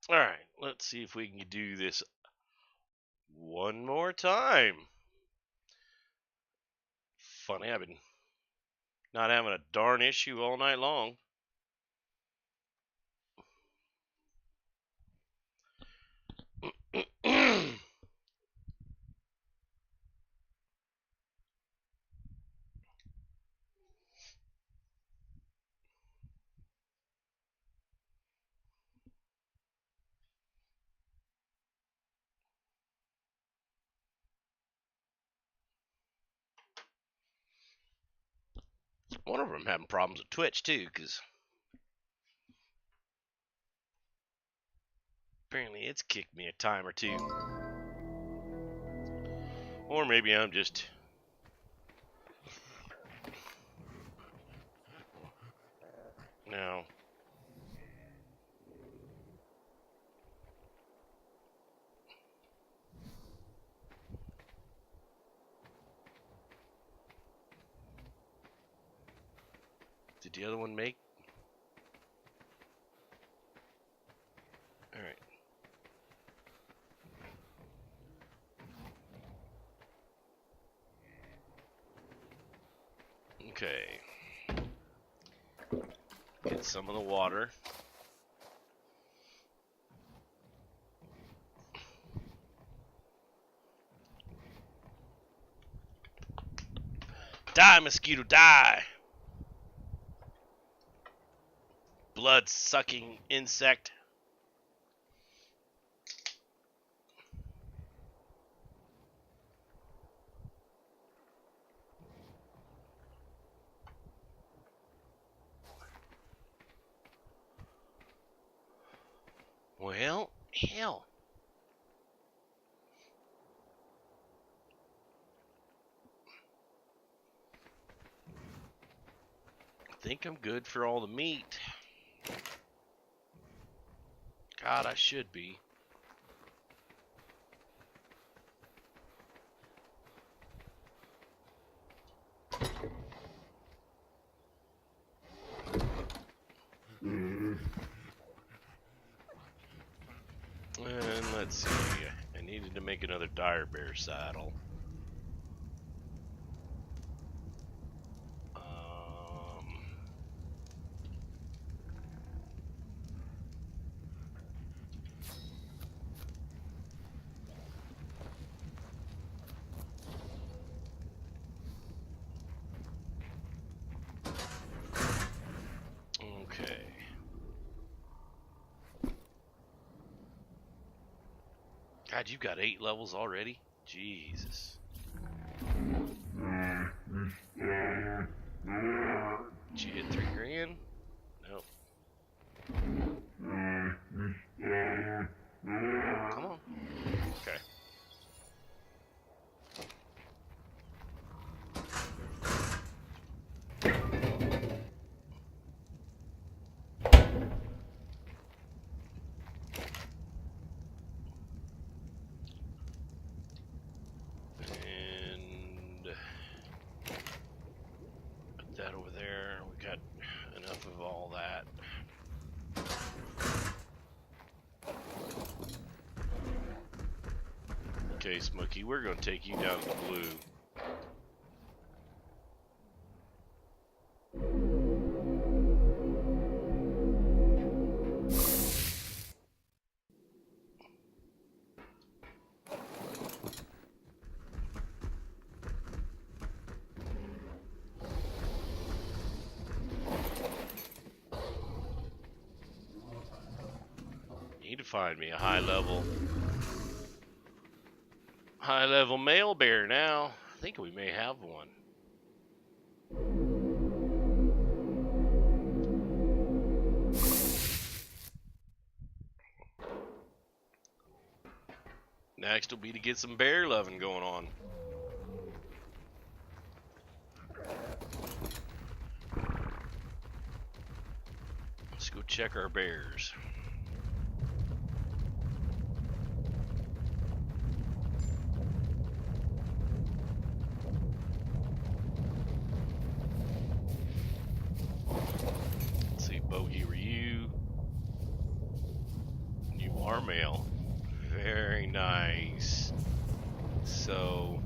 Alright, let's see if we can do this one more time. Funny, I've been not having a darn issue all night long. One of them having problems with Twitch too, because apparently it's kicked me a time or two. Or maybe I'm just... No. Did the other one make? Alright. Okay. Get some of the water. Die, mosquito, die! Blood-sucking insect. Well, hell. I think I'm good for all the meat. God, I should be. And let's see. I needed to make another dire bear saddle. Okay. God, you've got 8 levels already? Jesus. Did you hit 3 grand? Nope. Come on. Okay. And put that over there. We got enough of all that. Okay, Smokey, we're going to take you down to the blue. Need to find me a high level male bear now. I think we may have one. Next will be to get some bear loving going on. Let's go check our bears. Let's see, Bogey, were you? You Very nice. So,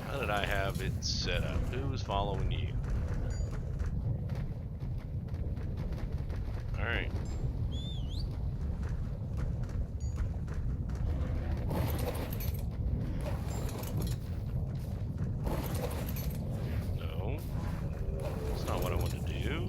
how did I have it set up? Who was following you? Alright. No. That's not what I want to do.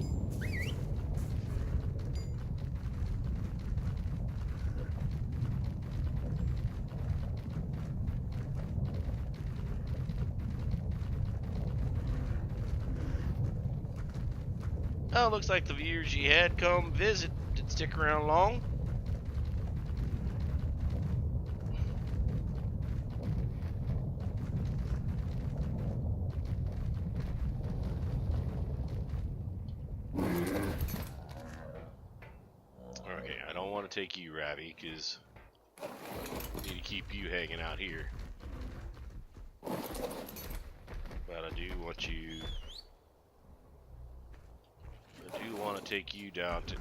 Oh, looks like the viewers you had come visit didn't stick around long. Okay, I don't want to take you, Ravi, because I need to keep you hanging out here. But I do want you... I do want to take you down to...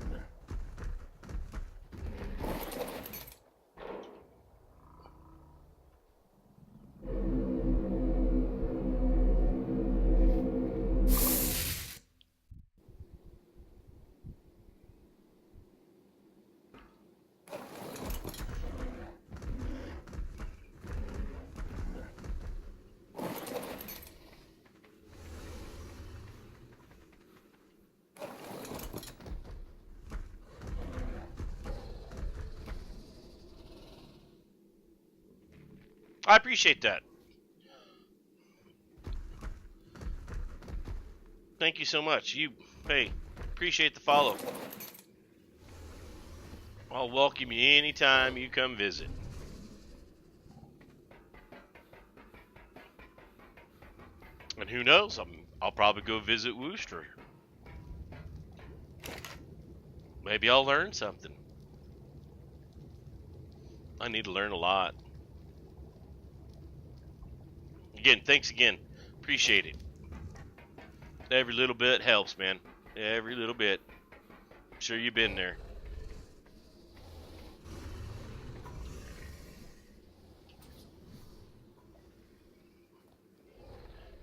I appreciate that. Thank you so much. Hey, appreciate the follow. I'll welcome you anytime you come visit. And who knows, I'll probably go visit Wooster. Maybe I'll learn something. I need to learn a lot. Again, thanks again. Appreciate it. Every little bit helps, man. Every little bit. I'm sure you've been there.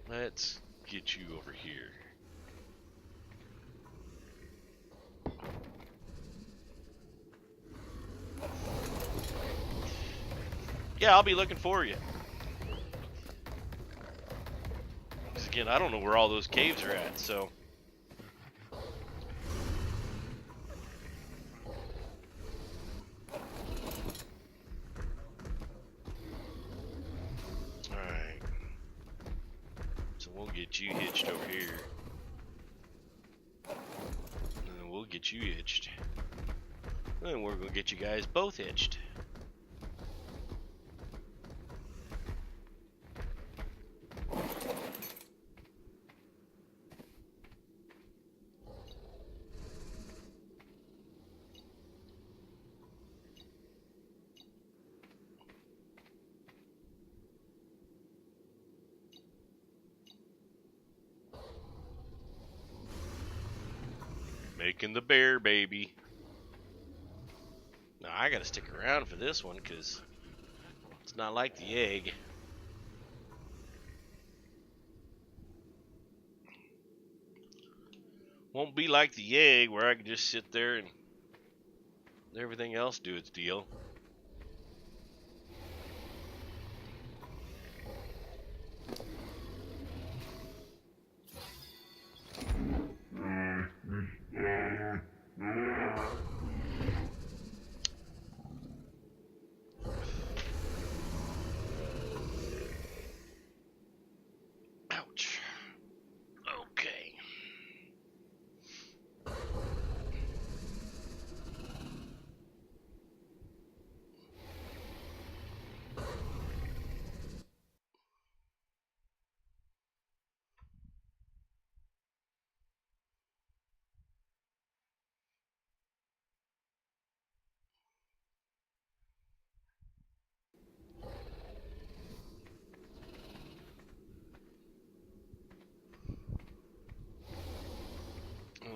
Let's get you over here. Yeah, I'll be looking for you. Because again, I don't know where all those caves are at, so... Alright. So we'll get you hitched over here. And then we'll get you hitched. And then we're going to get you guys both hitched. Making the bear baby. Now I gotta stick around for this one because it's not like the egg. Won't be like the egg where I can just sit there and everything else do its deal. Ouch. Okay.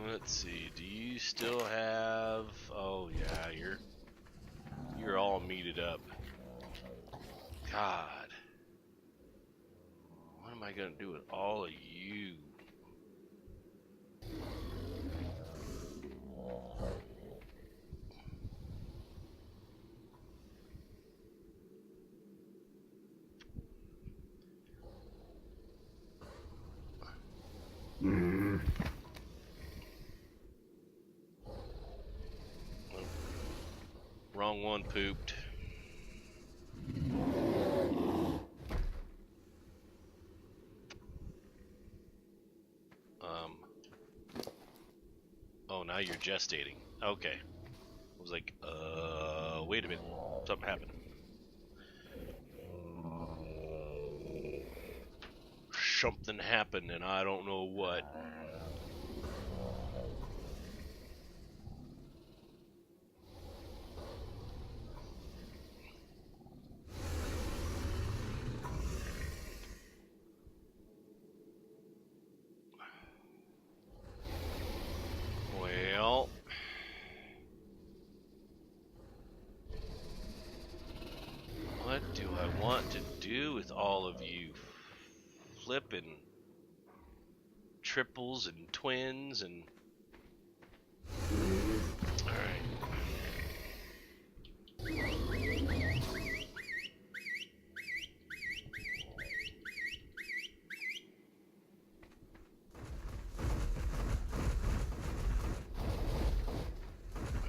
Let's see, do you still have... Oh yeah, you're all meated up. God. What am I gonna do with all of you? Wrong one pooped. Oh, now you're gestating. Okay. I was like, wait a minute. Something happened. Something happened and I don't know what. Well, what do I want to do with all of you? Flipping triples and twins and... Alright.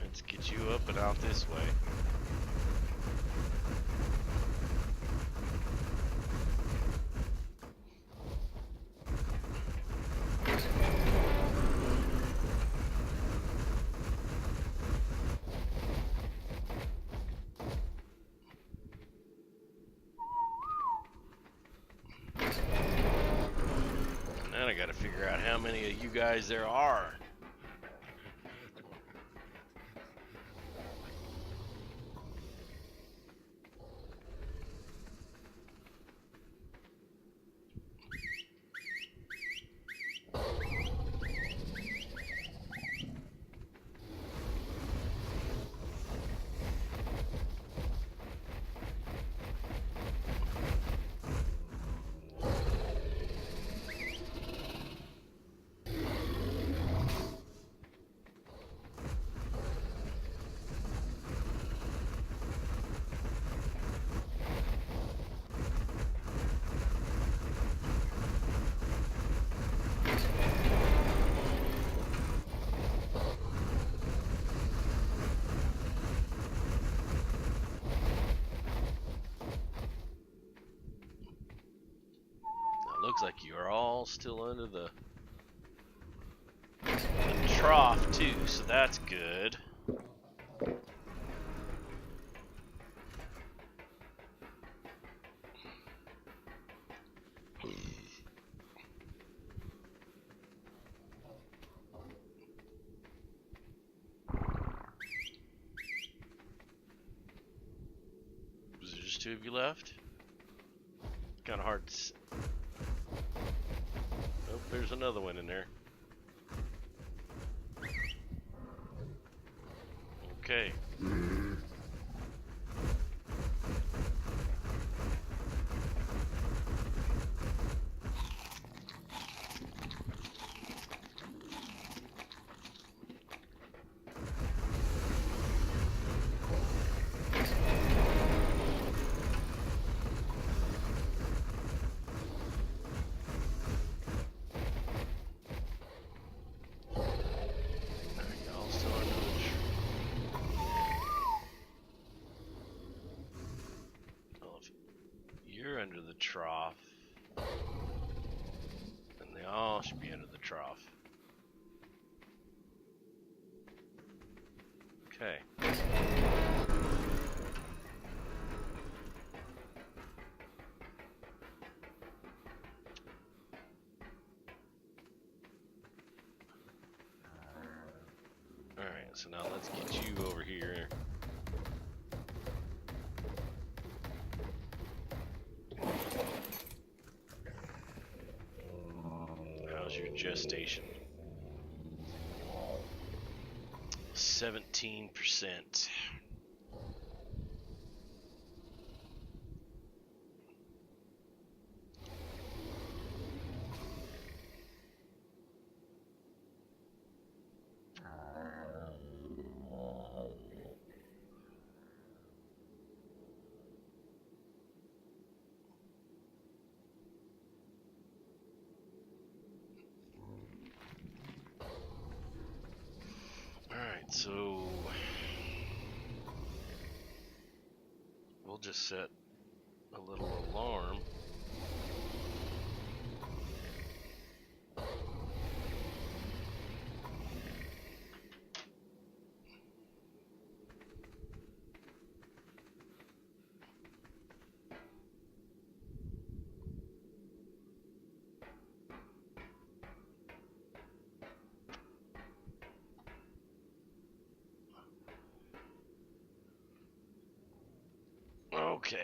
Let's get you up and out this way. Now I gotta figure out how many of you guys there are. Looks like you're all still under the trough too, so that's good. Was there just two of you left? Kind of hard to... Oh, there's another one in there. Okay. Under the trough, and they all should be under the trough. Okay. Alright, so now let's get you over here. How's your gestation? 17%. we'll just set a little alarm. Okay.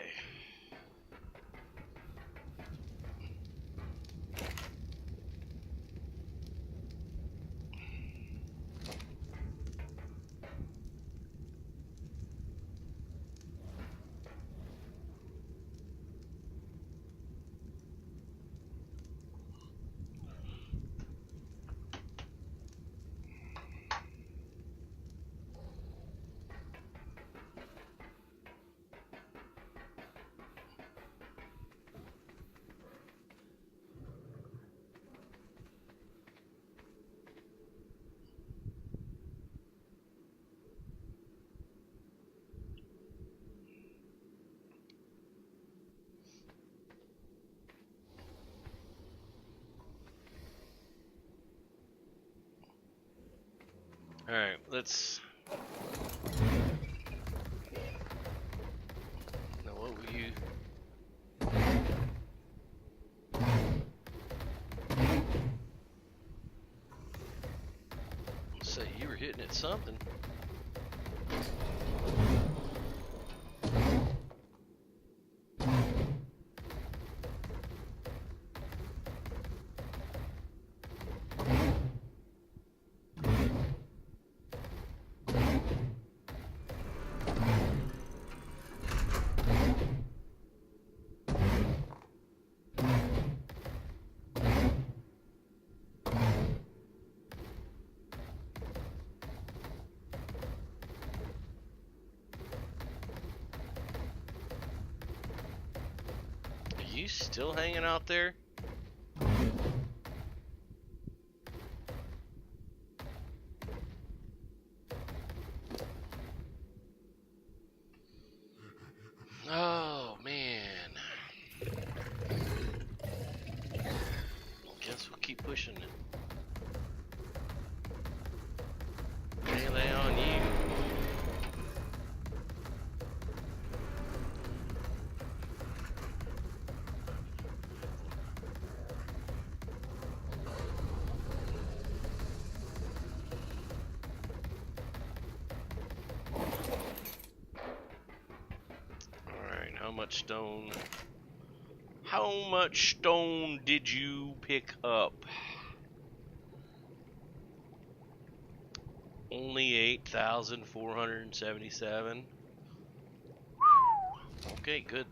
All right, let's. Now, what were you? Let's say you were hitting at something. Are you still hanging out there? Oh man. Guess we'll keep pushing it. Melee on you. Alright, how much stone? How much stone did you pick up? Only 8,477. Okay, good.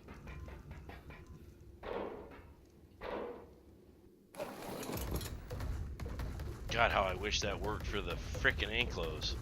God, how I wish that worked for the frickin' anklos.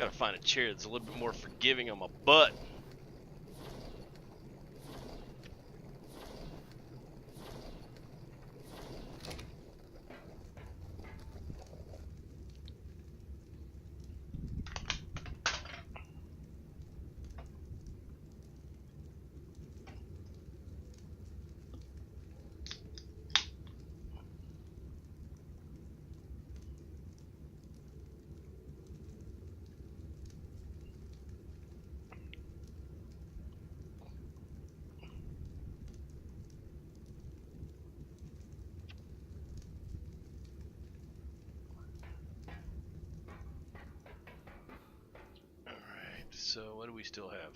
Gotta find a chair that's a little bit more forgiving on my butt. So what do we still have?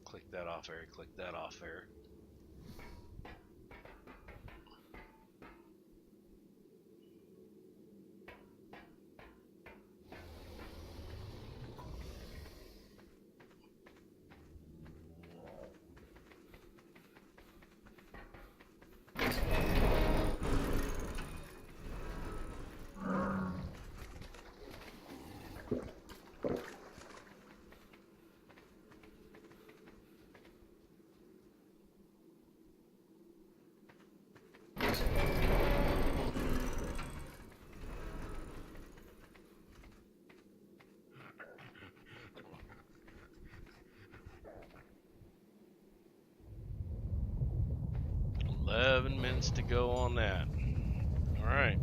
Click that off there, click that off there. Minutes to go on that. All right.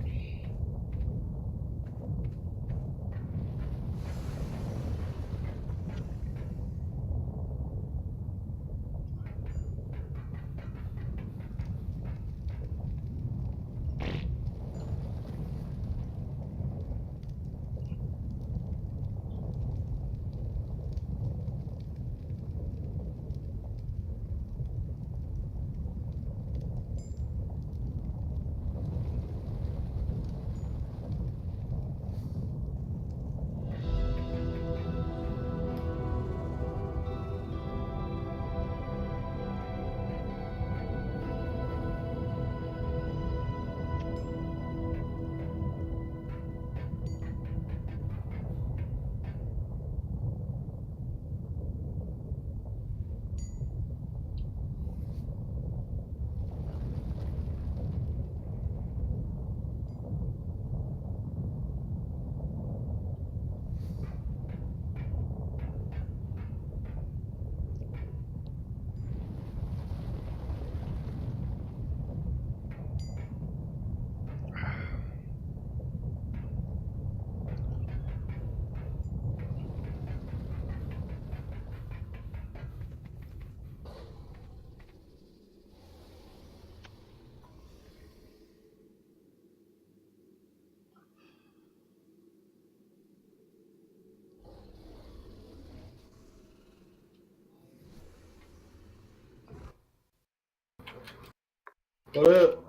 What up?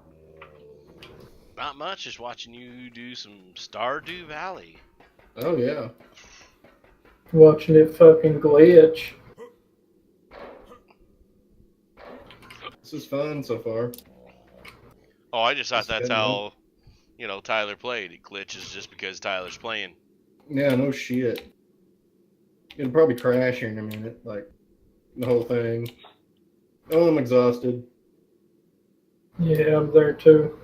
Not much, just watching you do some Stardew Valley. Oh, yeah. Watching it fucking glitch. This is fun so far. Oh, I just thought It's that's good, how, Tyler played. It glitches just because Tyler's playing. Yeah, no shit. It'll probably crash here in a minute, like, the whole thing. Oh, I'm exhausted. Yeah, I'm there too.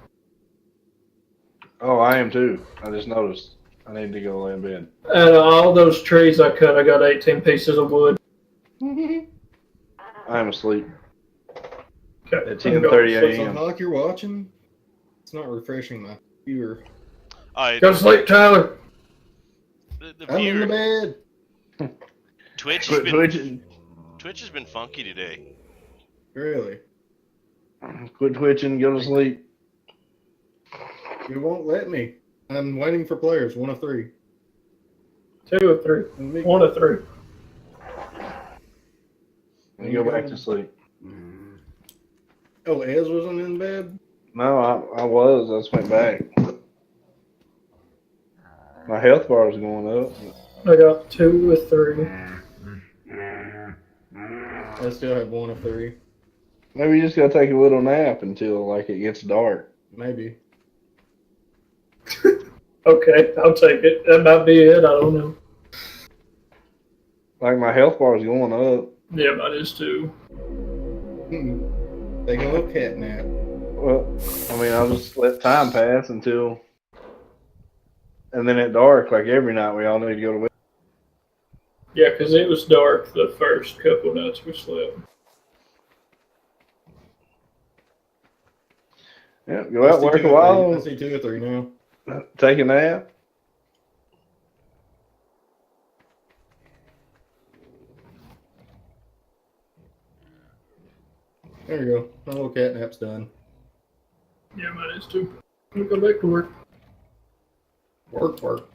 Oh, I am too. I just noticed. I need to go lay in bed. Out of all those trees I cut, I got 18 pieces of wood. I am asleep Okay, at I'm 10:30 What's the a.m. hawk you're watching? It's not refreshing my viewer. Go to sleep, Tyler. The I'm in the viewer, bed. Twitch Quit twitching. has been funky today. Really? Quit twitching. Go to sleep. You won't let me. I'm waiting for players, 1 of 3. 2 of 3. 1 of 3. And go back to sleep. Oh, Ez wasn't in bed? No, I was. I just went back. My health bar is going up. I got 2 of 3. I still have 1 of 3. Maybe you just gotta take a little nap until like it gets dark. Maybe. Okay, I'll take it. That might be it. I don't know. Like my health bar is going up. Yeah, mine is too. Taking a little cat nap. Well, I mean, I'll just let time pass until, and then at dark, like every night, we all need to go to bed. Yeah, because it was dark the first couple nights we slept. Yeah, go out, work a while, I see 2 or 3 now. take a nap. There you go. My little cat nap's done. Yeah, mine is too. I'm gonna go back to work. Work.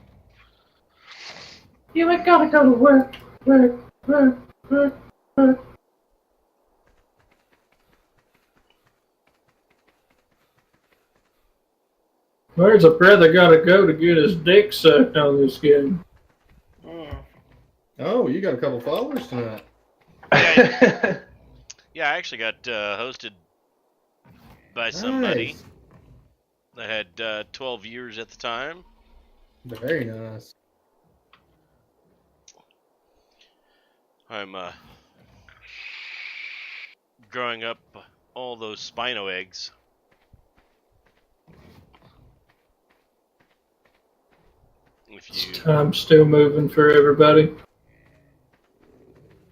Yeah, I gotta go to work. Work. Where's a brother gotta go to get his dick sucked on this game? Oh, you got a couple followers tonight. Yeah, I actually got hosted by somebody Nice. that had 12 years at the time. Very nice. I'm growing up all those Spino eggs. If you Time's still moving for everybody.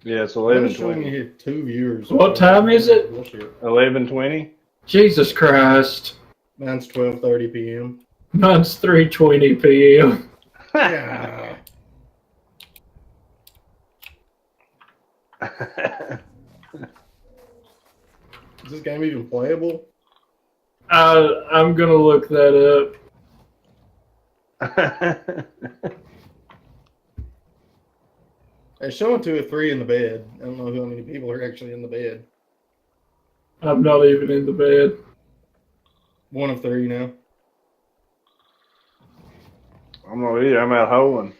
Yeah, it's I'm showing 11:20. you here 2 viewers. What time is it? Bullshit. 11:20. Jesus Christ. Mine's 12:30 p.m. Mine's 3:20 p.m. Yeah. Is this game even playable? I'm gonna look that up. It's showing 2 or 3 in the bed. I don't know how many people are actually in the bed. I'm not even in the bed. 1 of 3 now. I'm not either. I'm out hoeing.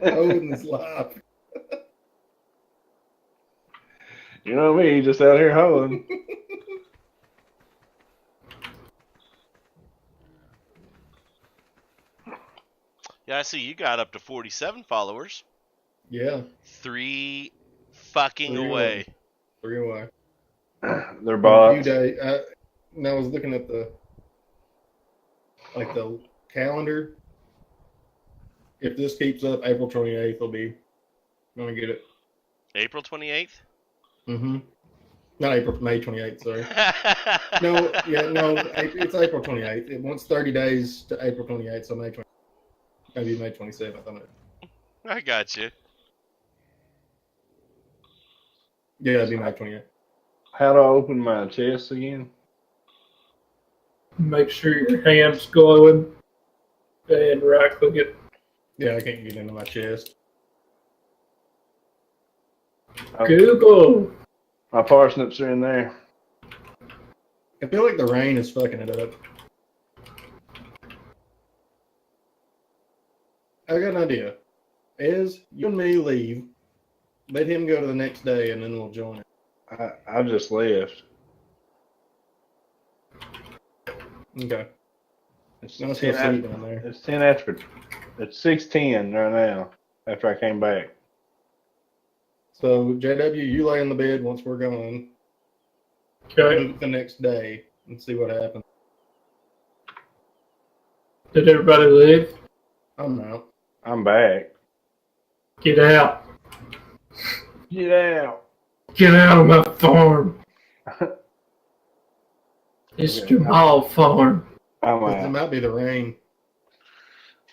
Holding his life. You know me, just out here hoeing. Yeah, I see you got up to 47 followers. Yeah. 3 fucking 3 away. 3 away. They're bots. I was looking at the calendar. If this keeps up, April 28th will be gonna get it. April 28th? Mm-hmm. Not April, May 28th, sorry. No, it's April 28th. It wants 30 days to April 28th, so May 20th. Maybe May 27th. I don't know. I got you. Yeah, it'd be May 28th. How do I open my chest again? Make sure your hand's glowing and right click it. Yeah, I can't get into my chest. Google. My parsnips are in there. I feel like the rain is fucking it up. I got an idea. Is you and me leave, let him go to the next day, and then we'll join it. I just left. Okay. It's Now let's 10 go after, sleep down there. it's 10 after. It's 6:10 right now. After I came back. So, JW, you lay in the bed once we're gone. Okay. Move the next day and see what happens. Did everybody leave? I'm out. I'm back. Get out. Get out. Get out of my farm. It's Jamal farm. I'm It out. might be the rain.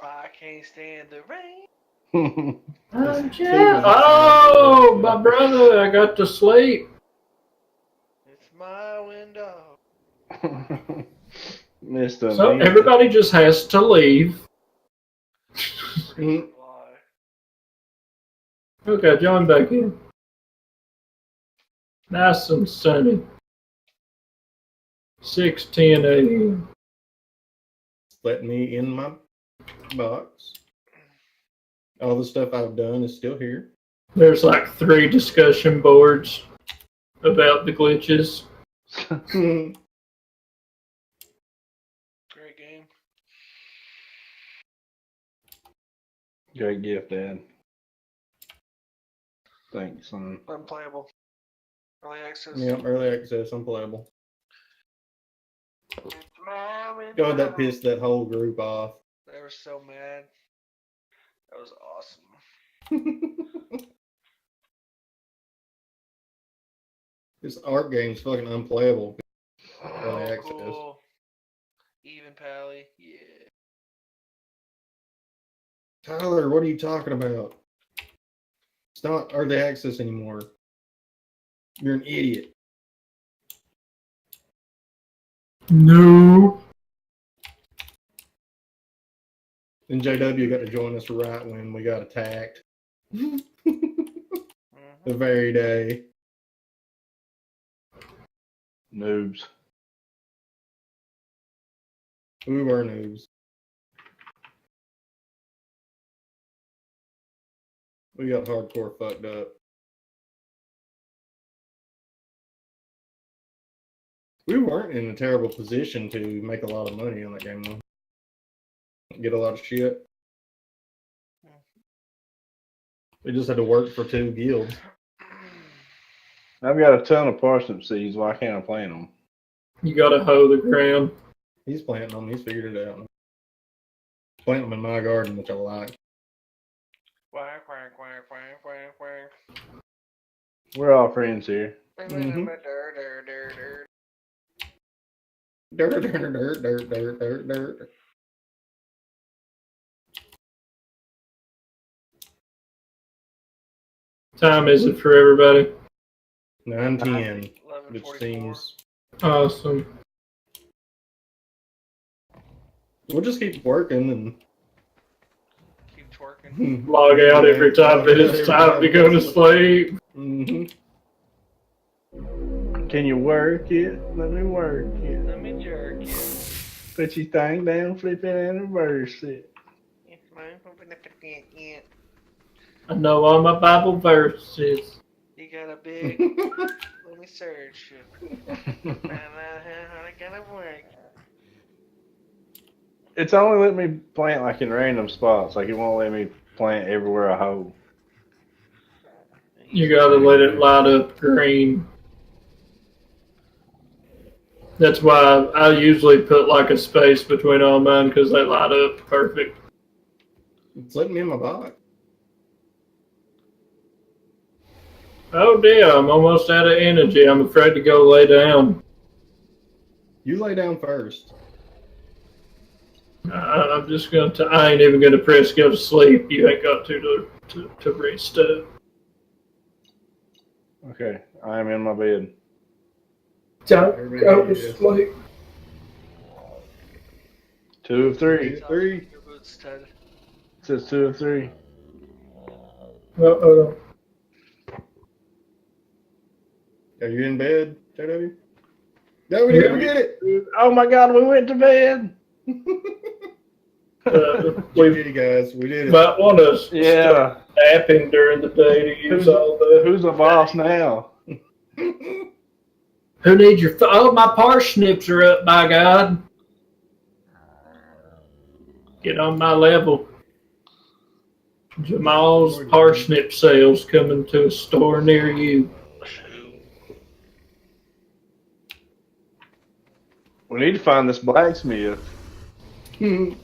I can't stand the rain. I'm Jack. Oh, my brother, I got to sleep. It's my window. Mr. So Me. everybody just has to leave. Mhm. Okay, join back in. Nice and sunny. 6:10 a.m. Let me in my box. All the stuff I've done is still here. There's like 3 discussion boards about the glitches. Great game. Great gift, Dad. Thanks, son. Unplayable. Early access. Yeah, early access, unplayable. God, that pissed that whole group off. They were so mad. That was awesome. This art game's fucking unplayable. Early Oh, access. cool. Even Pally. Yeah. Tyler, what are you talking about? It's not early access anymore. You're an idiot. No. Then JW got to join us right when we got attacked. The very day. Noobs. We were noobs. We got hardcore fucked up. We weren't in a terrible position to make a lot of money on that game, though. Get a lot of shit. We just had to work for 2 guilds. I've got a ton of parsnip seeds. Why can't I plant them? You gotta hoe the ground. He's planting them. He's figured it out. Plant them in my garden, which I like. Quack, quack, quack, quack, quack, quack. We're all friends here. Mhm. Dirt, dirt, dirt, dirt. Dirt, dirt, dirt, dirt, dirt, dirt, dirt. Time is it for everybody? 9:10, which 11:44. seems Awesome. we'll just keep working and Keep twerking. Log out every time that it's time to go to sleep. Mm-hmm. Can you work it? Let me work it. Let me jerk you. Put your thing down, flip it, and reverse it. I know all my Bible verses. You got a big. Let me search. How I gotta work. It's only let me plant like in random spots. Like it won't let me plant everywhere I hold. You gotta let it light up green. That's why I usually put like a space between all mine because they light up perfect. It's letting me in my box. Oh dear, I'm almost out of energy. I'm afraid to go lay down. You lay down first. I'm just gonna. I ain't even gonna press go to sleep. You ain't got to read stuff. Okay, I am in my bed. Don't go to sleep. 2 of 3. 3. Your boots, Ted. It says 2 of 3. Uh-oh. Are you in bed, JW? No, we didn't get it. Oh my God, we went to bed. We We did it, guys. We did it. might want to Yeah. start napping during the day to use all the. Who's the boss now? Who needs your? Oh, my parsnips are up. By God, get on my level. Jamal's parsnip sales coming to a store near you. We need to find this blacksmith. You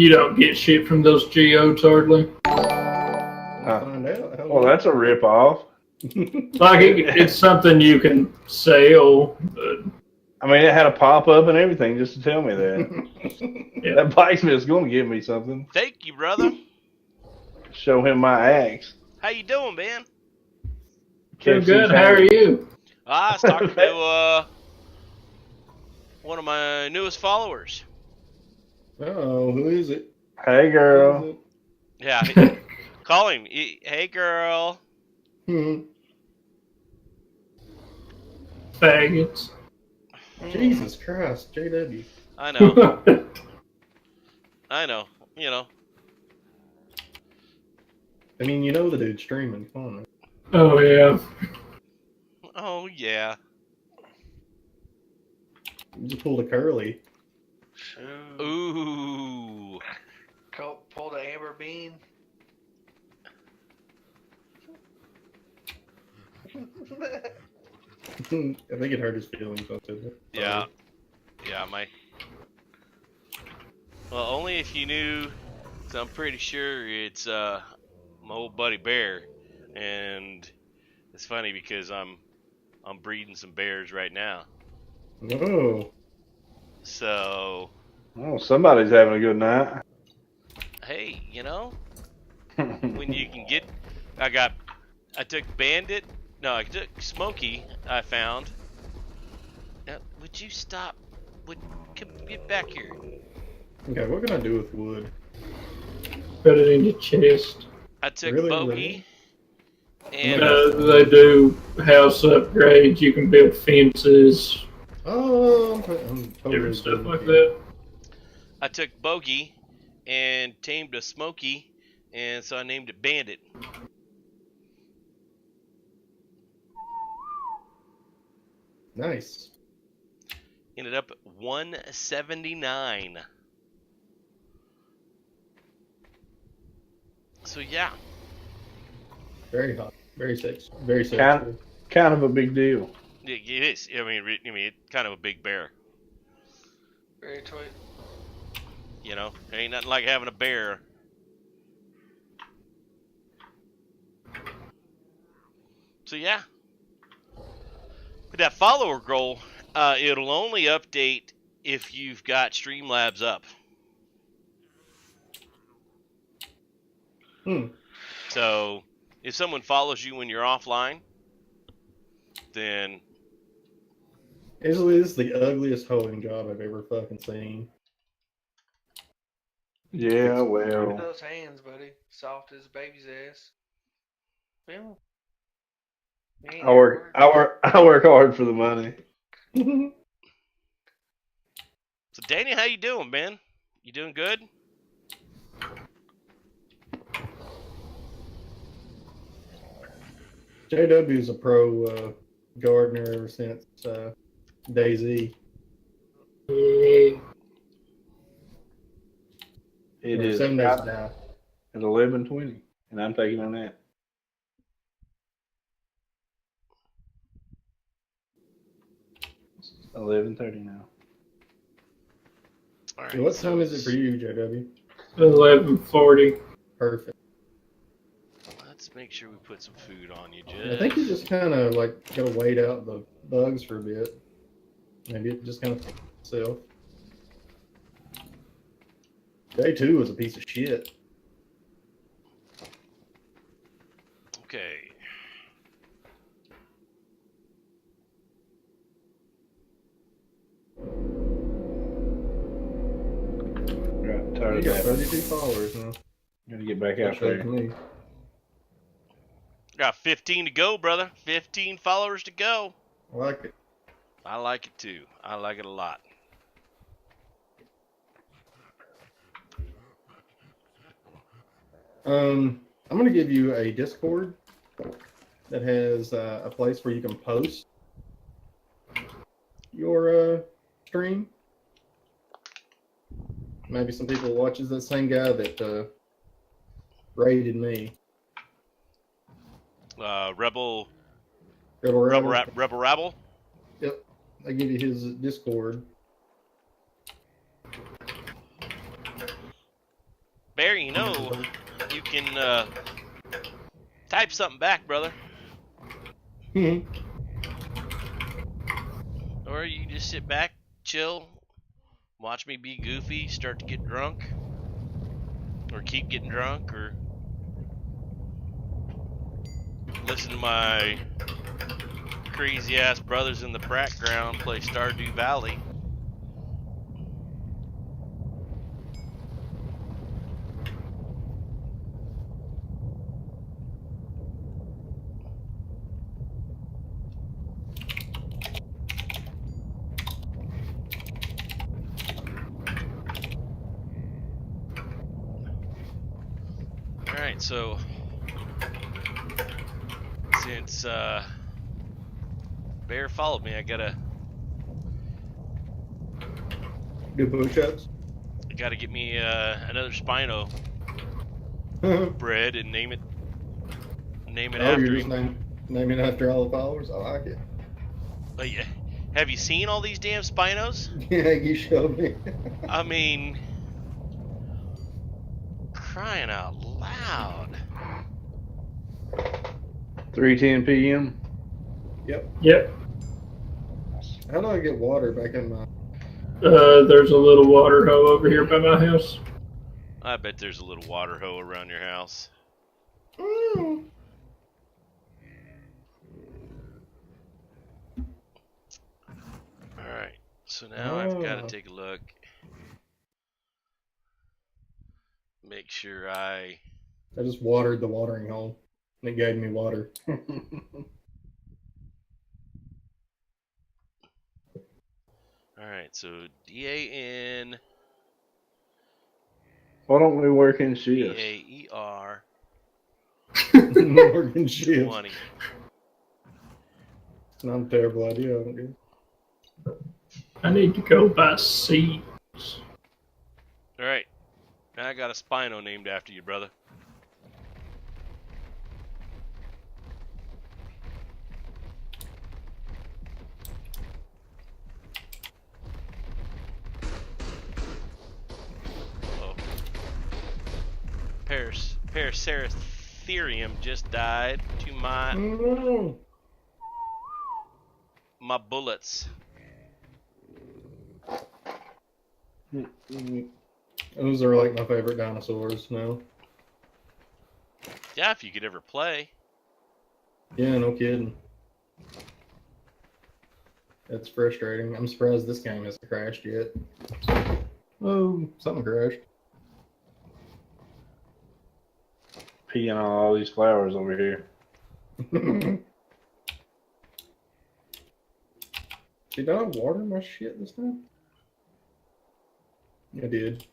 don't get shit from those geodes hardly. Find out. Well, that's a rip-off. Like it's something you can sell, but I mean, it had a pop-up and everything just to tell me that. yeah. That blacksmith's going to give me something. Thank you, brother. Show him my axe. How you doing, Ben? Doing good. How are you? I was talking to one of my newest followers. Oh, who is it? Hey, girl. Yeah, call him. Hey, girl. Faggots. Jesus Christ, JW. I know. I know. You know. I mean, you know the dude's streaming. Come on, man. Oh yeah. Oh yeah. You just pulled a curly. Shoot. Ooh. Pulled an amber bean. I think it hurt his feelings. Yeah. Yeah, well, only if you knew, so I'm pretty sure it's my old buddy Bear, and it's funny because I'm breeding some bears right now. Oh. So, Oh, somebody's having a good night. hey, when you can get, I took Bandit, no, I took Smokey, I found. Now, would you stop? Come get back here. Okay, what can I do with wood? Put it in your chest. I took Really? Bogey, and They do house upgrades. You can build fences, Oh, I'm totally different stuff doing like it. that. I took Bogey and tamed a Smokey, and so I named it Bandit. Nice. Ended up at 179. So yeah, Very hot. Very sexy. Very sexy. Kind of a big deal. it is. I mean, it's kind of a big bear. Very toy. Ain't nothing like having a bear. So yeah, with that follower goal, it'll only update if you've got Streamlabs up. So if someone follows you when you're offline, then Easily, this is the ugliest hoeing job I've ever fucking seen. Yeah, Look at well. those hands, buddy. Soft as a baby's ass. Well, I work hard for the money. so Danny, how you doing, man? You doing good? JW's a pro gardener ever since DayZ. Yeah. It Or is 7 days now. at 11:20, and I'm taking a nap. It's 11:30 now. All right. So what time is it for you, JW? 11:40. Perfect. Let's make sure we put some food on you, I think you just kind of like gotta wait out the bugs for a bit. Maybe it just kind of itself. Day 2 was a piece of shit. Okay. Right, tired You of got that. 32 followers now. Gotta get back out That's right there. to me. Got 15 to go, brother. 15 followers to go. I like it. I like it too. I like it a lot. I'm gonna give you a Discord that has a place where you can post your stream. Maybe some people watches that same guy that raided me. Rebel Rebel. Rabble. Yep. I give you his Discord. Barry, you can type something back, brother. Or you just sit back, chill, watch me be goofy, start to get drunk, or keep getting drunk, or listen to my crazy ass brothers in the background play Stardew Valley. Alright, so since Bear followed me, I gotta Do push-ups. get me another Spino Oh, bread and name it you're after just him. Naming it after all the followers. I like it. Yeah. Have you seen all these damn Spinos? Yeah, you showed me. I mean, crying out loud. 3:10 p.m. Yep. How do I get water back in my? There's a little water hole over here by my house. I bet there's a little water hoe around your house. Mm. Alright, so now I've got to take a look. Make sure I just watered the watering hole, and it gave me water. Alright, so DAN Why don't we work in shifts? DAER Morgan shifts. 20. It's not a terrible idea, I don't guess. I need to go buy seeds. Alright, now I got a Spino named after you, brother. Paraceratherium just died to my bullets. Those are like my favorite dinosaurs now. Yeah, if you could ever play. Yeah, no kidding. That's frustrating. I'm surprised this game hasn't crashed yet. Oh, something crashed. Peeing on all these flowers over here. Did I water my shit this time? I did.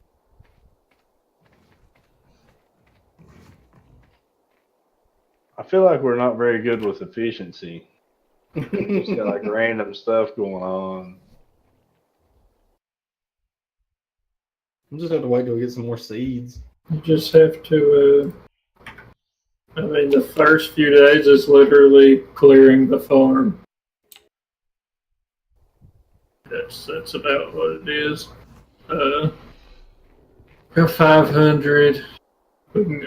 I feel like we're not very good with efficiency. Just got like random stuff going on. I'm just have to wait till we get some more seeds. You just have to, I mean, the first few days is literally clearing the farm. That's about what it is. Got 500.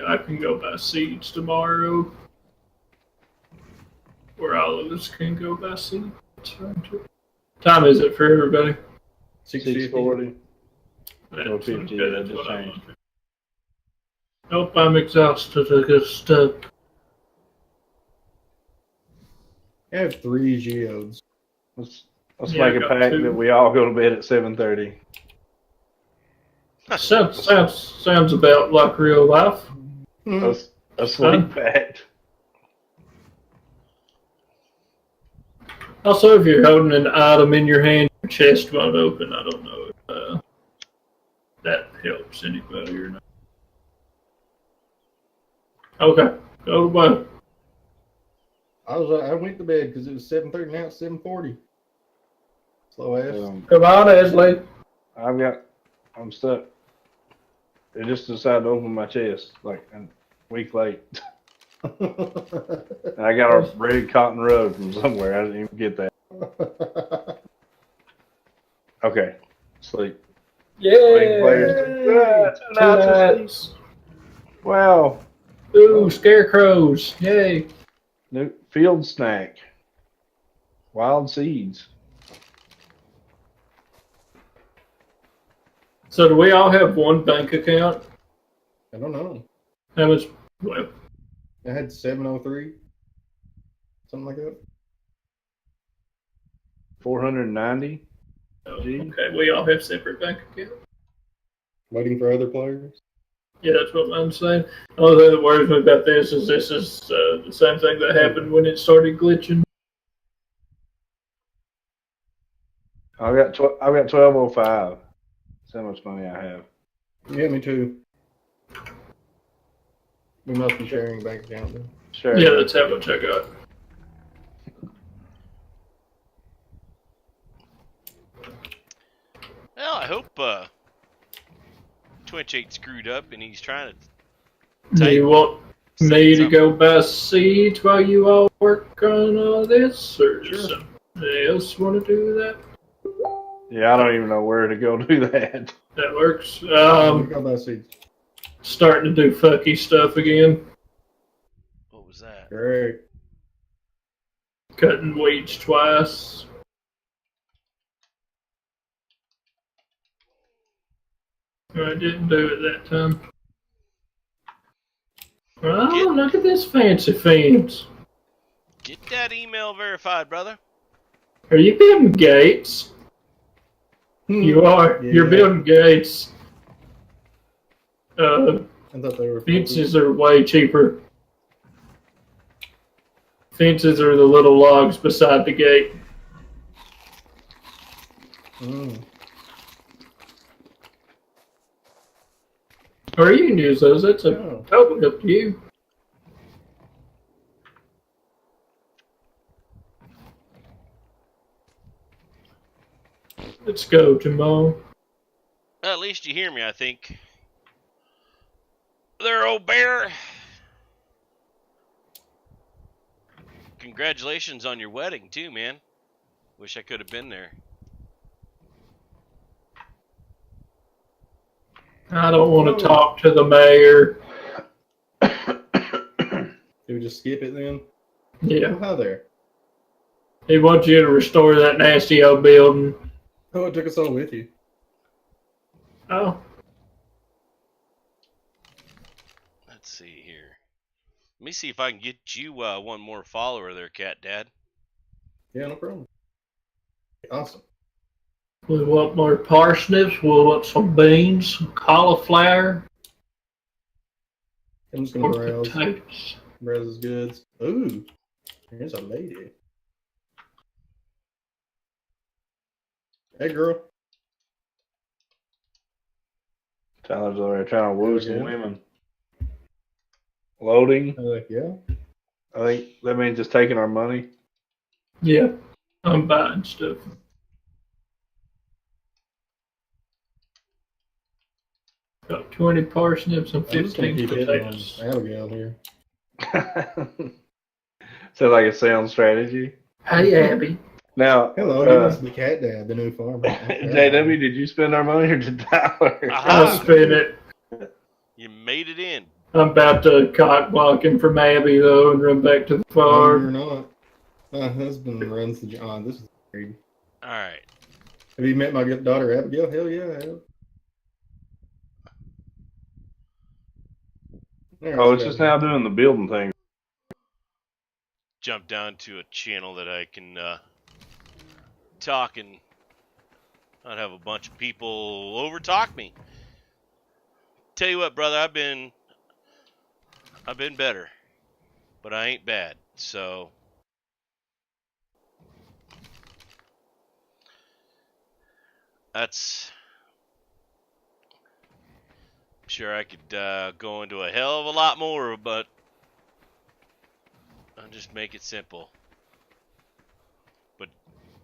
I can go buy seeds tomorrow. Or all of us can go buy seeds. Time is it for everybody? 6:40. That's 50, okay, that that's just what I changed. want. Nope, I'm exhausted. I get stuck. I have 3 geodes. Let's Yeah, make I a got pact 2. that we all go to bed at 7:30. Sounds about like real life. A sleep pact. Also, if you're holding an item in your hand, your chest won't open. I don't know if that helps anybody or not. Okay, go to bed. I went to bed because it was 7:30. Now it's 7:40. Slow ass. Come on, Ashley. I'm stuck. It just decided to open my chest like a week late. And I got a red cotton rug from somewhere. I didn't even get that. Okay, sleep. Yeah. Players. 2 Two nights of nights. sleep. Wow. Ooh, scarecrows. Yay. New field snack. Wild seeds. So do we all have one bank account? I don't know. How much? Well, I had 703. Something like that. 490. okay, we all have separate bank accounts. Waiting for other players. Yeah, that's what I'm saying. The only thing that worries me about this is the same thing that happened when it started glitching. I've got 1205. That's how much money I have. Yeah, me too. We must be sharing a bank account then. Sure. Yeah, that's how much I got. Well, I hope Twitch ain't screwed up and he's trying to Do you want Me to something? go buy seeds while you all work on all this, or Sure. somebody else want to do that? Yeah, I don't even know where to go do that. That works. Go buy seeds. Starting to do fucky stuff again. What was that? Great. Cutting weeds twice. I didn't do it that time. Oh, look at this fancy fence. Get that email verified, brother. Are you building gates? You are. Yeah. You're building gates. I thought they were Fences are way cheaper. Fences are the little logs beside the gate. Or you can use those. That's totally up to you. Let's go, Jamal. At least you hear me, I think. There, old bear. Congratulations on your wedding, too, man. Wish I could have been there. I don't want to talk to the mayor. Did we just skip it then? Yeah. Oh, hi there. He wants you to restore that nasty old building. Oh, it took us all with you. Oh. Let's see here. Let me see if I can get you one more follower there, Cat Dad. Yeah, no problem. Awesome. We want more parsnips. We want some beans, some cauliflower, I'm just gonna or browse. potatoes. Browse his goods. Ooh, here's a lady. Hey, girl. Tyler's over there trying to woo some Okay. women. Loading. Yeah. I think that means just taking our money. Yeah, I'm buying stuff. Got 20 parsnips and I'm just gonna 15 keep hitting on potatoes. Abigail here. Sounds like a sound strategy. Hey, Abby. Now, Hello, he must be Cat Dad, the new farmer. JW, did you spend our money or did Tyler? I'll spin it. You made it in. I'm about to cock block him from Abby, though, and run back to the No, farm. you're not. My husband runs the John. This is weird. All right. Have you met my daughter Abigail? Hell yeah, I have. Oh, it's just now doing the building thing. Jump down to a channel that I can talk and not have a bunch of people over talk me. Tell you what, brother, I've been better, but I ain't bad. So that's. I'm sure I could go into a hell of a lot more, but I'll just make it simple. But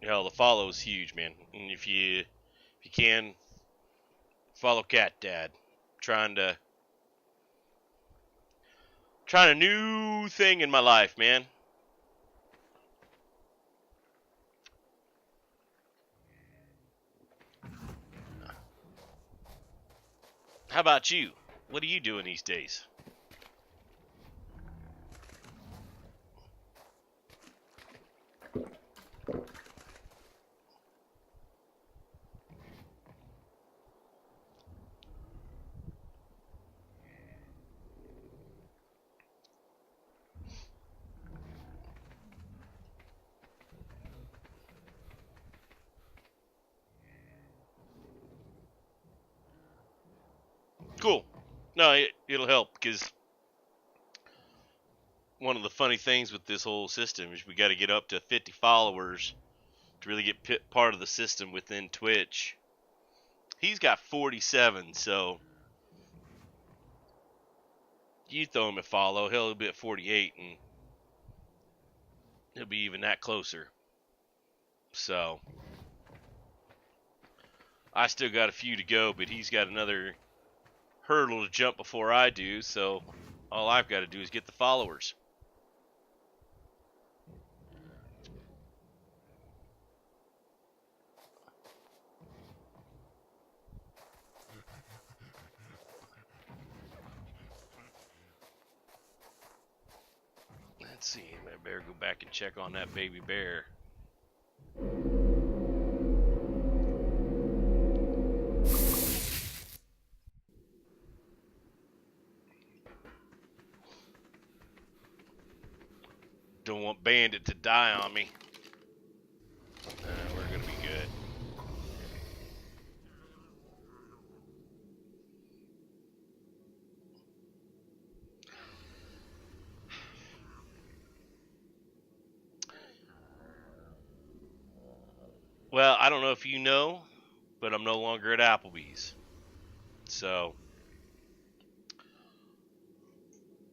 hell, the follow is huge, man. And if you can follow Cat Dad, trying a new thing in my life, man. How about you? What are you doing these days? Cool. No, it'll help because one of the funny things with this whole system is we got to get up to 50 followers to really get part of the system within Twitch. He's got 47, so you throw him a follow, he'll be at 48, and he'll be even that closer. So I still got a few to go, but he's got another hurdle to jump before I do, so All I've got to do is get the followers. Let's see. I better go back and check on that baby bear. Don't want Bandit to die on me. We're gonna be good. Well, I don't know if you know, but I'm no longer at Applebee's. So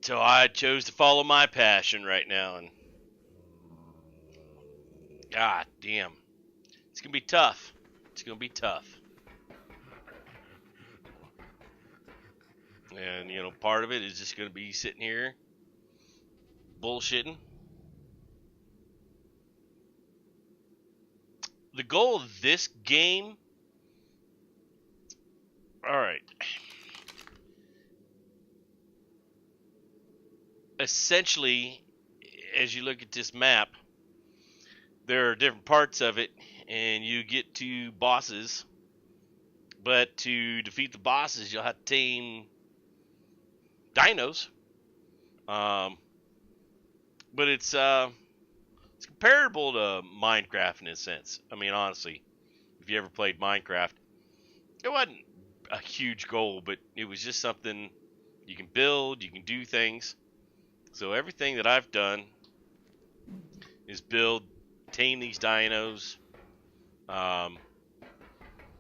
I chose to follow my passion right now, and God damn, it's gonna be tough. It's gonna be tough. And you know, part of it is just gonna be sitting here bullshitting. The goal of this game, all right, essentially, as you look at this map, there are different parts of it, and you get to bosses. But to defeat the bosses, you'll have to tame dinos. But it's comparable to Minecraft in a sense. I mean, honestly, if you ever played Minecraft, it wasn't a huge goal, but it was just something you can build, you can do things. So everything that I've done is build, tame these dinos.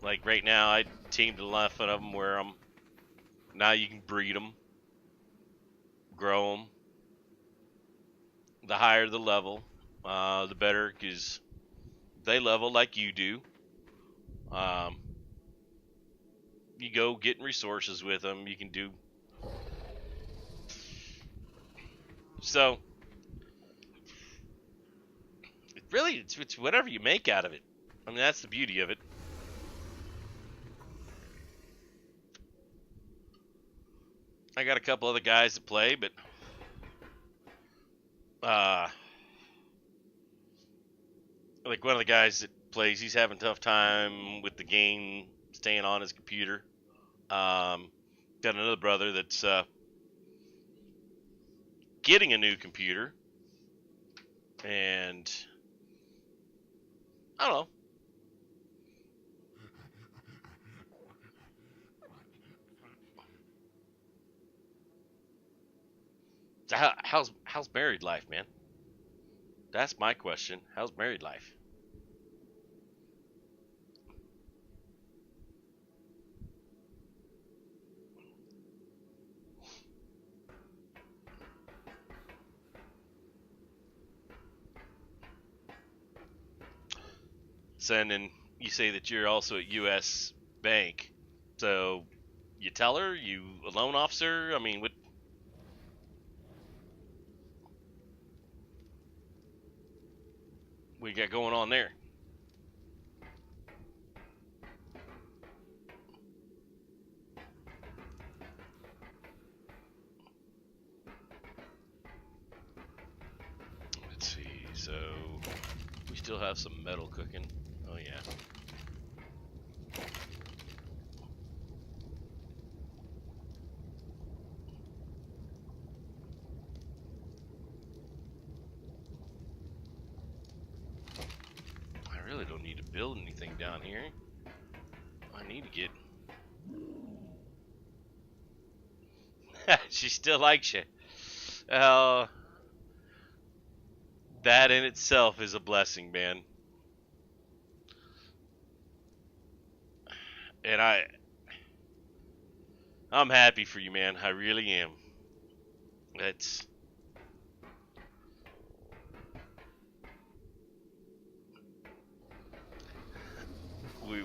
Like right now, I tamed enough of them where now you can breed them, grow them. The higher the level, the better, because they level like you do. You go getting resources with them. You can do so. It's whatever you make out of it. I mean, that's the beauty of it. I got a couple other guys that play, but like one of the guys that plays, he's having a tough time with the game, staying on his computer. Got another brother that's getting a new computer, and I don't know. So how's married life, man? That's my question. How's married life? So, and then you say that you're also at U.S. Bank. So you tell her, you a loan officer? I mean, what you got going on there? Let's see. So we still have some metal cooking. Oh yeah. I really don't need to build anything down here. I need to get. She still likes you. That in itself is a blessing, man. And I'm happy for you, man. I really am. That's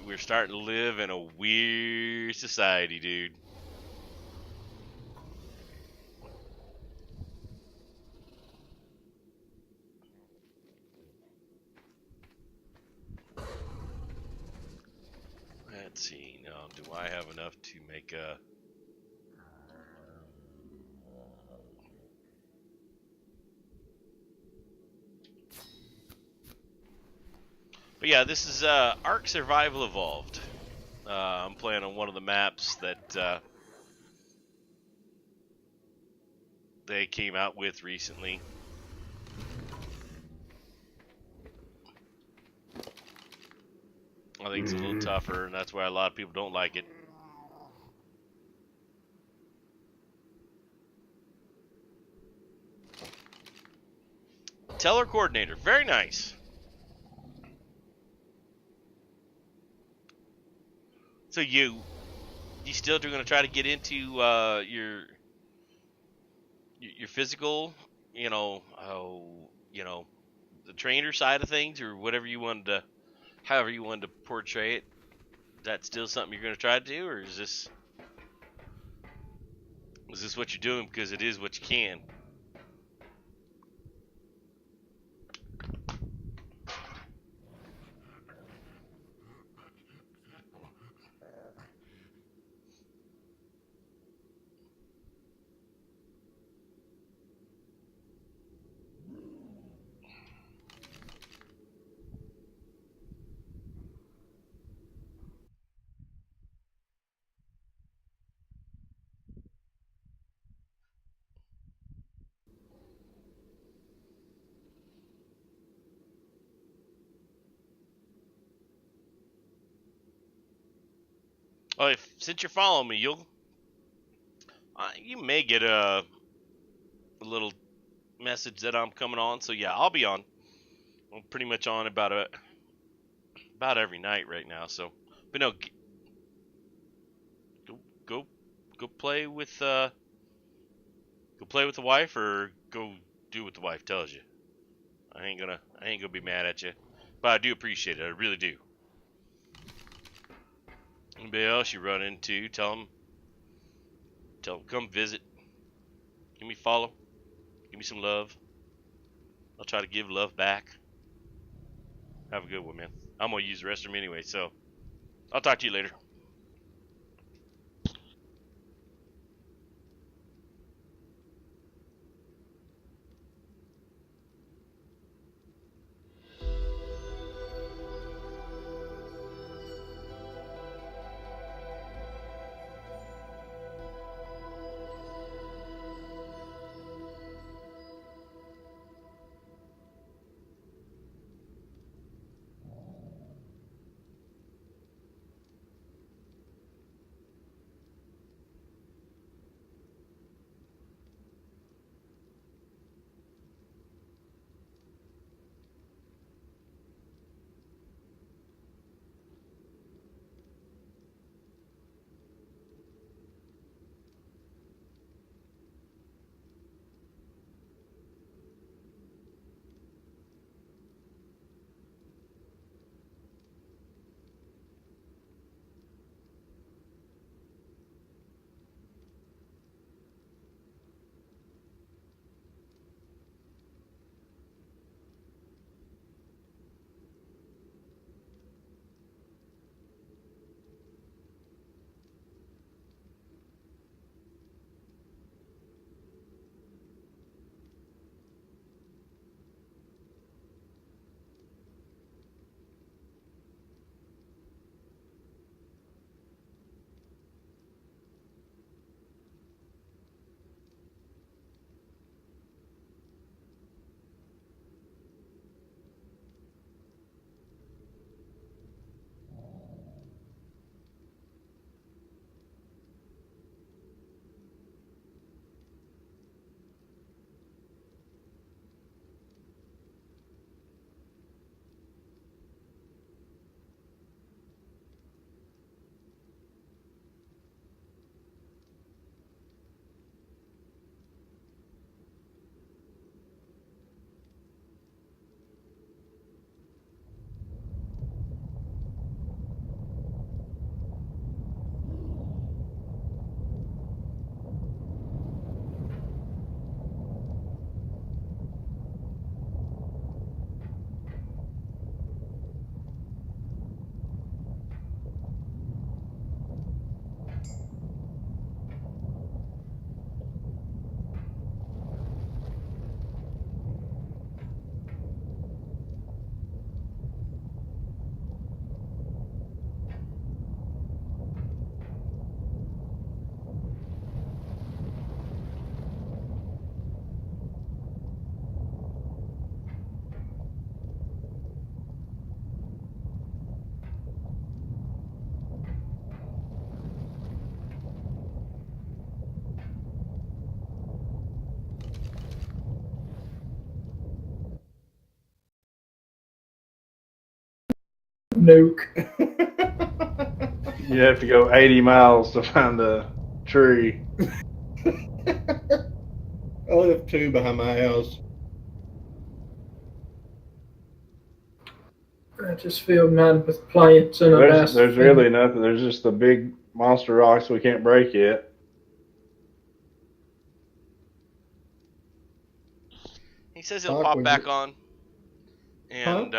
we're starting to live in a weird society, dude. Well, I have enough to make a. But yeah, this is Ark Survival Evolved. I'm playing on one of the maps that they came out with recently. I think it's a little tougher, and that's why a lot of people don't like it. Teller coordinator, very nice. So you still going to try to get into your physical, the trainer side of things, or whatever you wanted to, however you wanted to portray it. Is that still something you're going to try to do, or is this what you're doing because it is what you can? Oh, since you're following me, you may get a little message that I'm coming on. So yeah, I'll be on. I'm pretty much on about every night right now. So, but no, go play with the wife, or go do what the wife tells you. I ain't gonna be mad at you, but I do appreciate it. I really do. Anybody else you run into, tell them come visit. Give me a follow. Give me some love. I'll try to give love back. Have a good one, man. I'm gonna use the restroom anyway, so I'll talk to you later. nuke. You have to go 80 miles to find a tree. I live 2 behind my house. I just filled mine with plants and a nice There's really nothing. There's just the big monster rocks we can't break yet. He says he'll pop back on and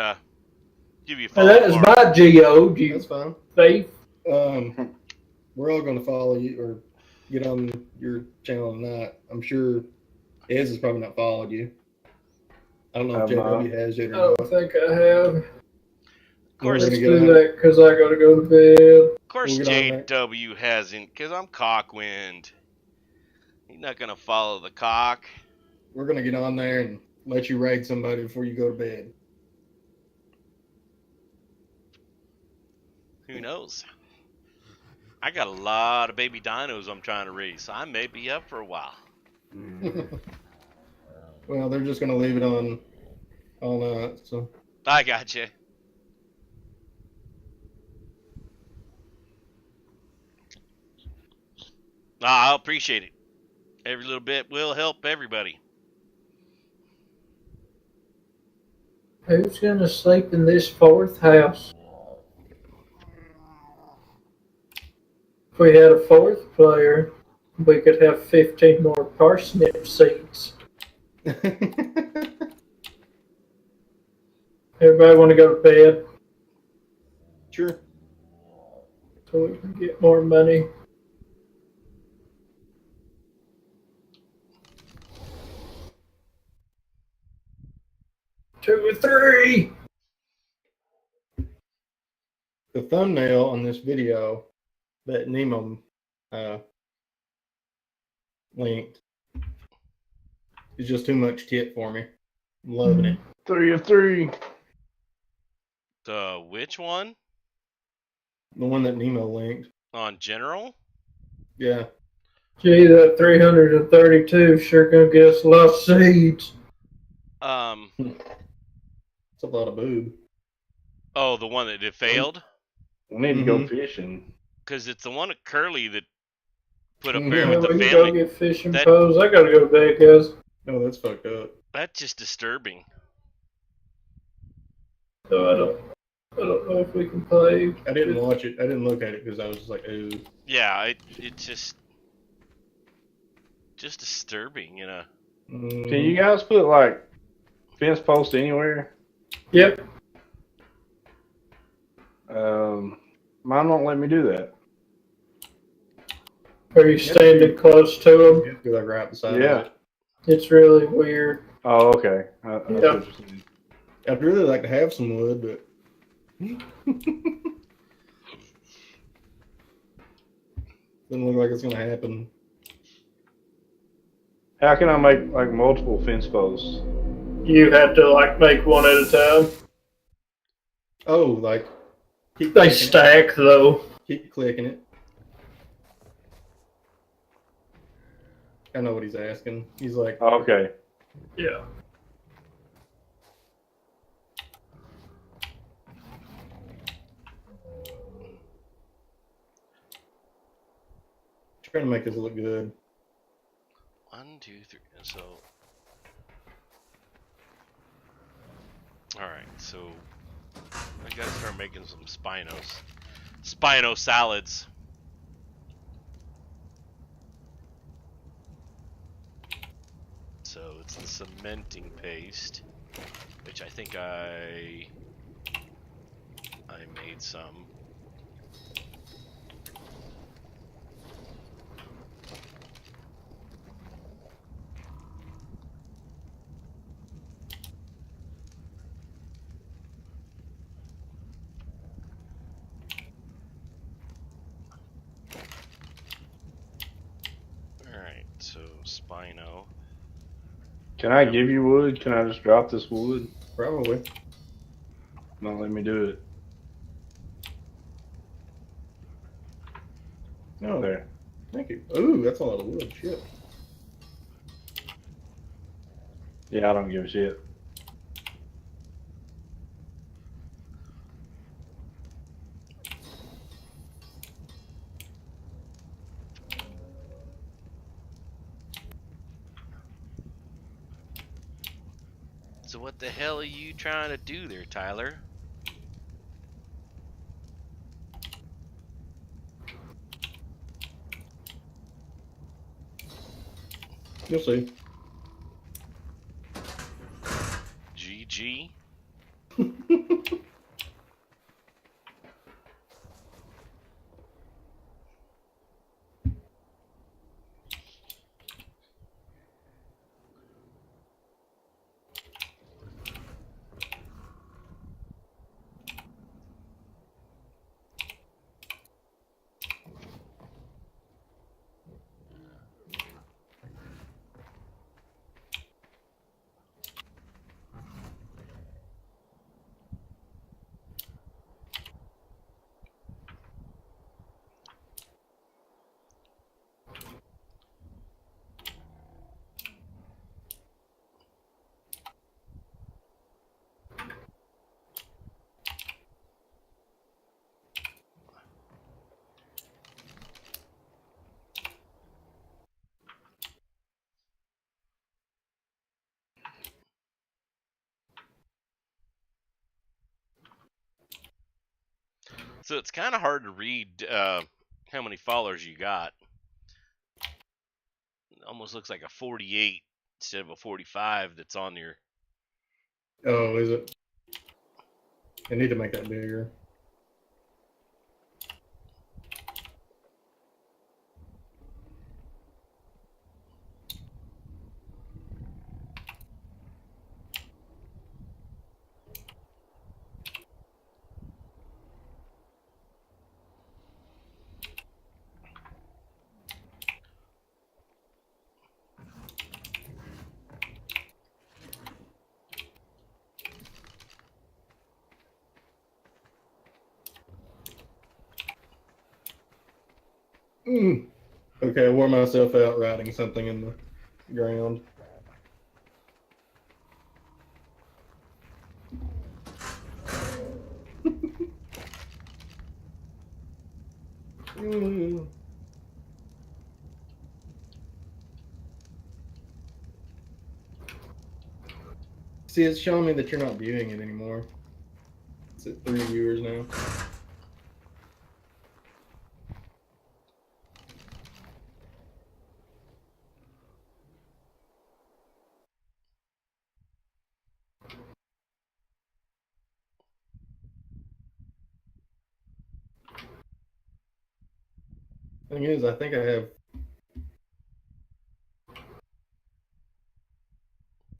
give you a follow. That is my Geo. That's fine. Faith. We're all going to follow you or get on your channel tonight. I'm sure Ez has probably not followed you. I don't know if JW has yet or I not. don't think I have. Of course, Let's do that because I got to go to bed. Of course, JW hasn't, because I'm cockwind. He's not going to follow the cock. We're going to get on there and let you raid somebody before you go to bed. Who knows? I got a lot of baby dinos I'm trying to raise, so I may be up for a while. Well, they're just going to leave it on all night, so. I got you. I'll appreciate it. Every little bit will help everybody. Who's going to sleep in this 4th house? If we had a 4th player, we could have 15 more parsnip seeds. Everybody want to go to bed? Sure. So we can get more money. Two or three. The thumbnail on this video that Nemo linked is just too much kit for me. I'm loving it. 3 of 3. The which one? The one that Nemo linked. On general? Yeah. Gee, that 332 sure gonna get us a lot of seeds. It's a lot of boob. Oh, the one that it failed? We need to go fishing. Because it's the one at Curly that put up Mhm. there Yeah, with the we can family. go get fishing poles. I gotta go to bed, guys. Oh, that's fucked up. That's just disturbing. So I don't know if we can play. I didn't watch it. I didn't look at it because I was just like, ooh. Yeah, it's just disturbing, you know. Can you guys put like fence posts anywhere? Yep. Mine won't let me do that. Are you standing close to them? You have to go like right beside Yeah. it. It's really weird. Oh, okay. That's what you're saying. I'd really like to have some wood, but doesn't look like it's gonna happen. How can I make like multiple fence posts? You have to like make one at a time. Oh, like keep They clicking stack though. it. Keep clicking it. I know what he's asking. He's like, Okay. Yeah. trying to make this look good. 1, 2, 3. So, all right. So I gotta start making some Spino salads. So it's the cementing paste, which I think I made some. Alright, so Spino. Can I give you wood? Can I just drop this wood? Probably. Not let me do it. No, There. thank you. Ooh, that's a lot of wood. Shit. Yeah, I don't give a shit. So what the hell are you trying to do there, Tyler? You'll see. GG. So it's kind of hard to read how many followers you got. It almost looks like a 48 instead of a 45 that's on your. Oh, is it? I need to make that bigger. Okay, I wore myself out writing something in the ground. See, it's showing me that you're not viewing it anymore. It's at 3 viewers now. Thing is, I think I have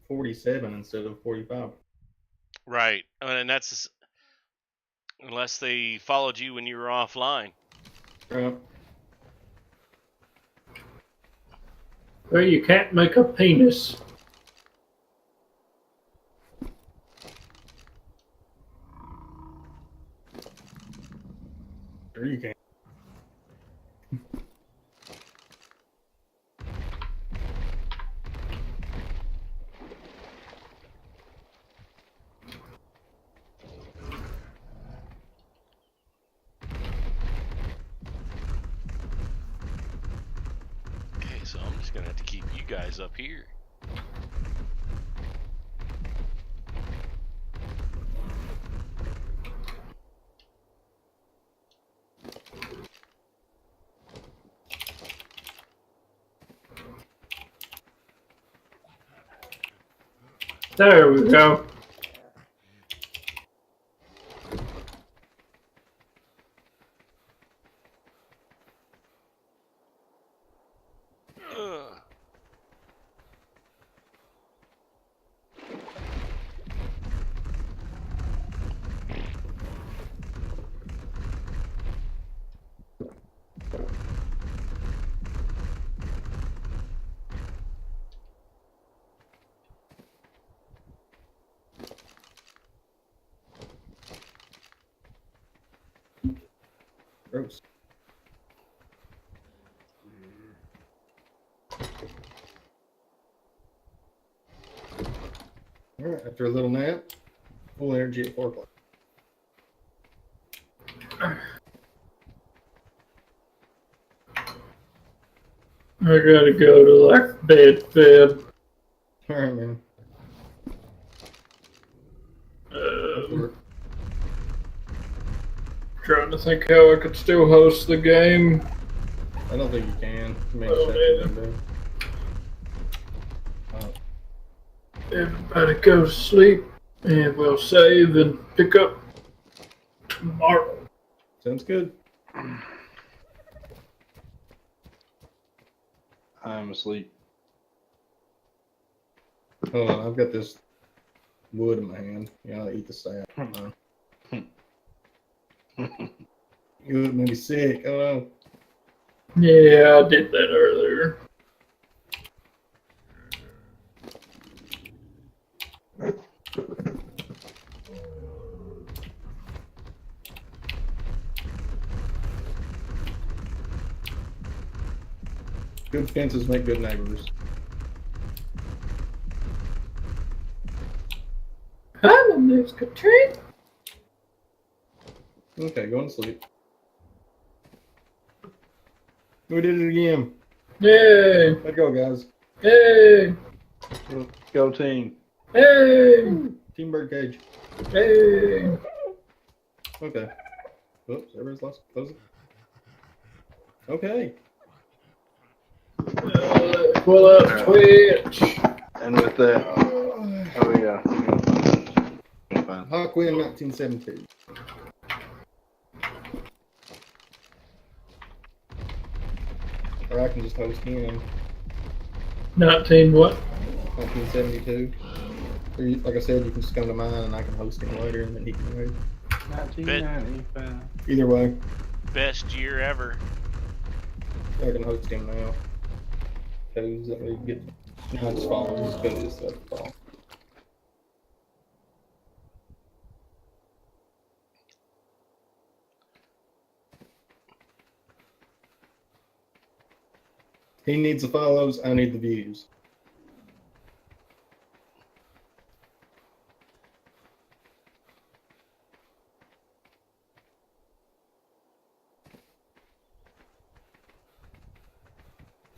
47 instead of 45. Right. And that's unless they followed you when you were offline. Right. Well, you can't make a penis. Sure you can. Okay, so I'm just gonna have to keep you guys up here. There we go. Ugh. Gross. All right, after a little nap, full energy at 4 o'clock. I gotta go to like bed. All right, man. Um, trying to think how I could still host the game. I don't think you can. You may Well, just have to man. do. Everybody go to sleep, and we'll save and pick up tomorrow. Sounds good. I'm asleep. Hold on, I've got this wood in my hand. You know, I eat the sap. You would make me sick. Oh no. Yeah, I did that earlier. Good fences make good neighbors. Hi, Miss Katrina. Okay, going to sleep. We did it again. Yay! Let's go, guys. Yay! Go team. Hey! Team Birdcage. Hey! Okay. Oops, everybody's lost. Close it. Okay. Pull up Twitch. And with that, oh yeah. Fine. Hawkwind 1972. Or I can just host him. 19 what? 1972. Or you, like I said, you can just come to mine and I can host him later and then he can raid. 1995. Either way, Best year ever. I can host him now. Because that way you get. Now it's falling. Just go to this stuff fall. He needs the follows, I need the views.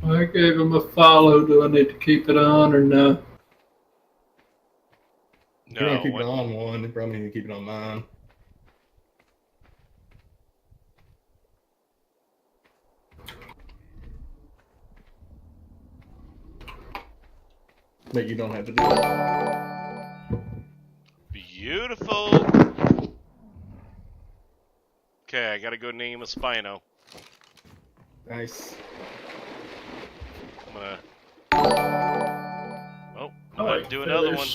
I gave him a follow. Do I need to keep it on or no? If you want No, to keep what, it on one, you probably need to keep it on mine. But you don't have to do it. beautiful. Okay, I gotta go name a Spino. Nice. I'm gonna. Oh, I'm about to do another one.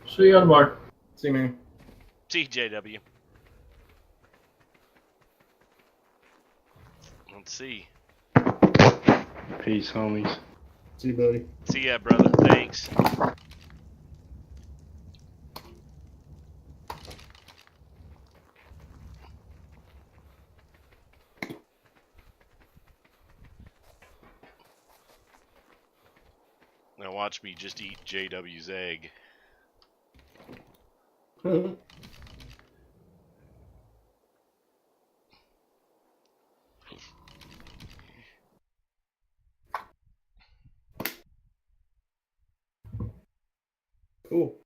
See you tomorrow. See, man. TJW. Let's see. Peace, homies. See you, buddy. See ya, brother. Thanks. Now watch me just eat JW's egg. Cool.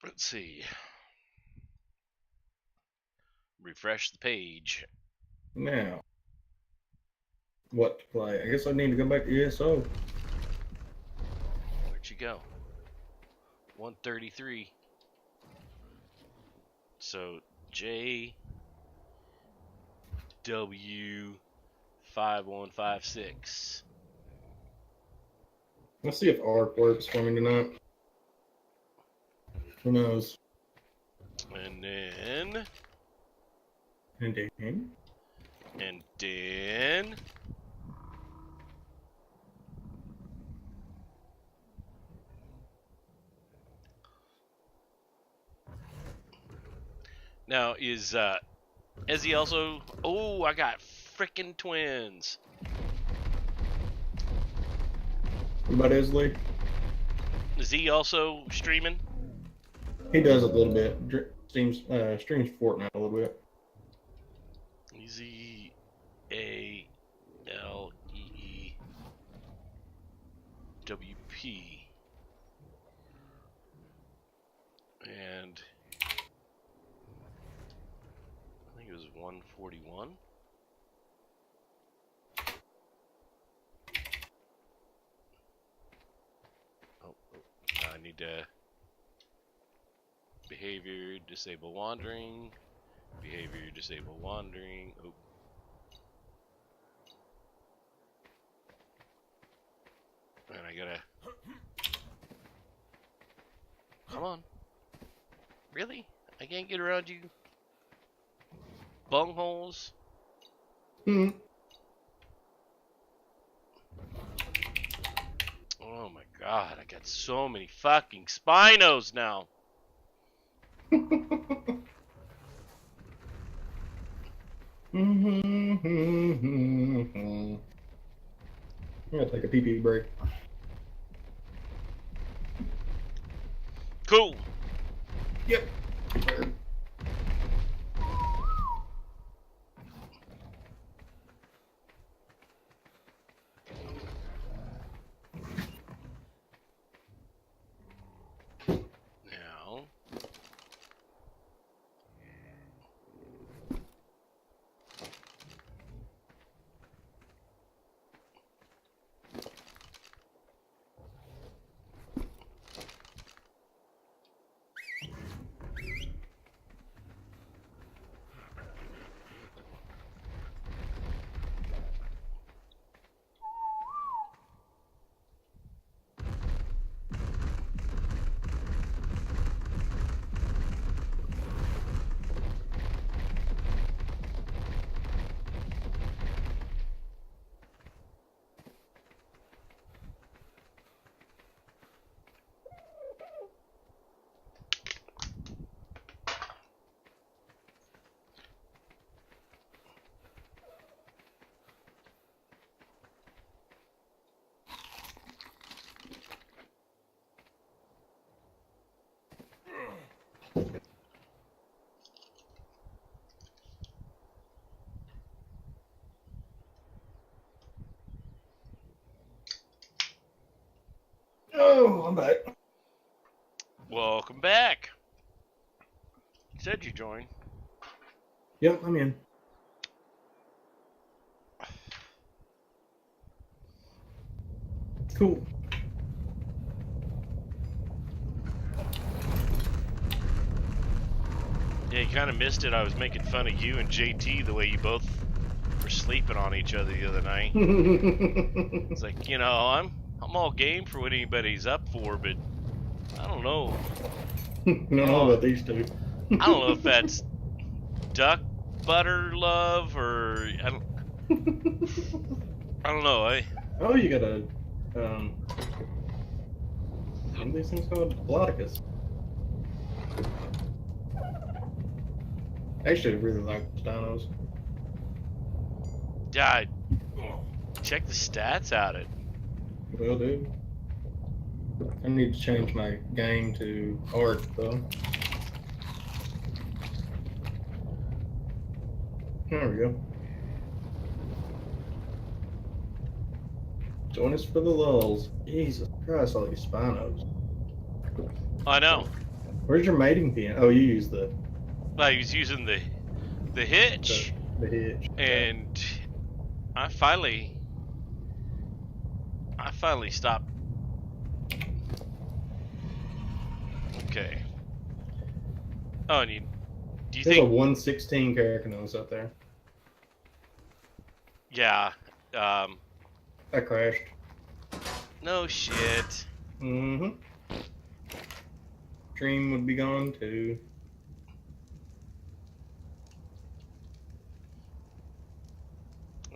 Let's see. Refresh the page. Now, what to play? I guess I need to go back to ESO. Where'd you go? 133. So JW 5156. Let's see if ARC works for me tonight. Who knows? And then And now is he also? Oh, I got frickin' twins. what about Esley? Is he also streaming? He does a little bit. Streams Fortnite a little bit. ZALEEWP. need to behavior, disable wandering, behavior, disable wandering. Oh. And I gotta. Come on. Really? I can't get around you. Bungholes. Hmm. Oh my god, I got so many fucking Spinos now. I'm gonna take a pee-pee break. Cool. Yep. Now. Oh, I'm back. Welcome back. Said you joined. Yep, I'm in. Cool. Yeah, you kind of missed it. I was making fun of you and JT the way you both were sleeping on each other the other night. It's like, you know, I'm all game for what anybody's up for, but I don't know. I don't know about these two. I don't know if that's duck butter love or I don't know. Oh, you got a what are these things called? Bloticus. Actually, I really like Spinos. God, check the stats out. It. Will do. I need to change my game to art though. There we go. Join us for the lulls. Jesus Christ, all these Spinos. I know. Where's your mating pin? Oh, you use the I was using the hitch, the hitch. and I finally stopped. Okay. Oh, and do you There's a think? 116 Caracanos up there. Yeah. That crashed. No shit. Mm-hmm. Stream would be gone too.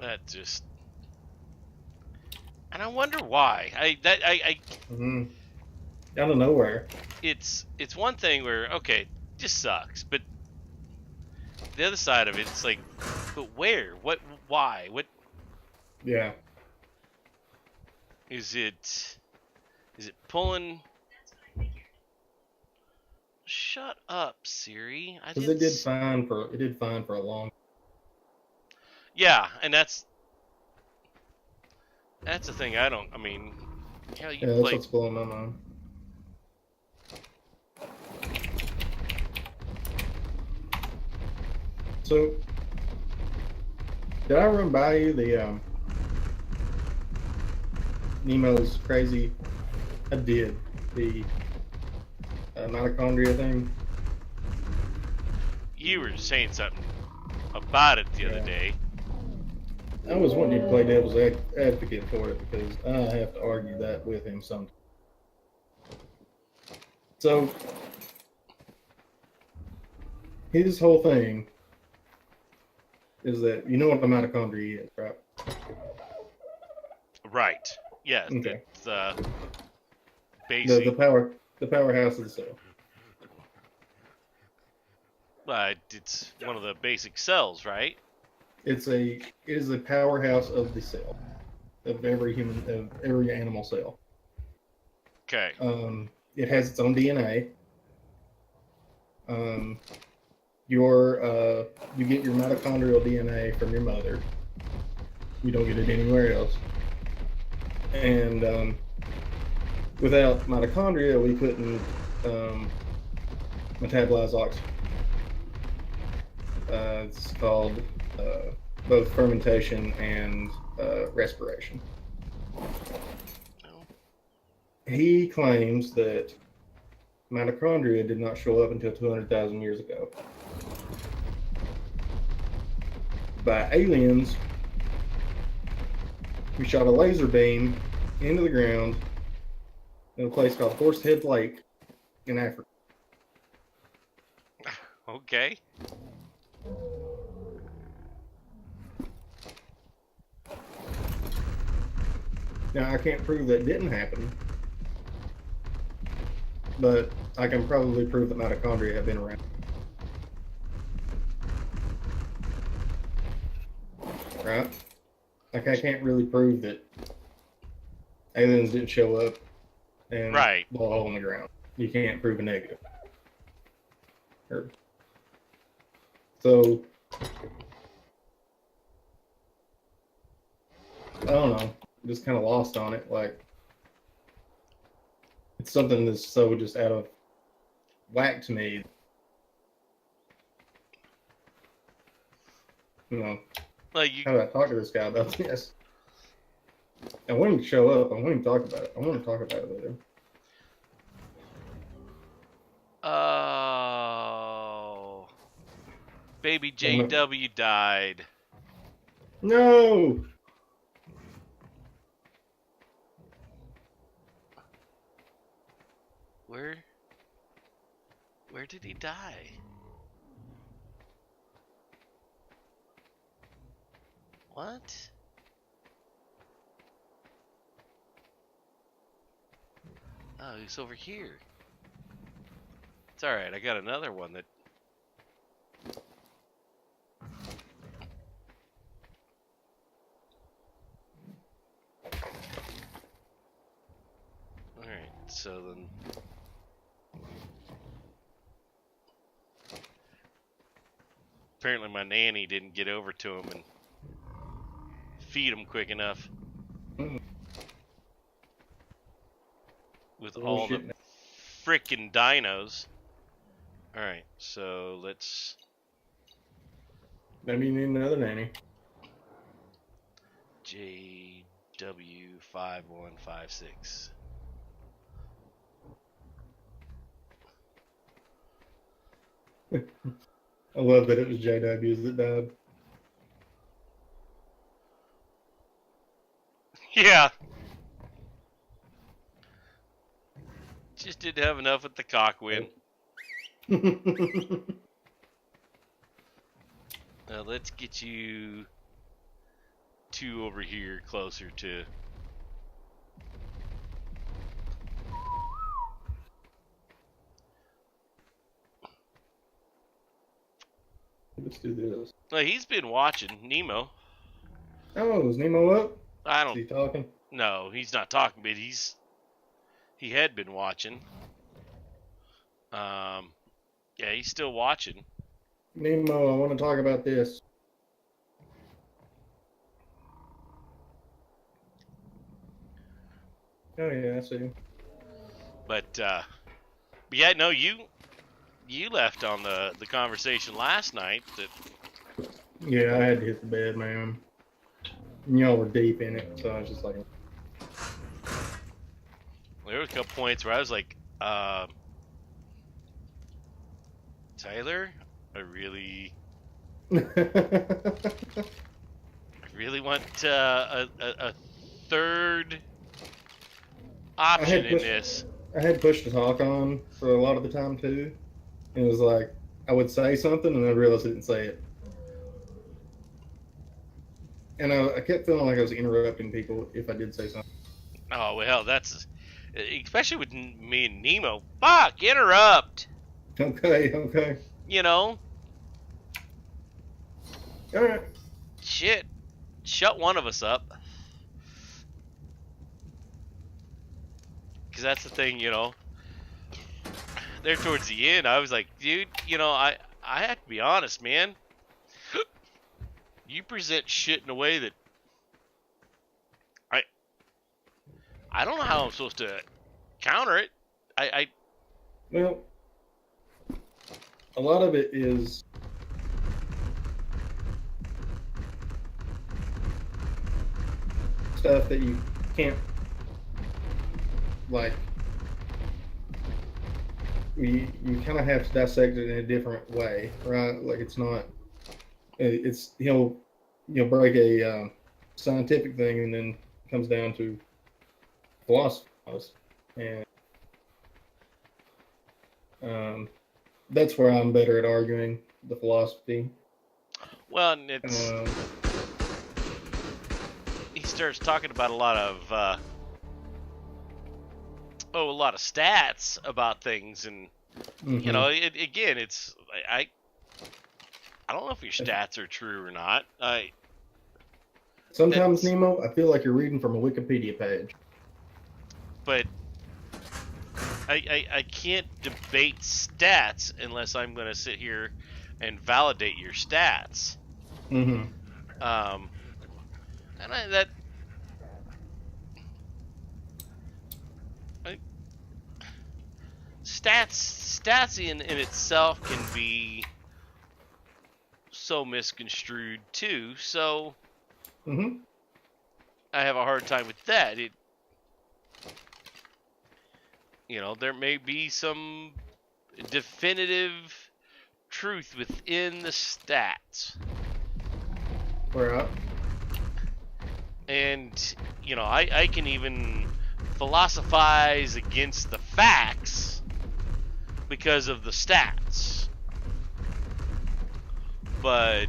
That just. And I wonder why. Mm-hmm. Out of nowhere. It's one thing where okay, it just sucks, but the other side of it, it's like, but where? What? Why? What Yeah. is it? Is it pulling? Shut up, Siri. I Because didn't. it did fine for a long. Yeah, and that's the thing. I mean, hell, you Yeah, that's play. what's blowing my mind. So, did I run by you the Nemo's crazy? I did. The mitochondria thing. You were saying something about it the other Yeah. day. I was wanting you to play devil's advocate for it because I have to argue that with him sometimes. So, his whole thing is that you know what a mitochondria is, right? Right. Yeah. Okay. It's The basic. the powerhouse of the cell. It's one of the basic cells, right? It is a powerhouse of the cell, of every animal cell. Okay. It has its own DNA. You get your mitochondrial DNA from your mother. You don't get it anywhere else. And without mitochondria, we couldn't metabolize oxygen. It's called both fermentation and respiration. Oh. He claims that mitochondria did not show up until 200,000 years ago by aliens who shot a laser beam into the ground in a place called Horsehead Lake in Africa. Okay. Now, I can't prove that didn't happen, but I can probably prove that mitochondria have been around. Right? Like, I can't really prove that aliens didn't show up and Right. blow a hole in the ground. You can't prove a negative. So, I don't know. I'm just kind of lost on it. Like, it's something that's so just out of whack to me. You know, Like you. how do I talk to this guy about this? I want him to show up. I want him to talk about it. I want to talk about it with him. Oh. Baby JW died. No! Where did he die? What? Oh, he's over here. It's alright, I got another one that... Alright, so then... Apparently my nanny didn't get over to him and feed him quick enough. With all the frickin' dinos. Alright, so let's... Maybe you need another nanny. JW5156. I love that it was JWs that died. Yeah. Just didn't have enough at the cock win. Now let's get you two over here closer to... Let's do this. Well, he's been watching Nemo. Oh, is Nemo up? I Is he don't... talking? No, he's not talking, but he had been watching. Yeah, he's still watching. Nemo, I want to talk about this. Oh yeah, I see him. But yeah, no, you left on the conversation last night that... Yeah, I had to hit the bed, man. And y'all were deep in it, so I was just like... There were a couple points where I was like, Tyler, I really want a third option in this. I had push to talk on for a lot of the time too. It was like I would say something and I realized I didn't say it, and I kept feeling like I was interrupting people if I did say something. Oh well, that's especially with me and Nemo. Fuck, interrupt. Okay. You know, All right. shit. Shut one of us up. Because that's the thing, you know. There towards the end, I was like, dude, you know, I have to be honest, man. You present shit in a way that I don't know how I'm supposed to counter it. Well, a lot of it is stuff that you can't, like, you kind of have to dissect it in a different way, right? Like it's not, he'll break a scientific thing and then comes down to philosophy, and that's where I'm better at arguing the philosophy. well, and it's he starts talking about a lot of stats about things, and you know, again, it's I don't know if your stats are true or not. Sometimes, Nemo, I feel like you're reading from a Wikipedia page. But I can't debate stats unless I'm going to sit here and validate your stats. Mm-hmm. And stats in itself can be so misconstrued too. So I have a hard time with that. You know, there may be some definitive truth within the stats. Right. And, you know, I can even philosophize against the facts because of the stats. But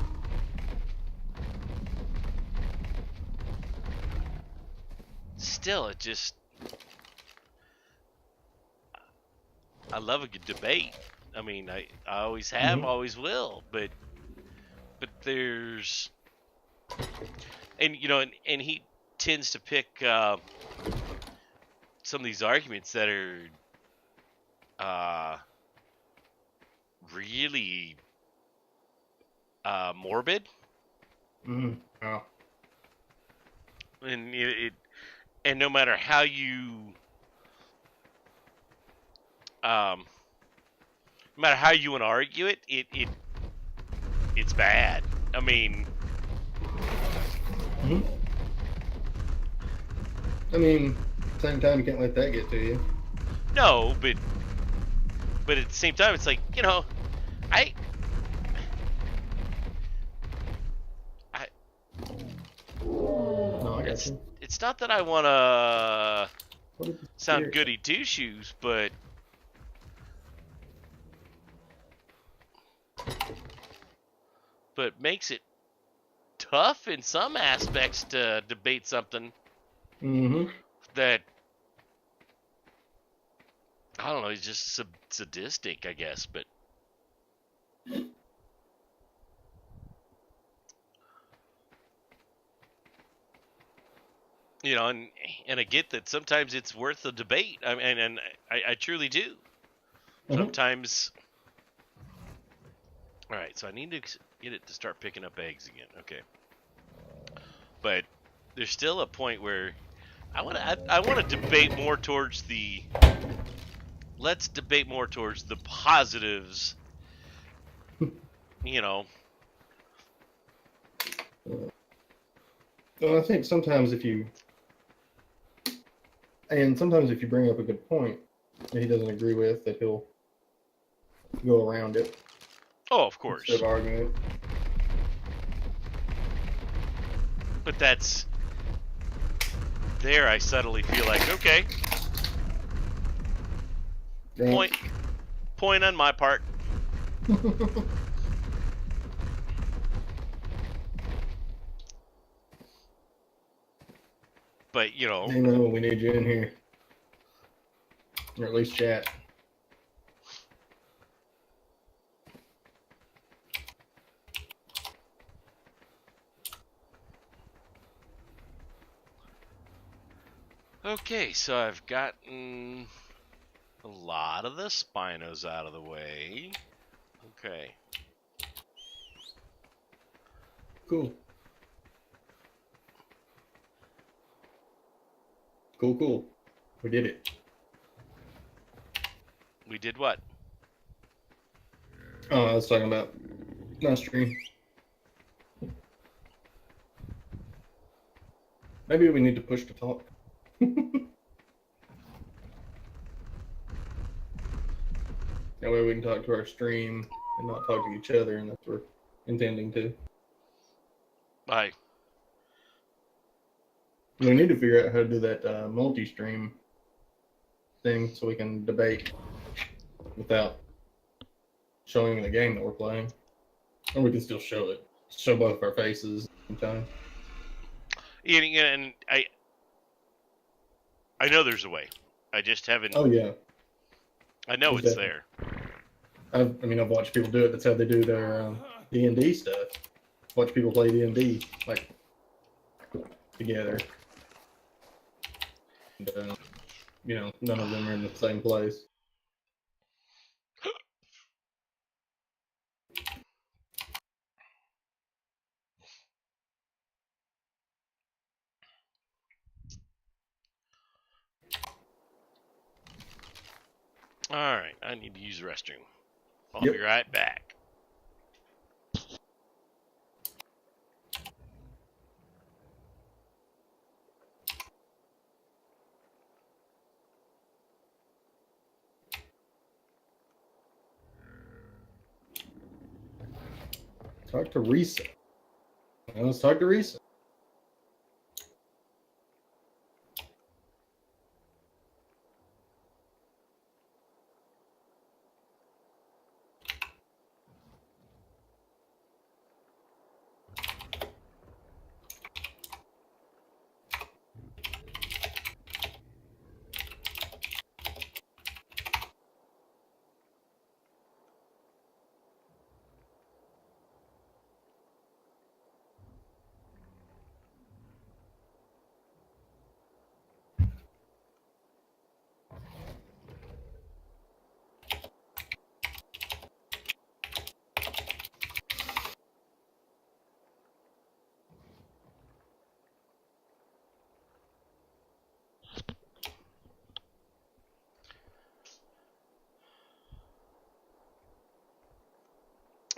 still, it just... I love a good debate. I mean, I always have, always will. But there's... And, you know, and he tends to pick some of these arguments that are really morbid. Wow. And and no matter how you no matter how you want to argue it, it's bad. I mean, I mean, at the same time, you can't let that get to you. no, but at the same time, it's like, you know, No, I got you. it's not that I want to sound goody two shoes, but makes it tough in some aspects to debate something that, I don't know, it's just sadistic, I guess, but you know, and I get that sometimes it's worth the debate. I mean, and I truly do. Sometimes. All right, so I need to get it to start picking up eggs again. Okay, but there's still a point where I want to debate more towards the. Let's debate more towards the positives. You know. Well, I think sometimes if you bring up a good point that he doesn't agree with, that he'll go around it. Oh, of instead course. of arguing it. But that's... There, I subtly feel like, okay, Right. point on my part. But, you know... They know we need you in here. Or at least chat. Okay, so I've gotten a lot of the Spinos out of the way. Okay. Cool. Cool. We did it. We did what? Oh, I was talking about my stream. Maybe we need to push to talk. That way we can talk to our stream and not talk to each other, and that's what we're intending to. We need to figure out how to do that multi-stream thing so we can debate without showing the game that we're playing. Or we can still show it. Show both of our faces at the same time. And I know there's a way. I just haven't... Oh, yeah. I know it's there. I've watched people do it. That's how they do their D&D stuff. Watch people play D&D, like, together. And, none of them are in the same place. Alright, I need to use the restroom. I'll Yep. be right back. Talk to Risa. Let's talk to Risa.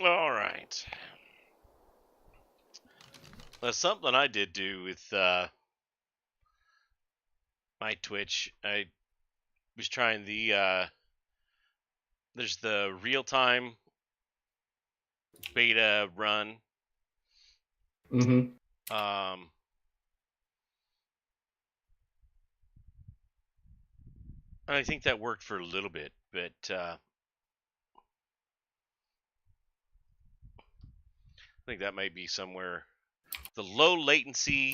Alright. Now, something I did do with my Twitch, I was trying there's the real-time beta run. Mm-hmm. I think that worked for a little bit, but I think that might be somewhere. The low latency,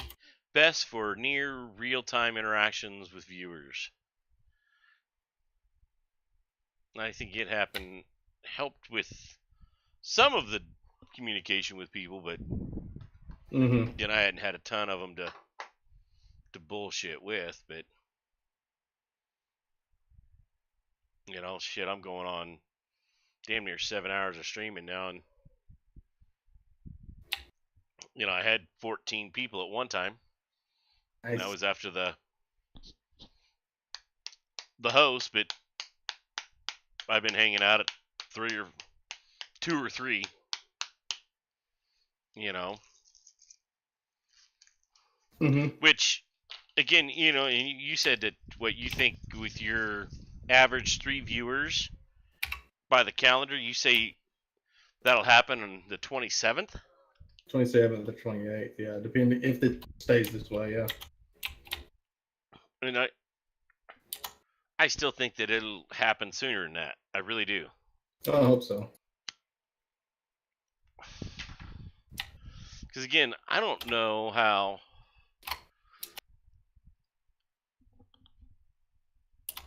best for near real-time interactions with viewers. I think it helped with some of the communication with people, but Mm-hmm. I hadn't had a ton of them to bullshit with. But shit, I'm going on damn near 7 hours of streaming now, and I had 14 people at one time. Nice. And that was after the host, but I've been hanging out at 2 or 3. Mm-hmm. Which, again, you said that what you think with your average 3 viewers by the calendar, you say That'll happen on the 27th. 27th or 28th, yeah, depending if it stays this way, yeah. And I still think that it'll happen sooner than that. I really do. I hope so. Because again, I don't know how.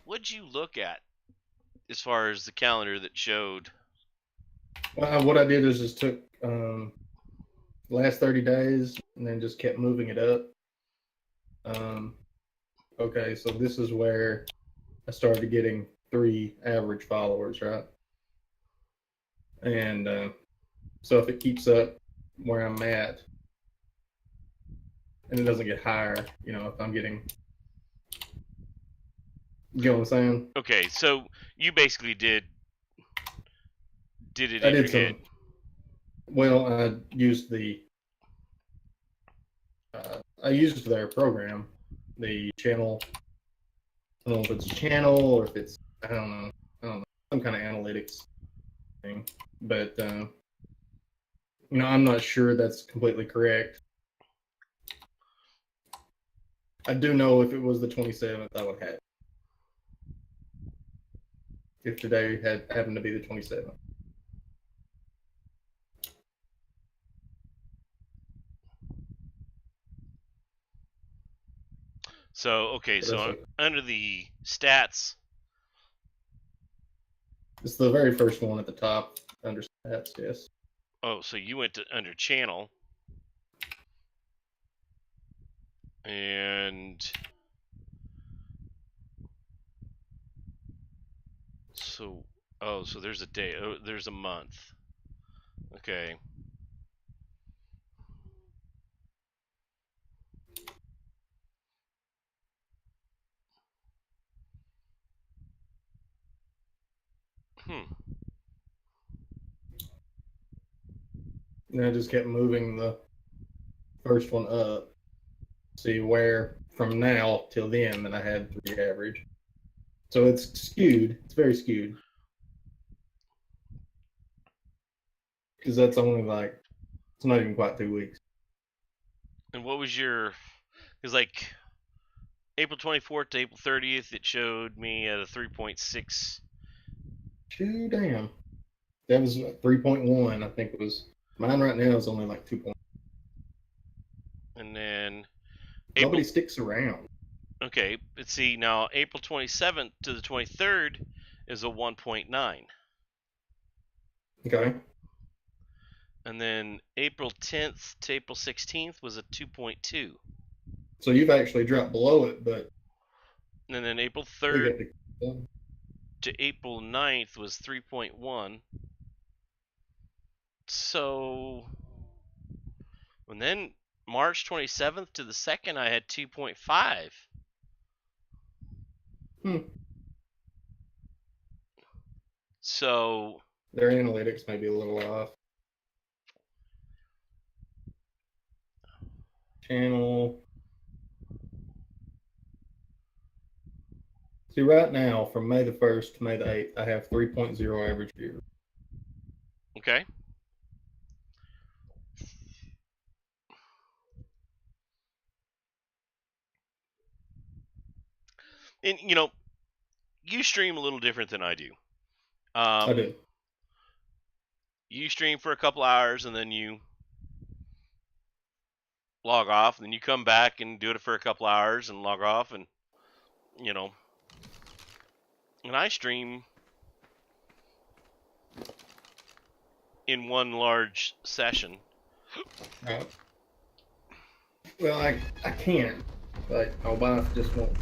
What'd you look at as far as the calendar that showed? Well, what I did is just took last 30 days and then just kept moving it up. Okay, so this is where I started getting 3 average followers, right? And so if it keeps up where I'm at and it doesn't get higher, you know, if I'm getting, you know what I'm saying? Okay, so you basically did it I in your did some, head. well, I used their program, the channel. I don't know if it's a channel or if it's, I don't know, some kind of analytics thing. But, you know, I'm not sure that's completely correct. I do know if it was the 27th, I would have it. If today had happened to be the 27th. So okay, But so that's okay. under the stats, It's the very first one at the top under stats, yes. oh, so you went to under channel, and so so there's a day, there's a month. Okay. Hmm. And I just kept moving the first one up. See where from now till then that I had 3 average. So it's skewed. It's very skewed. Because that's only like, it's not even quite 2 weeks. And what was your? Because like April 24th to April 30th, it showed me at a 3.6. Too damn. That was 3.1, I think it was. Mine right now is only like 2. And then Nobody sticks around. Okay, let's see now. April 27th to the 23rd is a 1.9, Okay. and then April 10th to April 16th was a 2.2, So you've actually dropped below it, but and then April they 3rd get the, to April 9th was 3.1. So, and then March 27th to the 2nd, I had 2.5. So, their analytics may be a little off. Channel. See, right now, from May the 1st to May the 8th, I have 3.0 average viewers. okay. And, you know, you stream a little different than I do. I do. You stream for a couple hours and then you log off, and then you come back and do it for a couple hours and log off, and you know, and I stream in one large session. Right. Well, I can't. Like, my wife just won't.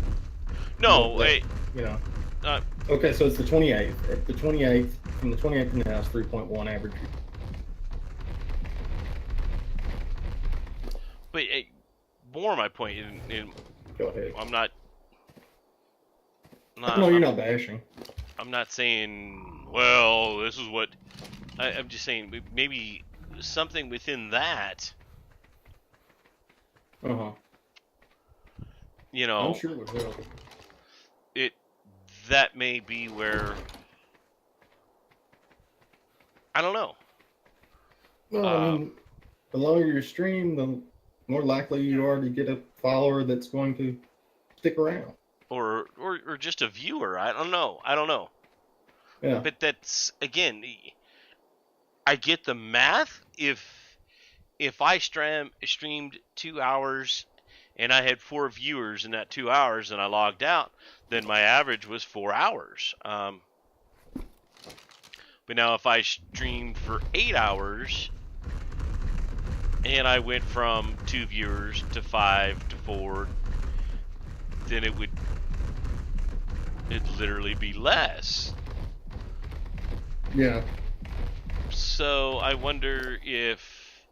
No, wait. You know. Okay, so it's the 28th. At the 28th, from the 28th to now, it's 3.1 average. But more my point, Go ahead. I'm not. No, you're not bashing. I'm not saying, well, this is what. I'm just saying maybe something within that. You know, I'm sure it will. That may be where. I don't know. Well, I mean, the longer you stream, the more likely you are to get a follower that's going to stick around. Or just a viewer. I don't know. Yeah. But that's again, I get the math. If I streamed 2 hours and I had 4 viewers in that 2 hours and I logged out, then my average was 4 hours. But now if I streamed for 8 hours and I went from 2 viewers to 5 to 4, then it'd literally be less. Yeah. So I wonder if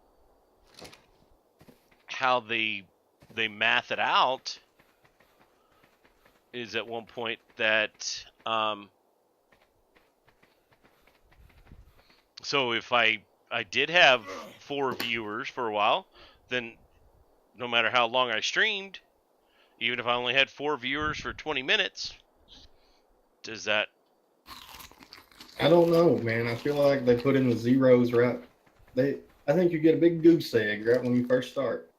how they math it out is at one point that so if I did have 4 viewers for a while, then no matter how long I streamed, even if I only had 4 viewers for 20 minutes, does that... I don't know, man. I feel like they put in the zeros right. I think you get a big goose egg right when you first start.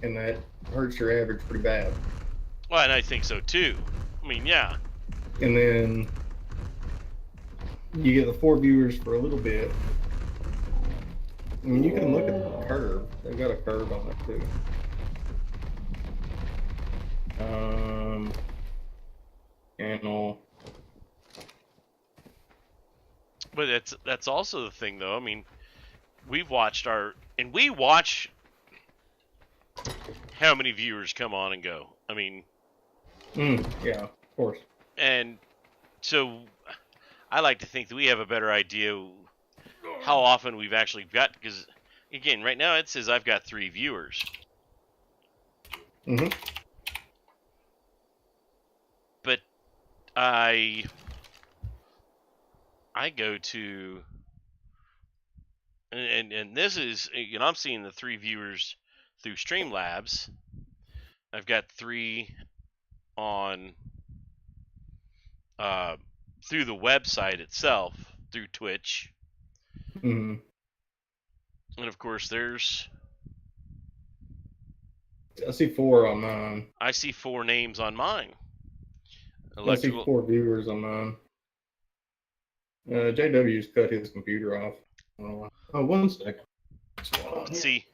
And that hurts your average pretty bad. Well, and I think so too. I mean, yeah. And then you get the 4 viewers for a little bit. I mean, you can look at the curve. They've got a curve on it too. Channel. But that's also the thing, though. I mean, we watch how many viewers come on and go. I mean, Yeah, of course. and so I like to think that we have a better idea how often we've actually got, because again, right now it says I've got 3 viewers. Mm-hmm. But I go to, and this is, you know, I'm seeing the 3 viewers through Streamlabs. I've got 3 on through the website itself, through Twitch. Mm-hmm. And of course there's, I see 4 on mine. I see 4 names on mine. I see 4 viewers on mine. JW's cut his computer off. Oh, 1 second. Let's see.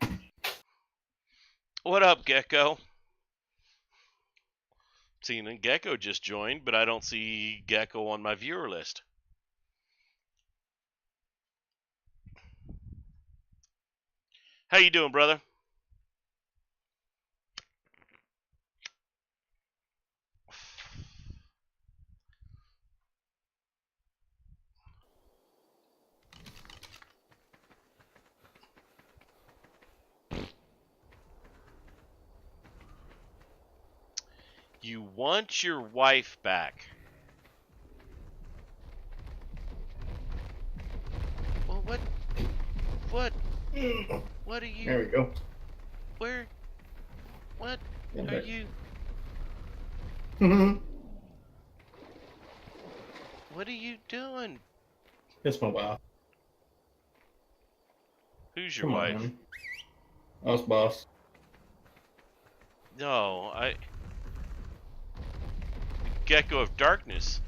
What up, Gecko? Seeing Gecko just joined, but I don't see Gecko on my viewer list. How you doing, brother? You want your wife back. Well, what are you... There we go. Where? What are you... Mm-hmm. What are you doing? It's my wife. Who's your Come wife? on, man. Us, boss. No, Gecko of Darkness.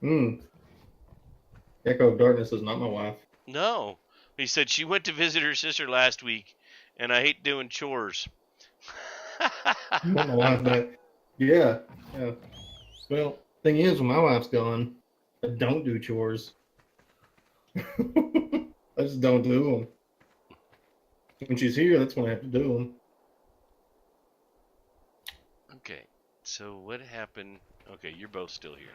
Echo of Darkness is not my wife. No. He said she went to visit her sister last week, and I hate doing chores. Not my wife, but yeah. Well, thing is, when my wife's gone, I don't do chores. I just don't do them. When she's here, that's when I have to do them. Okay, so what happened? Okay, you're both still here.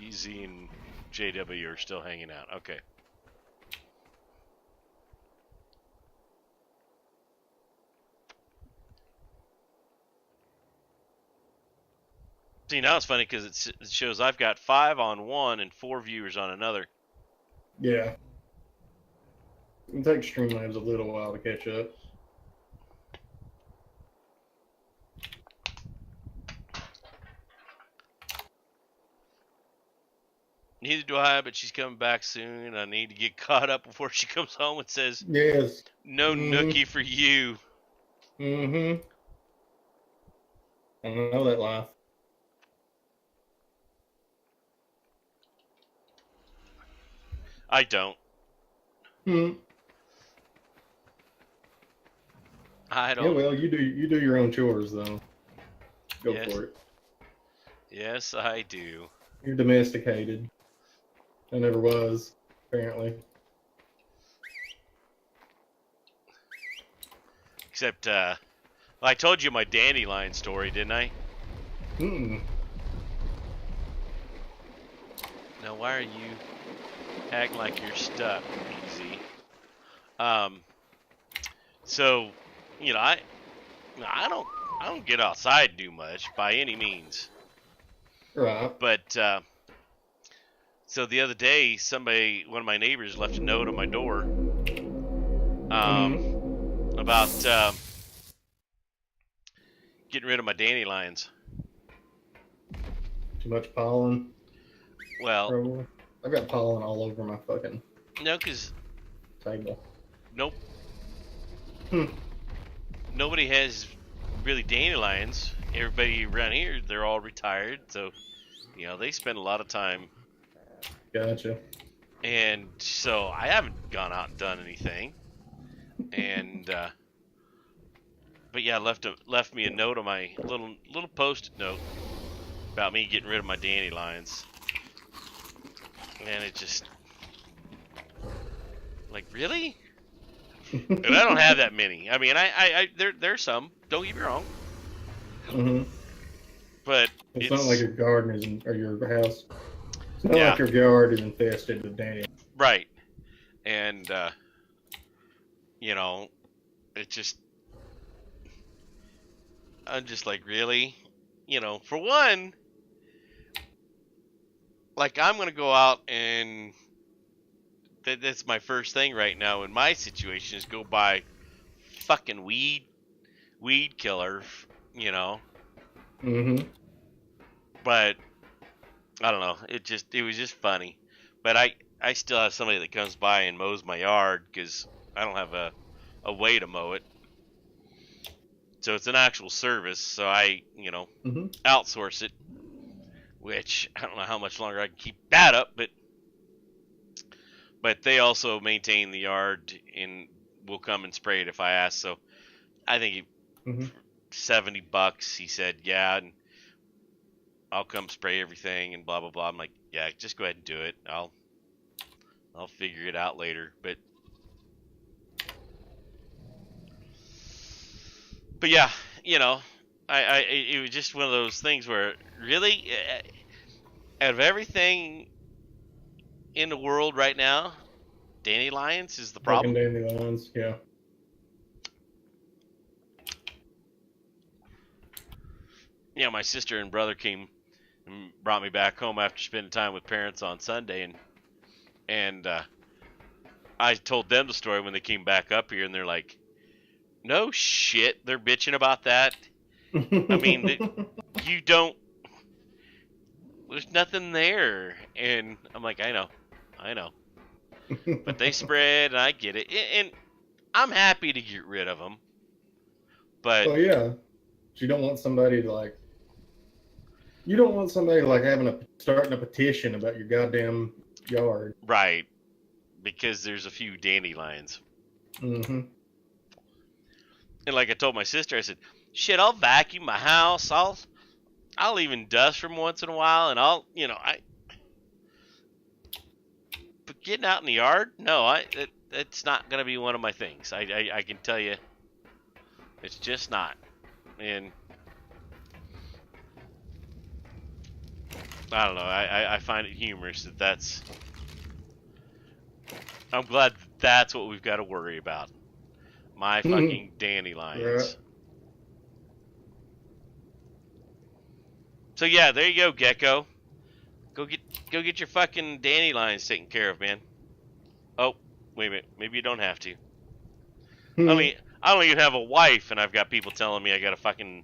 Easy and JW are still hanging out. Okay. See, now it's funny because it shows I've got 5 on one and 4 viewers on another. Yeah. It takes Streamlabs a little while to catch up. Neither do I, but she's coming back soon. I need to get caught up before she comes home and says, Yes. "No nookie for you." Mm-hmm. I know that life. I don't. Hmm. I Yeah, don't. well, you do your own chores though. Go Yes. for it. Yes, I do. You're domesticated. I never was, apparently. Except, well, I told you my dandelion story, didn't I? Mm. Now, why are you acting like you're stuck, Easy? So, you know, I don't get outside and do much by any means. Right. But so the other day, one of my neighbors, left a note on my door about getting rid of my dandelions. Too much pollen. Well, Probably. I've got pollen all over my fucking no, because table. nope, Hmm. nobody has really dandelions. Everybody around here, they're all retired, so you know they spend a lot of time. Gotcha. And so I haven't gone out and done anything. And but yeah, left me a note on my little post-it note about me getting rid of my dandelions. And it just like, really? And I don't have that many. I mean, there's some. Don't get me wrong. Mm-hmm. But It's not like your garden is or your house. It's not Yeah. like your yard is infested with dandelions. right. And you know, it just I'm just like, really? You know, for one, like I'm gonna go out and that's my first thing right now in my situation is go buy fucking weed killer, you know. Mm-hmm. But I don't know. It was just funny. But I still have somebody that comes by and mows my yard because I don't have a way to mow it. So it's an actual service. So I Mm-hmm. outsource it, which I don't know how much longer I can keep that up, but they also maintain the yard and will come and spray it if I ask. So I think Mm-hmm. $70. He said, yeah, and I'll come spray everything and blah blah blah. I'm like, yeah, just go ahead and do it. I'll figure it out later. But yeah, you know, it was just one of those things where really, out of everything in the world right now, dandelions is the problem. Fucking dandelions, yeah. You know, my sister and brother came and brought me back home after spending time with parents on Sunday, and I told them the story when they came back up here, and they're like, "No shit, they're bitching about that." I mean, you don't. There's nothing there, and I'm like, I know, but they spread, and I get it, and I'm happy to get rid of them, but Well, yeah. You don't want somebody to like. You don't want somebody like starting a petition about your goddamn yard. right, because there's a few dandelions. Mm-hmm. And like I told my sister, I said, shit, I'll vacuum my house. I'll even dust from once in a while, and but getting out in the yard, no, it's not gonna be one of my things. I can tell you, it's just not. And I don't know. I find it humorous that's. I'm glad that's what we've got to worry about. My fucking dandelions. Yeah. So yeah, there you go, Gecko. Go get your fucking dandelions taken care of, man. Oh, wait a minute. Maybe you don't have to. I mean, I don't even have a wife, and I've got people telling me I got to fucking.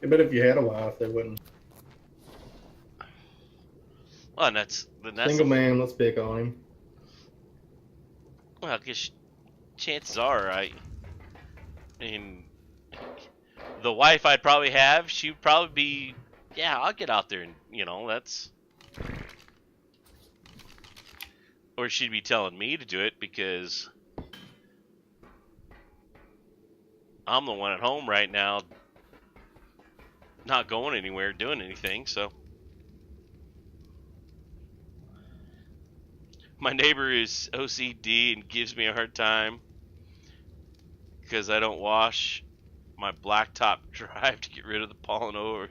But if you had a wife, they wouldn't. Well, and that's Single man, let's pick on him. well, because chances are, I mean, the wife I'd probably have, she'd probably be, yeah, I'll get out there and that's, or she'd be telling me to do it because I'm the one at home right now, not going anywhere, doing anything. So my neighbor is OCD and gives me a hard time because I don't wash my blacktop drive to get rid of the pollen over.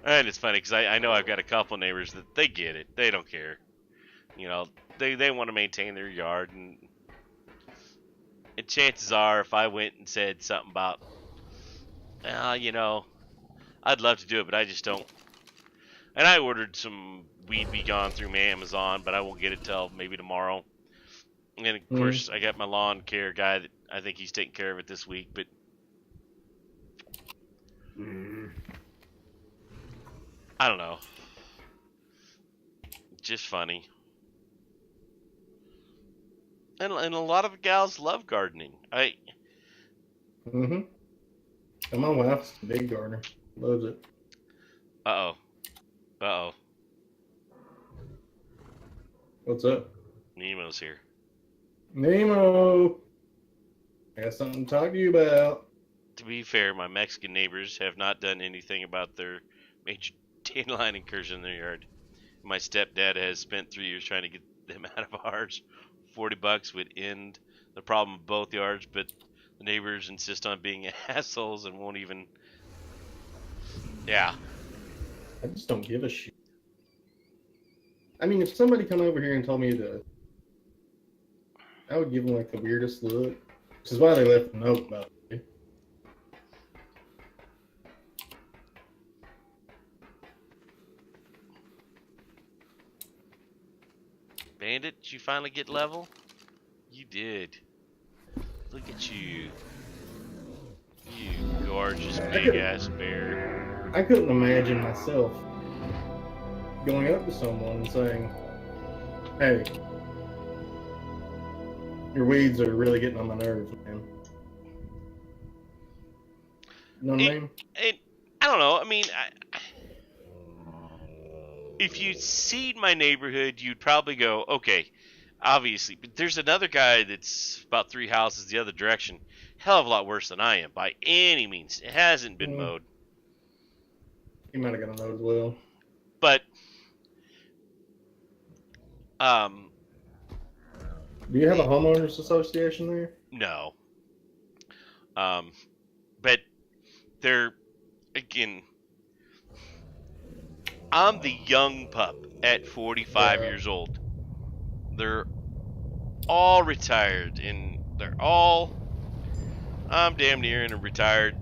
And it's funny because I know I've got a couple neighbors that they get it. They don't care. They want to maintain their yard. And chances are, if I went and said something about, I'd love to do it, but I just don't. And I ordered some Weed Be Gone through my Amazon, but I won't get it till maybe tomorrow. And of course, I got my lawn care guy that I think he's taking care of it this week, but I don't know. Just funny. And a lot of gals love gardening. And my wife's a big gardener. Loves it. Uh oh. What's up? Nemo's here. Nemo! I got something to talk to you about. To be fair, my Mexican neighbors have not done anything about their major dandelion incursion in their yard. My stepdad has spent 3 years trying to get them out of ours. $40 would end the problem of both yards, but the neighbors insist on being assholes and won't even. Yeah. I just don't give a shit. I mean, if somebody come over here and told me to, I would give them like the weirdest look. Which is why they left a note about it. Bandit, did you finally get level? You did. Look at you. You gorgeous big ass bear. I couldn't imagine myself going up to someone and saying, "Hey, your weeds are really getting on my nerves, man." You know what I mean? I don't know. I mean, if you seed my neighborhood, you'd probably go, okay, obviously. But there's another guy that's about 3 houses the other direction. Hell of a lot worse than I am, by any means. It hasn't been mowed. He might have got a note as well. But, do you have a homeowners association there? No. But they're, again, I'm the young pup at 45 years old. They're all retired, and I'm damn near and retired,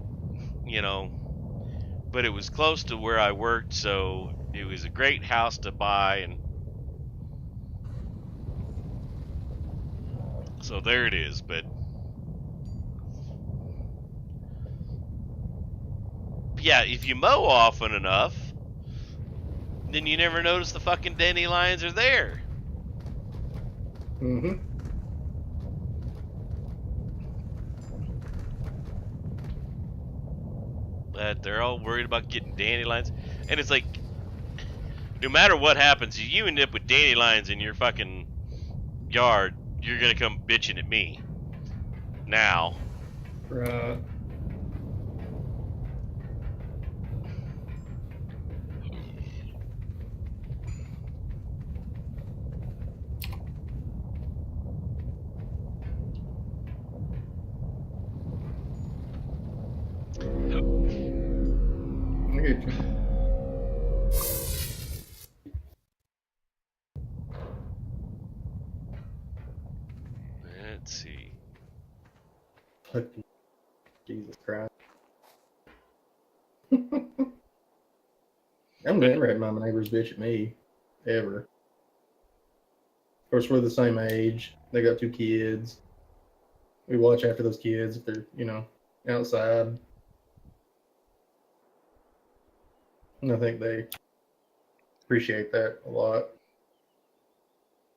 but it was close to where I worked, so it was a great house to buy, and so there it is. But yeah, if you mow often enough, then you never notice the fucking dandelions are there. But they're all worried about getting dandelions, and it's like, no matter what happens, if you end up with dandelions in your fucking yard, you're gonna come bitching at me. Now. Right. I get you. Let's see. Jesus Christ. I've never had my neighbors bitch at me. Ever. Of course, we're the same age. They got 2 kids. we watch after those kids if they're, outside. And I think they appreciate that a lot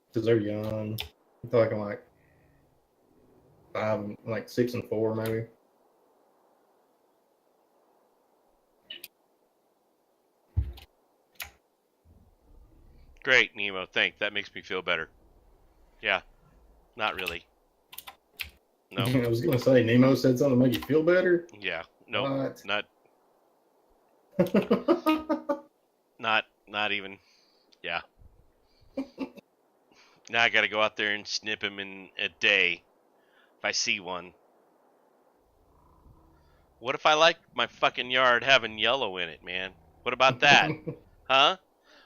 because they're young. I'm talking like 6 and 4 maybe. Great, Nemo. Thanks. That makes me feel better. Yeah. Not really. No. I was gonna say Nemo said something to make you feel better. Yeah. No. What? Not even. Yeah. Now I gotta go out there and snip him in a day. If I see one. What if I like my fucking yard having yellow in it, man? What about that? Huh?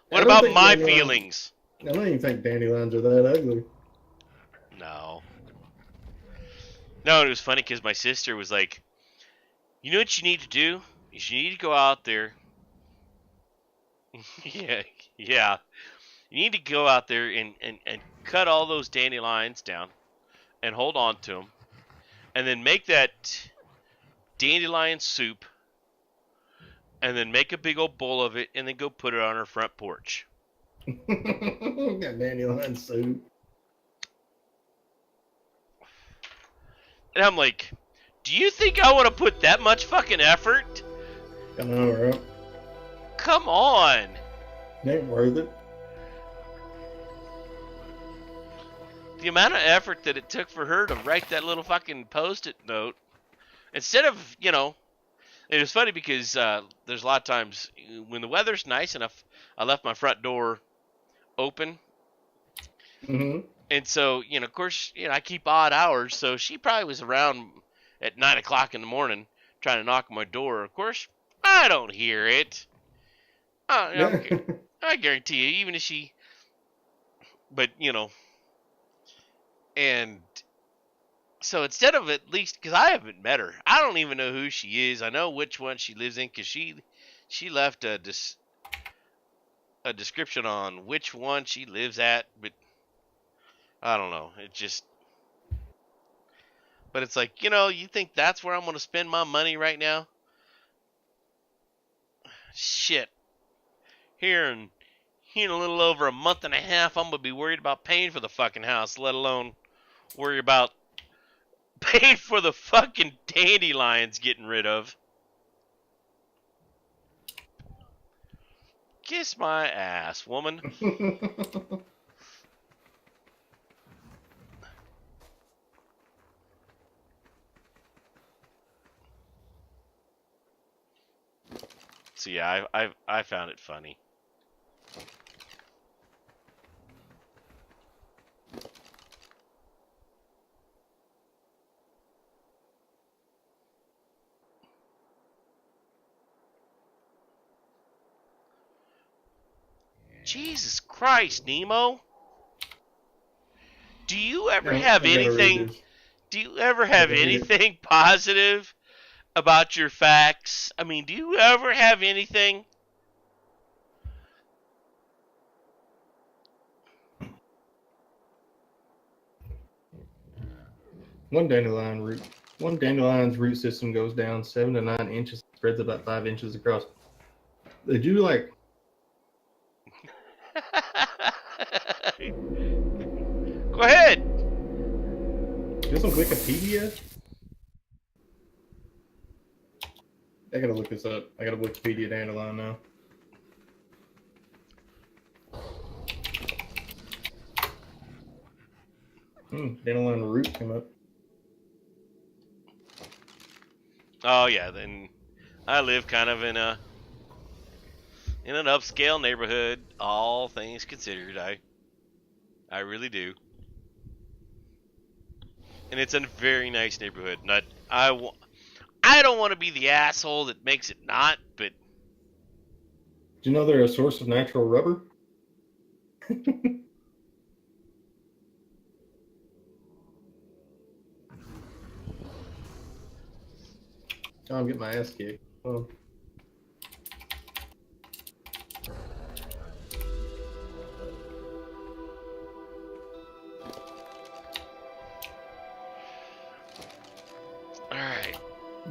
What about my feelings? I don't even think dandelions are that ugly. No. No, it was funny because my sister was like, you know what you need to do? Is you need to go out there. Yeah. You need to go out there and cut all those dandelions down and hold on to them. And then make that dandelion soup. And then make a big old bowl of it and then go put it on her front porch. Got dandelion soup. And I'm like, do you think I want to put that much fucking effort? I know, right? Come on. It ain't worth it. The amount of effort that it took for her to write that little fucking post-it note, instead of, it was funny because there's a lot of times when the weather's nice enough, I left my front door open. Mm-hmm. And so, of course, I keep odd hours, so she probably was around at 9 o'clock in the morning trying to knock on my door. Of course, I don't hear it. I guarantee you, even if she... But, and so instead of at least, because I haven't met her, I don't even know who she is. I know which one she lives in because she left a description on which one she lives at, but I don't know. It just, but it's like, you think that's where I'm going to spend my money right now? Shit. Here in a little over a month and a half, I'm going to be worried about paying for the fucking house, let alone worry about paying for the fucking dandelions getting rid of. Kiss my ass, woman. So yeah, I found it funny. Jesus Christ, Nemo. Do you ever have anything? Do you ever have anything positive about your facts? I mean, do you ever have anything? One dandelion's root system goes down 7 to 9 inches, spreads about 5 inches across. Did you like? Go ahead. There's some Wikipedia. I gotta look this up. I gotta Wikipedia dandelion now. Dandelion root came up. Oh yeah, then I live kind of in an upscale neighborhood, all things considered. I really do. And it's a very nice neighborhood. Not I don't want to be the asshole that makes it not, but Do you know they're a source of natural rubber? I'm getting my ass kicked. Oh.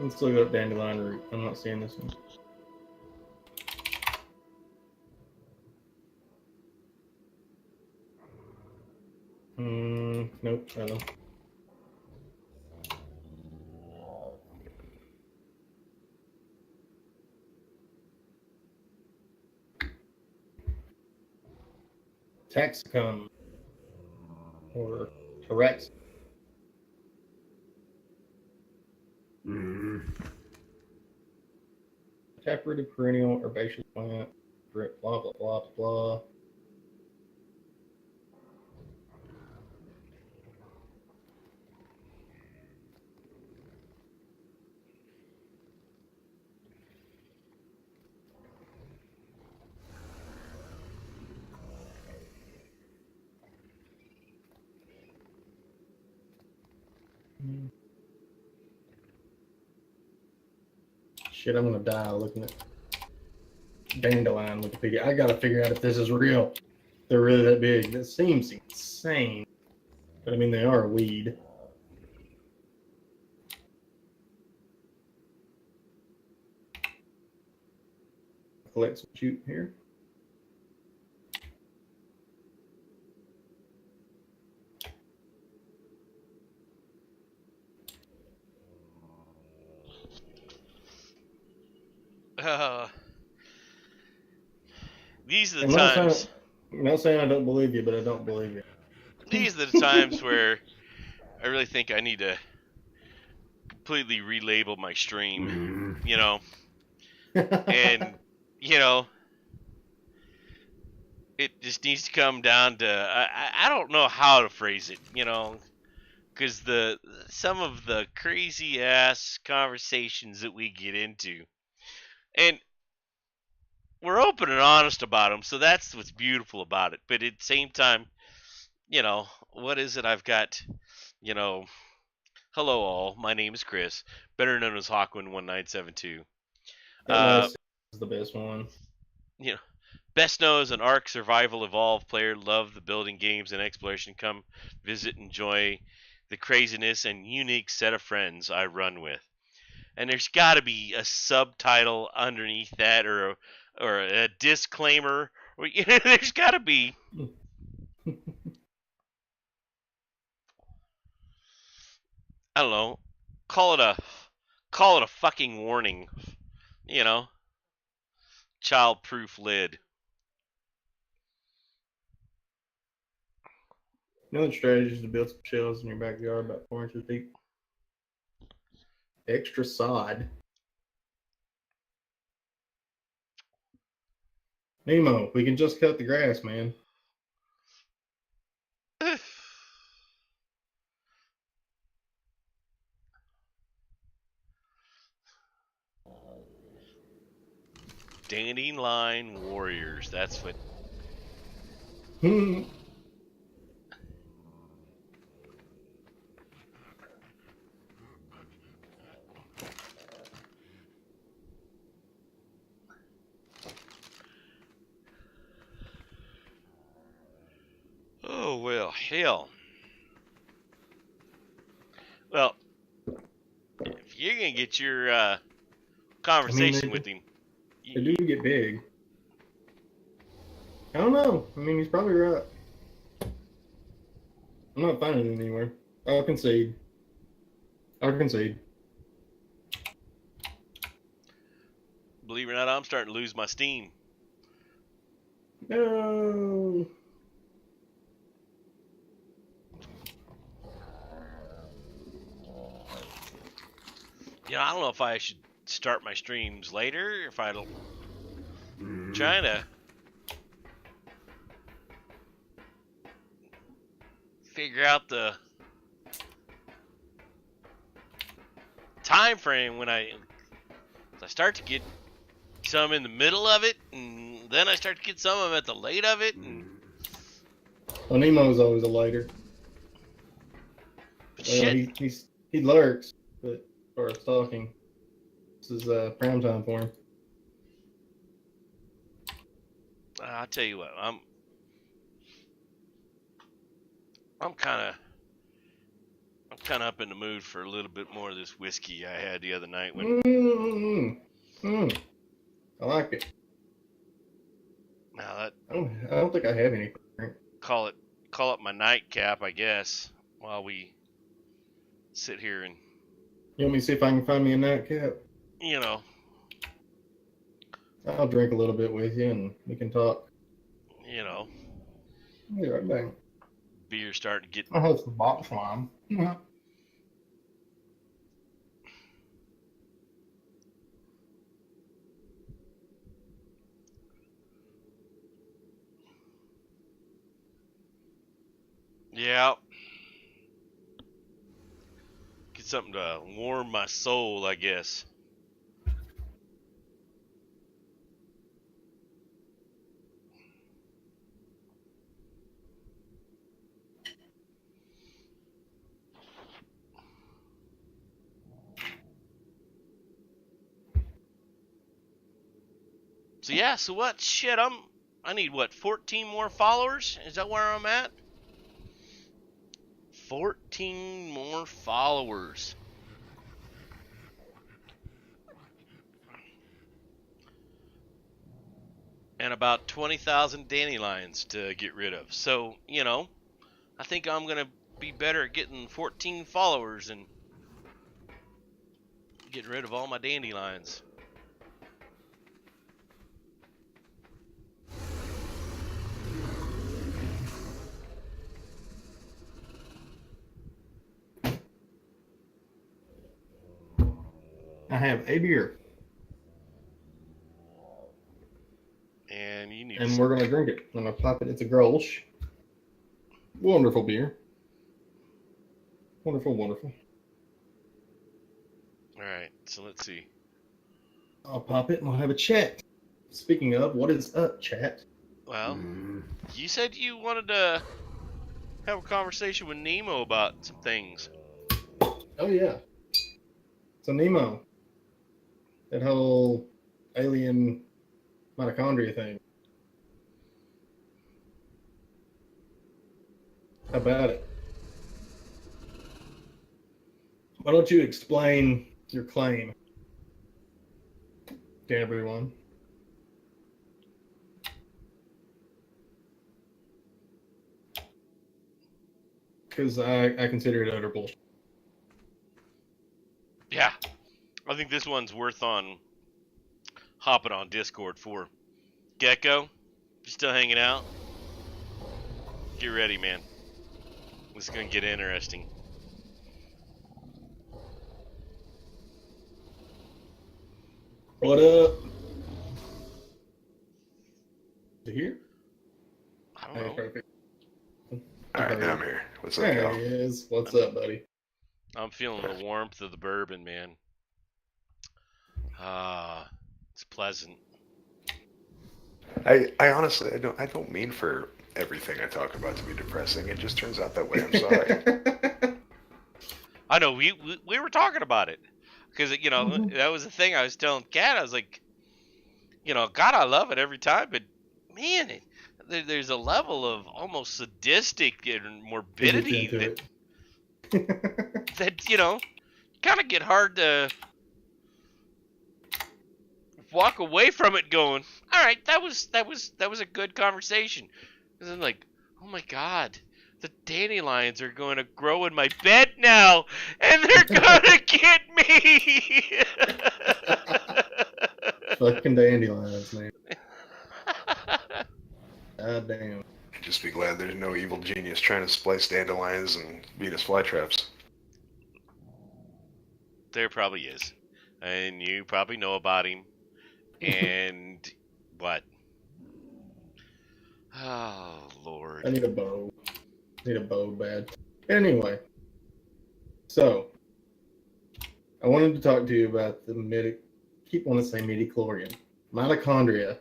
Let's look up dandelion root. I'm not seeing this one. Nope, I don't. Taxicum or Rex. Taprooted perennial herbaceous plant. Blah blah blah blah. Shit, I'm gonna die looking at dandelion Wikipedia. I gotta figure out if this is real. They're really that big. That seems insane. But I mean, they are a weed. Collect some shoot here. These are the I'm times. not saying I don't believe you, but I don't believe you. These are the times where I really think I need to completely relabel my stream. You know, and you know, it just needs to come down to I don't know how to phrase it. You know, because some of the crazy ass conversations that we get into, and we're open and honest about them, so that's what's beautiful about it. But at the same time, you know, what is it I've got? You know, hello all, my name is Chris, better known as Hawkwind1972. That last is the best one. You know, best known as an Ark Survival Evolved player, love the building games and exploration. Come visit, enjoy the craziness and unique set of friends I run with. And there's got to be a subtitle underneath that, or a disclaimer. Or, you know, there's got to be. I don't know. Call it a fucking warning. You know, child-proof lid. Another strategy is to build some shells in your backyard about 4 inches deep. Extra sod. Nemo, we can just cut the grass, man. Dandelion Warriors. That's what. Oh, well, hell. Well, if you're going to get your conversation with him. They do get big. I don't know. I mean, he's probably right. I'm not finding it anywhere. I'll concede. Believe it or not, I'm starting to lose my steam. No. You know, I don't know if I should start my streams later, if I'm trying to figure out the time frame when I start to get some in the middle of it, and then I start to get some of them at the late of it. And well, Nemo's always a lighter. Shit. He lurks, but for stalking, this is prime time for him. I'll tell you what, I'm I'm kind of up in the mood for a little bit more of this whiskey I had the other night. When I like it. now that I don't think I have any. call it my nightcap, I guess, while we sit here and You want me to see if I can find me a nightcap? you know, I'll drink a little bit with you and we can talk. I'll Be right back. beer starting to get. I have some box wine. Yeah. Get something to warm my soul, I guess. So yeah, so what? Shit, I need what? 14 more followers? Is that where I'm at? 14 more followers. And about 20,000 dandelions to get rid of. So, I think I'm going to be better at getting 14 followers and getting rid of all my dandelions. I have a beer. And you need And we're going to drink it. I'm going to pop it. It's a Grolsch. Wonderful beer. Wonderful, wonderful. Alright, so let's see. I'll pop it and we'll have a chat. Speaking of, what is up, chat? Well, you said you wanted to have a conversation with Nemo about some things. Oh, yeah. So, Nemo. That whole alien mitochondria thing. How about it? Why don't you explain your claim to everyone? Because I consider it utter bullshit. Yeah, I think this one's worth on hopping on Discord for. Gecko, you still hanging out? Get ready, man. This is gonna get interesting. What up? Is he here? I don't Hey, know. perfect. Alright, I'm here. What's up, There y'all? he is. What's up, buddy? I'm feeling the warmth of the bourbon, man. It's pleasant. I honestly I don't mean for everything I talk about to be depressing. It just turns out that way. I'm sorry. I know we were talking about it because that was the thing I was telling Kat. I was like, God, I love it every time, but man, there's a level of almost sadistic and morbidity that kind of get hard to walk away from it going, all right, that was a good conversation. And then like, oh my God, the dandelions are going to grow in my bed now, and they're gonna get me. Fucking dandelions, man. God damn. Just be glad there's no evil genius trying to splice dandelions and Venus flytraps. There probably is, and you probably know about him. And what? Oh Lord! I need a bow. Need a bow bad. Anyway, so I wanted to talk to you about the keep wanting to say midichlorian mitochondria.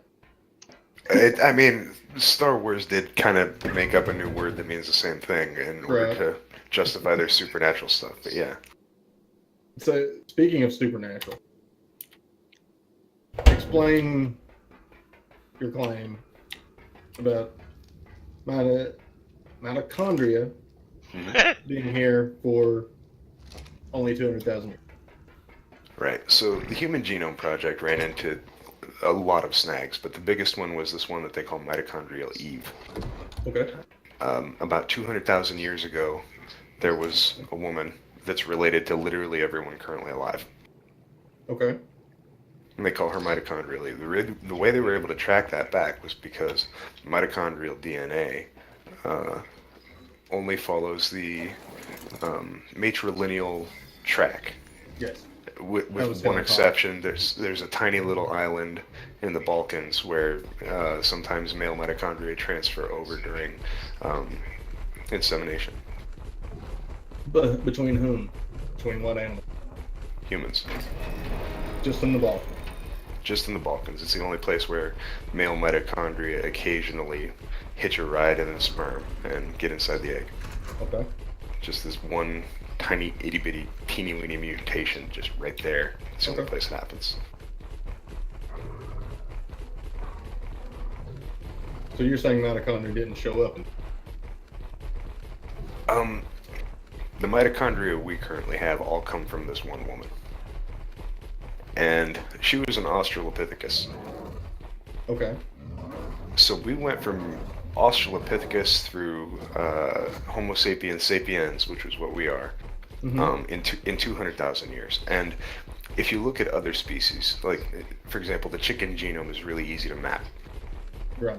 I mean, Star Wars did kind of make up a new word that means the same thing in order to justify their supernatural stuff. But yeah. So speaking of supernatural, explain your claim about mitochondria being here for only 200,000 years. Right. So the Human Genome Project ran into a lot of snags, but the biggest one was this one that they call mitochondrial Eve. Okay. About 200,000 years ago, there was a woman that's related to literally everyone currently alive. Okay. And they call her mitochondrial Eve. The way they were able to track that back was because mitochondrial DNA only follows the matrilineal track. Yes. With That was one gonna exception, there's a tiny little island in the Balkans where sometimes male mitochondria transfer over during insemination. But between whom? Between what animal? Humans. Just in the ball. Just in the Balkans. It's the only place where male mitochondria occasionally hitch a ride in the sperm and get inside the egg. Okay. Just this one tiny itty bitty teeny weeny mutation just right there. It's the only place it happens. So you're saying mitochondria didn't show up? The mitochondria we currently have all come from this one woman. And she was an Australopithecus. Okay. So we went from Australopithecus through Homo sapiens sapiens, which is what we are, in 200,000 years. And if you look at other species, like, for example, the chicken genome is really easy to map. Right.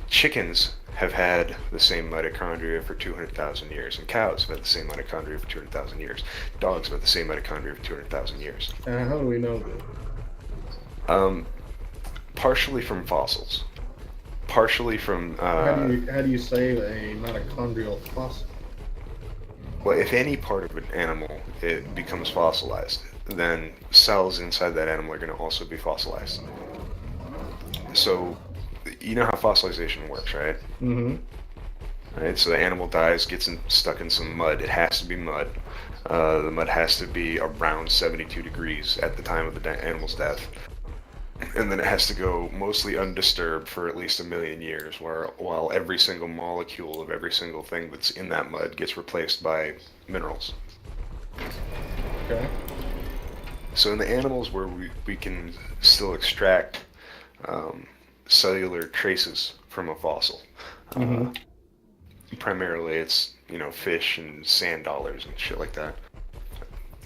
Chickens have had the same mitochondria for 200,000 years, and cows have had the same mitochondria for 200,000 years. Dogs have had the same mitochondria for 200,000 years. And how do we know that? Partially from fossils. Partially from... how do you save a mitochondrial fossil? Well, if any part of an animal it becomes fossilized, then cells inside that animal are going to also be fossilized. So, you know how fossilization works, right? Mm-hmm. Right, so the animal dies, gets stuck in some mud. It has to be mud. The mud has to be around 72 degrees at the time of the animal's death. And then it has to go mostly undisturbed for at least 1 million years, while every single molecule of every single thing that's in that mud gets replaced by minerals. Okay. So in the animals where we can still extract cellular traces from a fossil, primarily it's, fish and sand dollars and shit like that.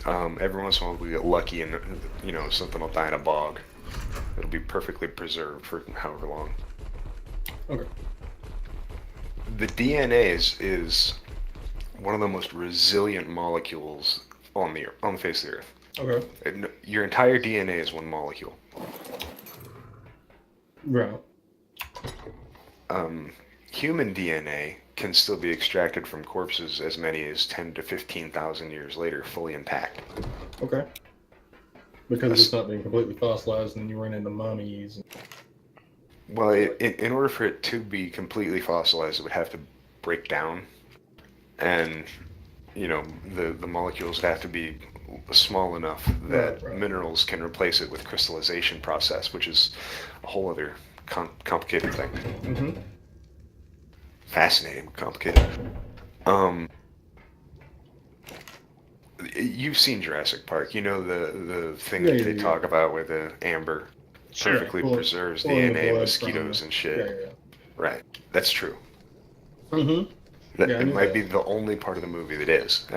Every once in a while we get lucky and, something will die in a bog. It'll be perfectly preserved for however long. Okay. The DNA is one of the most resilient molecules on the face of the earth. Okay. Your entire DNA is one molecule. Right. Human DNA can still be extracted from corpses as many as 10 to 15,000 years later, fully intact. Okay. Because it's not being completely fossilized, and then you run into mummies. Well, in order for it to be completely fossilized, it would have to break down, and the molecules have to be small enough that minerals can replace it with crystallization process, which is a whole other complicated thing. Mm-hmm. Fascinating, complicated. You've seen Jurassic Park. You know the thing that they talk about where the amber perfectly preserves DNA, mosquitoes, and shit. Yeah. Right. That's true. Mm-hmm. It might be the only part of the movie that is.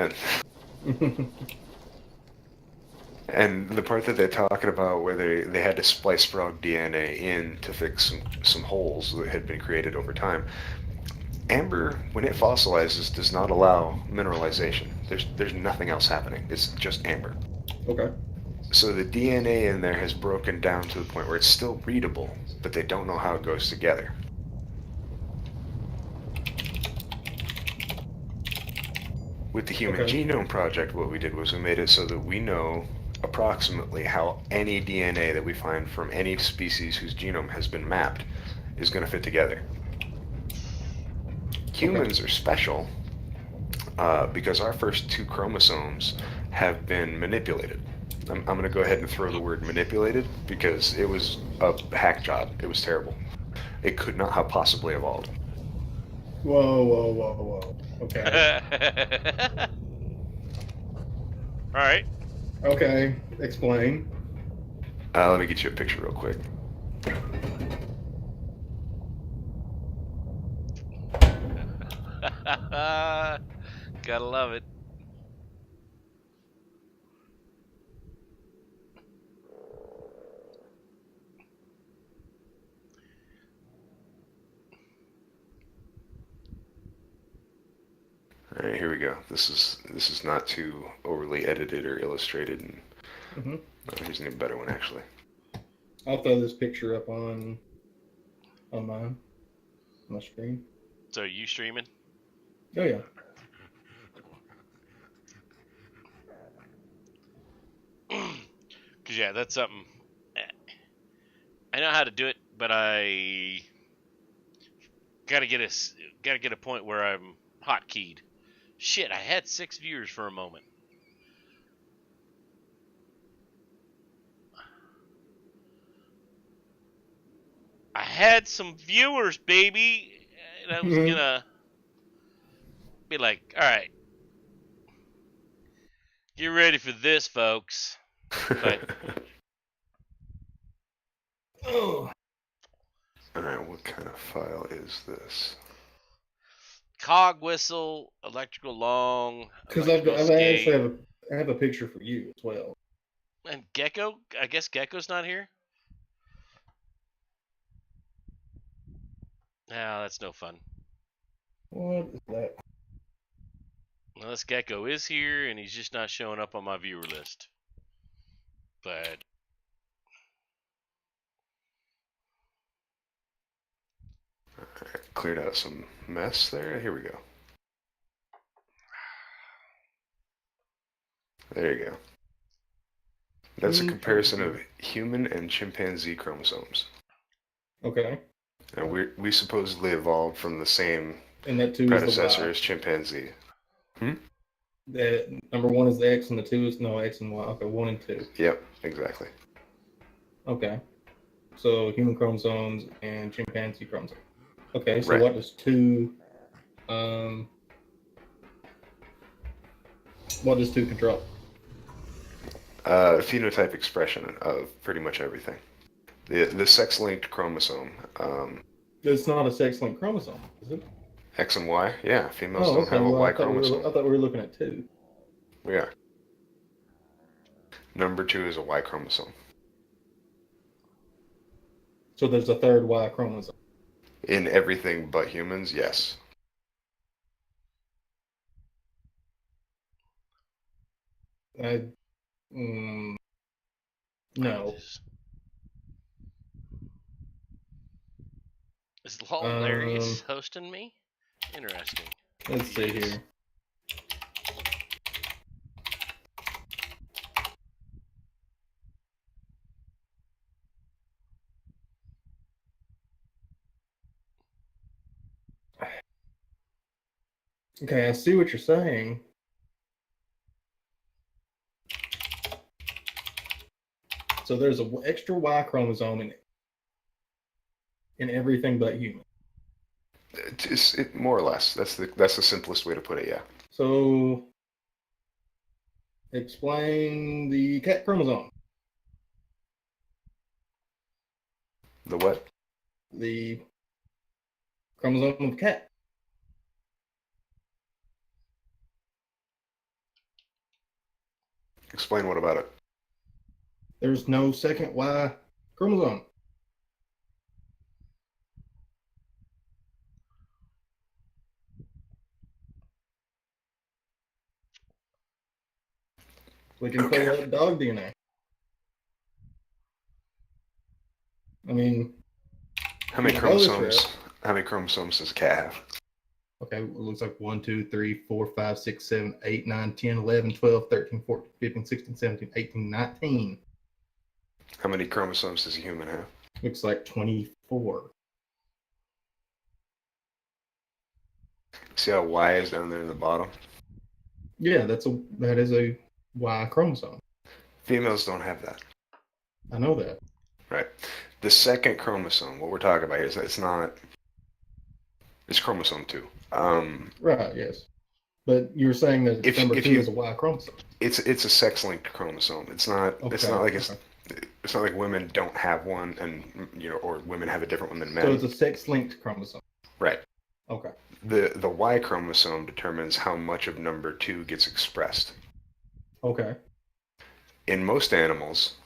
And the part that they're talking about where they had to splice frog DNA in to fix some holes that had been created over time. Amber, when it fossilizes, does not allow mineralization. There's nothing else happening. It's just amber. Okay. So the DNA in there has broken down to the point where it's still readable, but they don't know how it goes together. With the Human Genome Project, what we did was we made it so that we know approximately how any DNA that we find from any species whose genome has been mapped is going to fit together. Humans are special because our first 2 chromosomes have been manipulated. I'm going to go ahead and throw the word manipulated because it was a hack job. It was terrible. It could not have possibly evolved. Whoa. Okay. All right. Okay, explain. Let me get you a picture real quick. Gotta love it. All right, here we go. This is not too overly edited or illustrated. And Hmm. here's an even better one, actually. I'll throw this picture up on my screen. So you streaming? Oh yeah. Cause yeah, that's something. I know how to do it, but I gotta get a point where I'm hotkeyed. Shit, I had 6 viewers for a moment. I had some viewers, baby, and I was gonna be like, all right, get ready for this, folks. But Oh. All right, what kind of file is this? cog whistle, electrical long, Because I've electrical skate, I have a picture for you as well. and Gecko. I guess Gecko's not here. No, that's no fun. What is that? Unless Gecko is here and he's just not showing up on my viewer list. But All right, cleared out some mess there. Here we go. There you go. That's a comparison of human and chimpanzee chromosomes. Okay. And we supposedly evolved from the same And that two is predecessor the as chimpanzee. Y. The number 1 is the X and the 2 is no X and Y. Okay, 1 and 2. Yep, exactly. Okay. So human chromosomes and chimpanzee chromosomes. Okay, so Right. what does 2 control? Phenotype expression of pretty much everything. The sex-linked chromosome, It's not a sex-linked chromosome, is it? X and Y. Yeah, females Oh, don't okay. have a Well, Y I chromosome. thought we were looking at 2. We are. Number 2 is a Y chromosome. So there's a third Y chromosome. In everything but humans, yes. No. is Larry hosting me? Interesting. Let's see here. Okay, I see what you're saying. So there's an extra Y chromosome in everything but human. More or less. That's the simplest way to put it. Yeah. So explain the cat chromosome. The what? The chromosome of cat. Explain what about it? There's no second Y chromosome. We can Okay. pull up dog DNA. I mean, How many Yeah, oh, that's chromosomes? How many chromosomes does a cat have? okay, it looks like 1, 2, 3, 4, 5, 6, 7, 8, 9, 10, 11, 12, 13, 14, 15, 16, 17, 18, 19. How many chromosomes does a human have? Looks like 24. See how Y is down there in the bottom? Yeah, that is a Y chromosome. Females don't have that. I know that. Right. The second chromosome, what we're talking about here, it's chromosome 2. Right, yes. But you're saying that If- number if 2 you- is a Y chromosome. It's a sex-linked chromosome. It's not. It's not like Okay. it's not like women don't have one, and or women have a different one than men. So it's a sex-linked chromosome. Right. Okay. The Y chromosome determines how much of number 2 gets expressed. Okay. In most animals,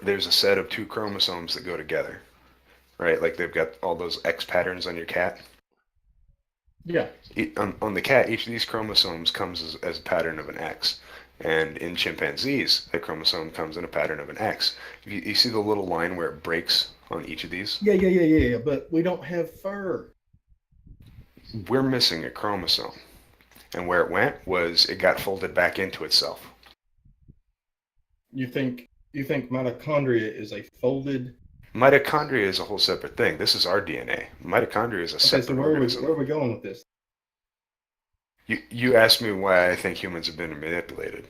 there's a set of 2 chromosomes that go together, right? Like they've got all those X patterns on your cat. Yeah. On the cat, each of these chromosomes comes as a pattern of an X. And in chimpanzees, the chromosome comes in a pattern of an X. You see the little line where it breaks on each of these? Yeah. But we don't have fur. We're missing a chromosome. And where it went was it got folded back into itself. You think mitochondria is a folded? Mitochondria is a whole separate thing. This is our DNA. Mitochondria is a Okay, separate so where organism. are we going with this? You asked me why I think humans have been manipulated.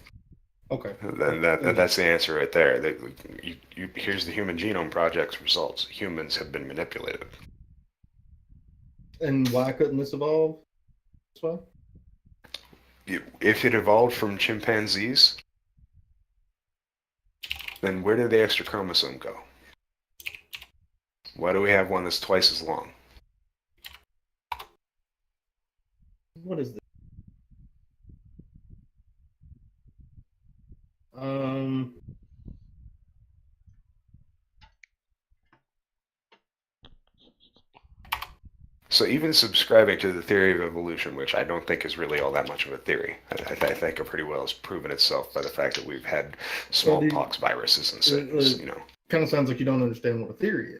Okay. Then that's the answer right there. Here's the Human Genome Project's results. Humans have been manipulated. And why couldn't this evolve? This way? If it evolved from chimpanzees, then where did the extra chromosome go? Why do we have one that's twice as long? What is this? So even subscribing to the theory of evolution, which I don't think is really all that much of a theory, I think it pretty well has proven itself by the fact that we've had smallpox viruses and things, Kind of sounds like you don't understand what a theory is.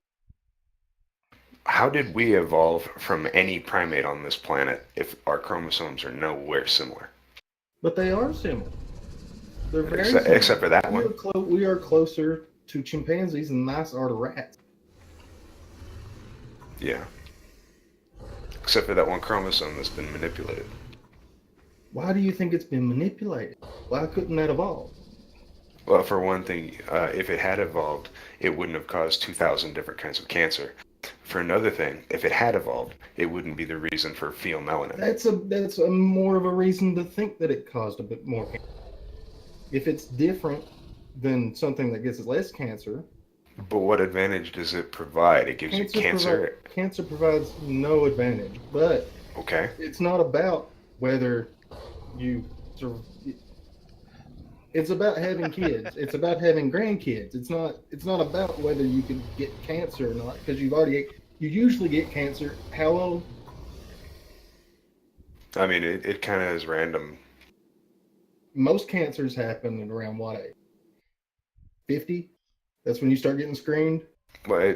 How did we evolve from any primate on this planet if our chromosomes are nowhere similar? But they are similar. They're very similar. Except for that one. We are closer to chimpanzees than mice are to rats. Yeah. Except for that one chromosome that's been manipulated. Why do you think it's been manipulated? Why couldn't that evolve? Well, for one thing, if it had evolved, it wouldn't have caused 2,000 different kinds of cancer. For another thing, if it had evolved, it wouldn't be the reason for phenylmelanin. That's a more of a reason to think that it caused a bit more cancer. If it's different than something that gets less cancer. But what advantage does it provide? It gives you cancer. Cancer provides no advantage, but Okay. it's not about whether you. It's about having kids. It's about having grandkids. It's not about whether you can get cancer or not, because you usually get cancer. How old? I mean, it kind of is random. Most cancers happen at around what age? 50? That's when you start getting screened? Well,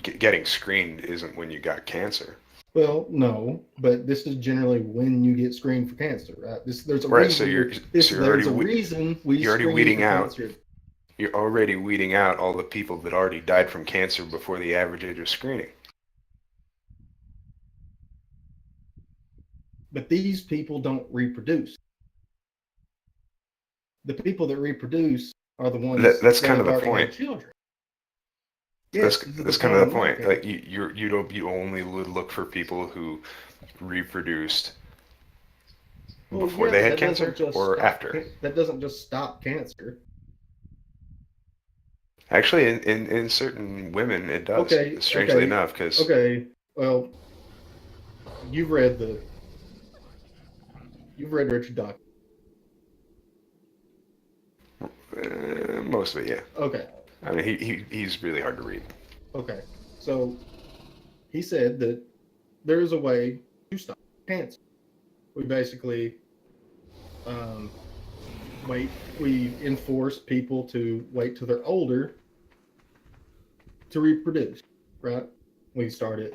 getting screened isn't when you got cancer. Well, no, but this is generally when you get screened for cancer, right? There's a right, reason. You're already weeding out. Cancer. You're already weeding out all the people that already died from cancer before the average age of screening. But these people don't reproduce. The people that reproduce are the ones that's that kind of the already have point. children. Yes, that's kind of the point. Okay. Like you only would look for people who reproduced before they had cancer or after. That doesn't just stop cancer. Actually, in certain women, it does. Okay, strangely enough, because well, you've read Richard Dawkins. Most of it, yeah. Okay. I mean, he's really hard to read. Okay. So he said that there is a way to stop cancer. We basically we enforce people to wait till they're older to reproduce, right? We start at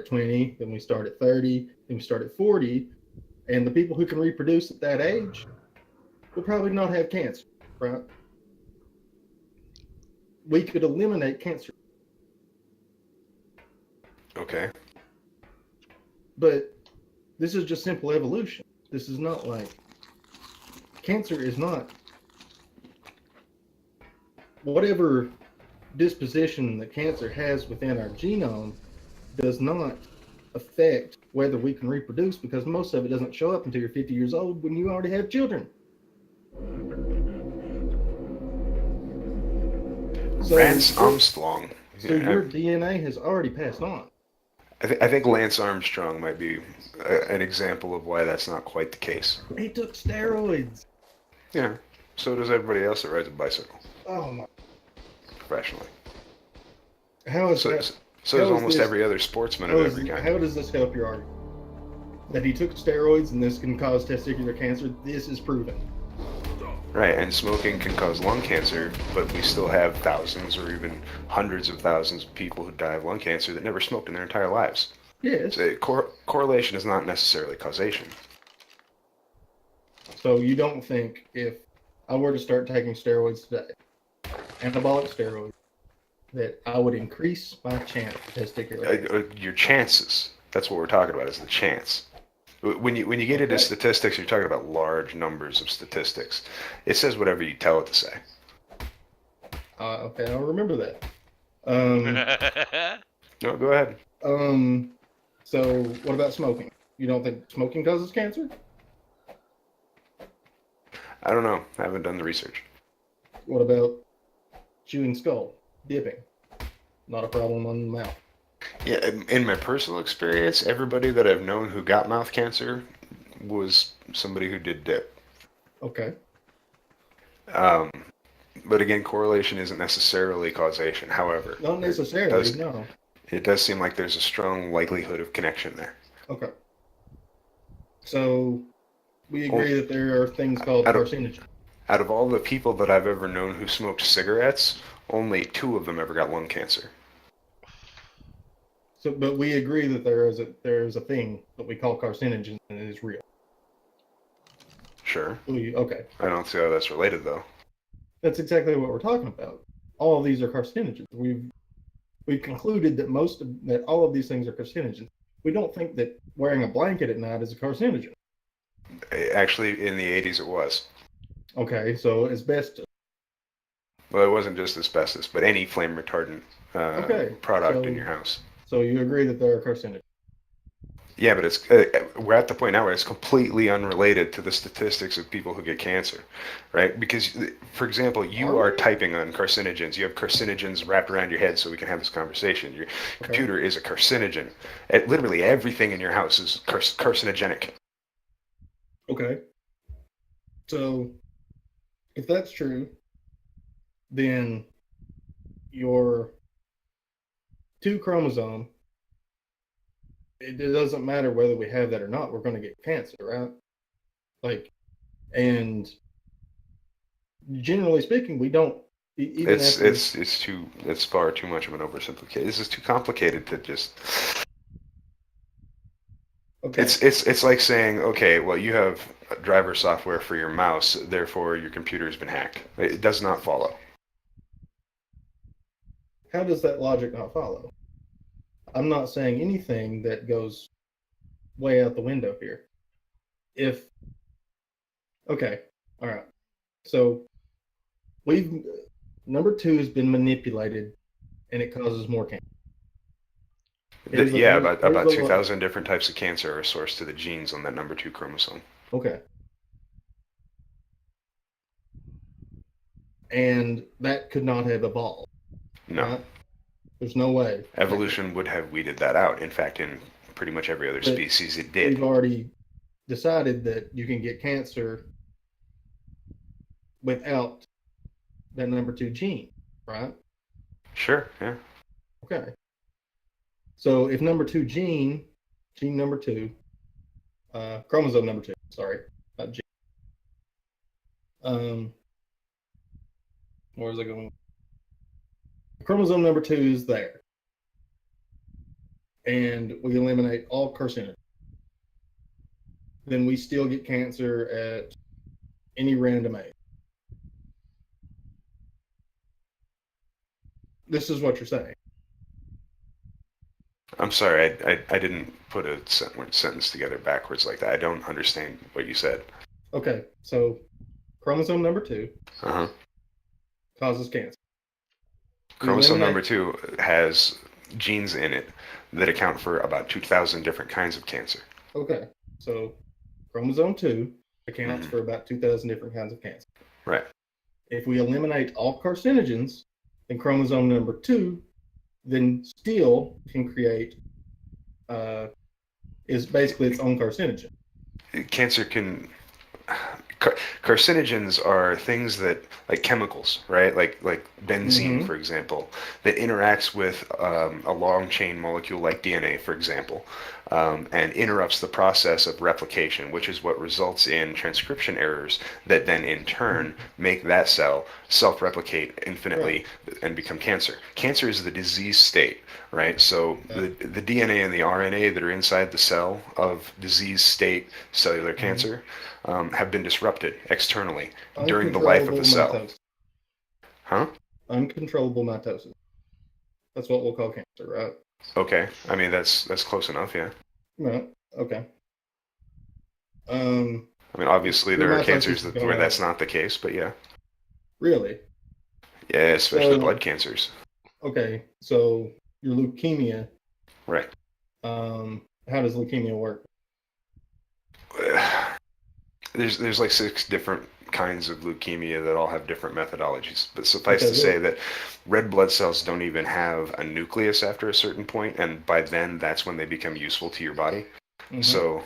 20, then we start at 30, then we start at 40, and the people who can reproduce at that age will probably not have cancer, right? We could eliminate cancer. Okay. But this is just simple evolution. This is not like cancer is not whatever disposition that cancer has within our genome does not affect whether we can reproduce, because most of it doesn't show up until you're 50 years old when you already have children. So, Lance Armstrong. so your DNA has already passed on. I think Lance Armstrong might be an example of why that's not quite the case. He took steroids. Yeah, so does everybody else that rides a bicycle Oh my! professionally. How is So, that? so how does is almost this- every other sportsman How, of is, every kind. how does this help your argument? That he took steroids and this can cause testicular cancer. This is proven. Right, and smoking can cause lung cancer, but we still have thousands or even hundreds of thousands of people who die of lung cancer that never smoked in their entire lives. Yes. So correlation is not necessarily causation. So you don't think if I were to start taking steroids today, anabolic steroids, that I would increase my chance of testicular cancer? Your chances. That's what we're talking about, is the chance. When you get into Okay. statistics, you're talking about large numbers of statistics. It says whatever you tell it to say. Okay, I'll remember that. No, go ahead. So what about smoking? You don't think smoking causes cancer? I don't know. I haven't done the research. What about chewing skull, dipping? Not a problem on the mouth. Yeah, in my personal experience, everybody that I've known who got mouth cancer was somebody who did dip. Okay. But again, correlation isn't necessarily causation. However, Not necessarily, no. it does seem like there's a strong likelihood of connection there. Okay. So we agree that there are things called I don't- carcinogens. Out of all the people that I've ever known who smoked cigarettes, only 2 of them ever got lung cancer. So, but we agree that there is a thing that we call carcinogens and it is real. Sure. Okay. I don't see how that's related, though. That's exactly what we're talking about. All of these are carcinogens. We've concluded that all of these things are carcinogens. We don't think that wearing a blanket at night is a carcinogen. Actually, in the 80s it was. Okay, so asbestos. Well, it wasn't just asbestos, but any flame retardant product in your house. So you agree that there are carcinogens. Yeah, but it's we're at the point now where it's completely unrelated to the statistics of people who get cancer, right? Because, for example, you are typing on carcinogens. You have carcinogens wrapped around your head so we can have this conversation. Your computer is a carcinogen. Literally everything in your house is carcinogenic. Okay. So if that's true, then your 2 chromosome, it doesn't matter whether we have that or not, we're going to get cancer, right? Like, and generally speaking, we don't. Even after, It's far too much of an oversimplification. This is too complicated to just. okay. It's like saying, okay, well, you have driver software for your mouse, therefore your computer's been hacked. It does not follow. How does that logic not follow? I'm not saying anything that goes way out the window here. Okay, all right. So number 2 has been manipulated, and it causes more cancer. About here's the 2,000 different types of cancer are sourced to the genes on that number 2 chromosome. Okay. And that could not have evolved. No. Right? There's no way. Evolution would have weeded that out. In fact, in pretty much every other But species, it did. We've already decided that you can get cancer without that number 2 gene, right? Sure, yeah. Okay. So if number 2 gene number 2, chromosome number 2, sorry, not gene. Where is it going? Chromosome number 2 is there. And we eliminate all carcinogens. Then we still get cancer at any random age. This is what you're saying. I'm sorry, I didn't put a sentence together backwards like that. I don't understand what you said. Okay, so chromosome number 2 Uh-huh. causes cancer. Chromosome eliminate- number 2 has genes in it that account for about 2,000 different kinds of cancer. Okay, so chromosome 2 accounts Mhm. for about 2,000 different kinds of cancer. Right. If we eliminate all carcinogens, then chromosome number 2 then still can create, is basically its own carcinogen. Cancer can carcinogens are things that, like chemicals, right? Like benzene, Mhm. for example, that interacts with a long chain molecule like DNA, for example, and interrupts the process of replication, which is what results in transcription errors that then in turn make that cell self-replicate infinitely and become cancer. Cancer is the disease state, right? So the DNA and the RNA that are inside the cell of disease state cellular cancer have been disrupted externally during the life of the cell. Mitosis. Huh? Uncontrollable mitosis. That's what we'll call cancer, right? Okay. I mean, that's close enough, yeah. Right. Okay. I mean, obviously there are mitosis cancers is where that's not the case, but yeah. Really? Yeah, especially So- blood cancers. Okay, so your leukemia, Right. how does leukemia work? There's like 6 different kinds of leukemia that all have different methodologies. But suffice Okay, to say that red blood cells don't even have a nucleus after a certain point, and by then that's when they become useful to your body. Mhm. So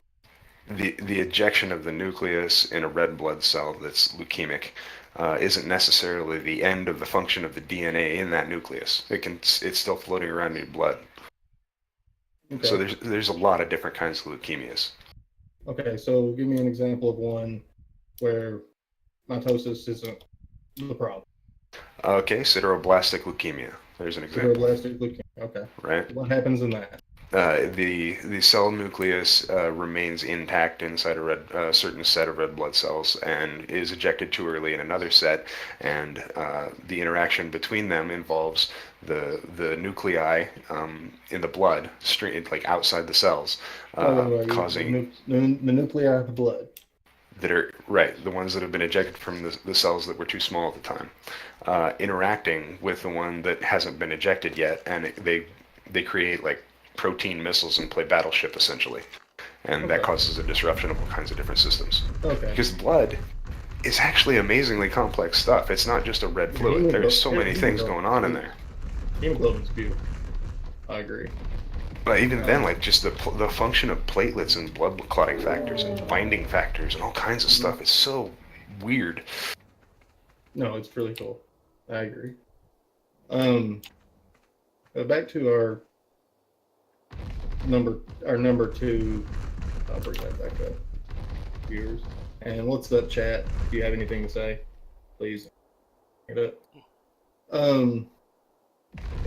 the ejection of the nucleus in a red blood cell that's leukemic isn't necessarily the end of the function of the DNA in that nucleus. It's still floating around in your blood. Okay. So there's a lot of different kinds of leukemias. Okay, so give me an example of one where mitosis isn't the problem. Okay, sideroblastic leukemia. There's an example, Sideroblastic leukemia. Okay. right? What happens in that? The cell nucleus remains intact inside a certain set of red blood cells and is ejected too early in another set, and the interaction between them involves the nuclei in the blood, like outside the cells, causing the nuclei of the blood. that are right, the ones that have been ejected from the cells that were too small at the time, interacting with the one that hasn't been ejected yet, and they create like protein missiles and play battleship essentially, and that causes a disruption of all kinds of different systems. Okay. Because blood is actually amazingly complex stuff. It's not just a red fluid. There's so many things going on in there. Hemoglobin's beautiful. I agree. But even then, like just the function of platelets and blood clotting factors and binding factors and all kinds of stuff is so weird. No, it's really cool. I agree. Back to our number 2. I'll bring that back up, viewers. And what's up, chat? If you have anything to say, please bring it up.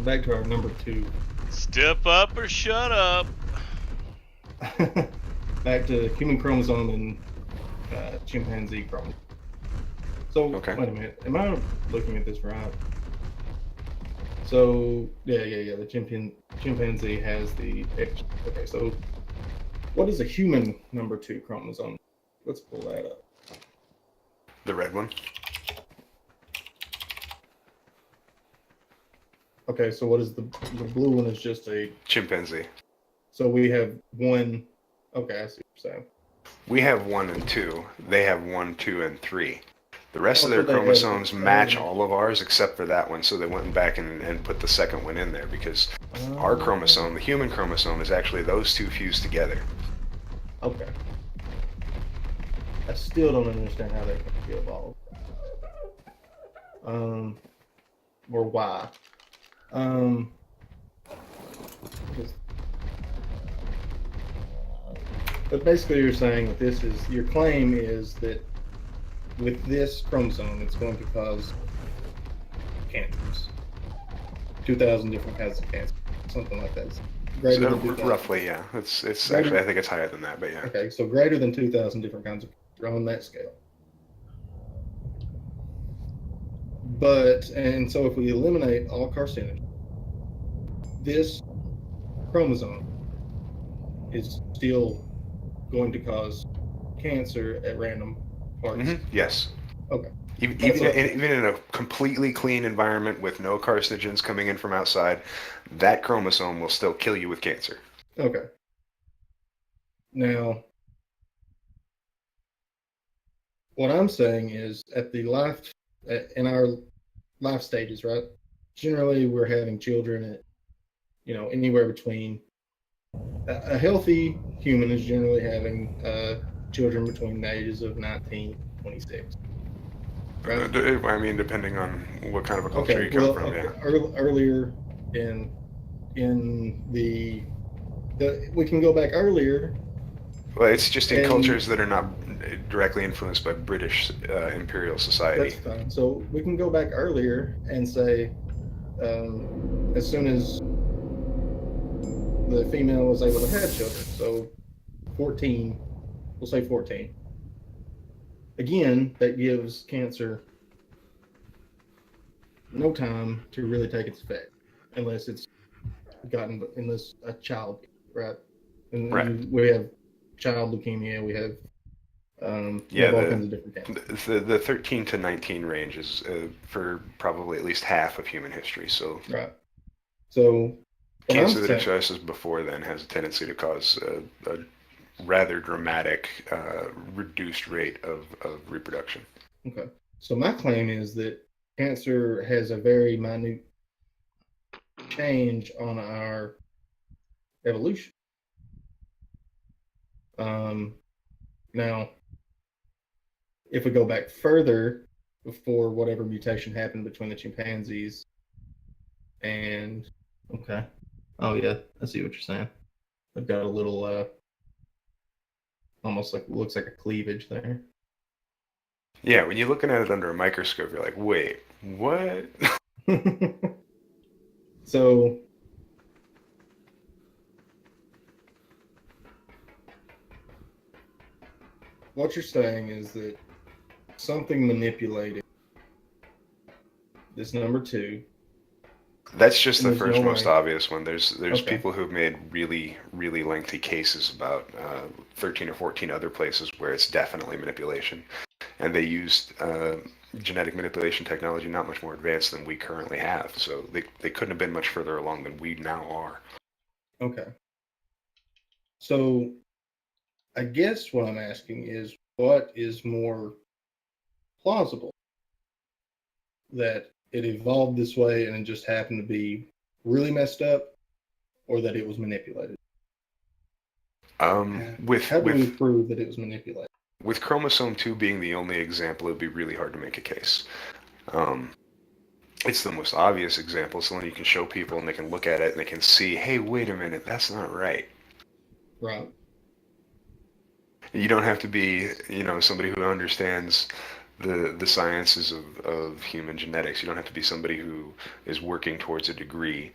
Back to our number 2. Step up or shut up. Back to human chromosome and chimpanzee chromosome. So Okay. wait a minute, am I looking at this right? So yeah. The chimpanzee has the X. Okay, so what is a human number 2 chromosome? Let's pull that up. The red one. Okay, so what is the blue one? Is just a Chimpanzee. so we have one. Okay, I see what you're saying. We have 1 and 2. They have 1, 2, and 3. The rest Oh, of their so they have chromosomes the match same- all of ours except for that one, so they went back and put the second one in there because our chromosome, the human chromosome, is actually those two fused together. Okay. I still don't understand how they can be evolved. Or why. But basically you're saying that this is, your claim is that with this chromosome, it's going to cause cancers. 2,000 different kinds of cancer. Something like that. Greater So than 2,000. roughly, yeah. It's Greater- actually, I think it's higher than that, but yeah. Okay, so greater than 2,000 different kinds of cancer on that scale. And so if we eliminate all carcinogens, this chromosome is still going to cause cancer at random parts. Yes. Okay. Even in a completely clean environment with no carcinogens coming in from outside, that chromosome will still kill you with cancer. Okay. Now, what I'm saying is in our life stages, right? Generally, we're having children at, anywhere between a healthy human is generally having children between the ages of 19 and 26. Right? I mean, depending on what kind of a culture Okay. you come from, yeah. Earlier in the we can go back earlier. Well, it's just in And- cultures that are not directly influenced by British imperial society. That's fine. So we can go back earlier and say, as soon as the female was able to have children, so 14, we'll say 14. Again, that gives cancer no time to really take its effect, unless a child, right? And Right. we have child leukemia, we have all kinds of different cancers. The 13 to 19 range is for probably at least half of human history. So Right. So cancer that expresses before then has a tendency to cause a rather dramatic reduced rate of reproduction. Okay. So my claim is that cancer has a very minute change on our evolution. Now, if we go back further before whatever mutation happened between the chimpanzees and okay. Oh yeah, I see what you're saying. I've got a little almost like looks like a cleavage there. Yeah, when you're looking at it under a microscope, you're like, wait, what? So what you're saying is that something manipulated this number 2. That's just And the there's first no most way. obvious one. There's Okay. people who've made really, really lengthy cases about 13 or 14 other places where it's definitely manipulation. And they used genetic manipulation technology not much more advanced than we currently have. So they couldn't have been much further along than we now are. Okay. So I guess what I'm asking is, what is more plausible? That it evolved this way and it just happened to be really messed up, or that it was manipulated? How do we prove that it was manipulated? With chromosome 2 being the only example, it would be really hard to make a case. It's the most obvious example. It's the one you can show people and they can look at it and they can see, hey, wait a minute, that's not right. Right. You don't have to be, somebody who understands the sciences of human genetics. You don't have to be somebody who is working towards a degree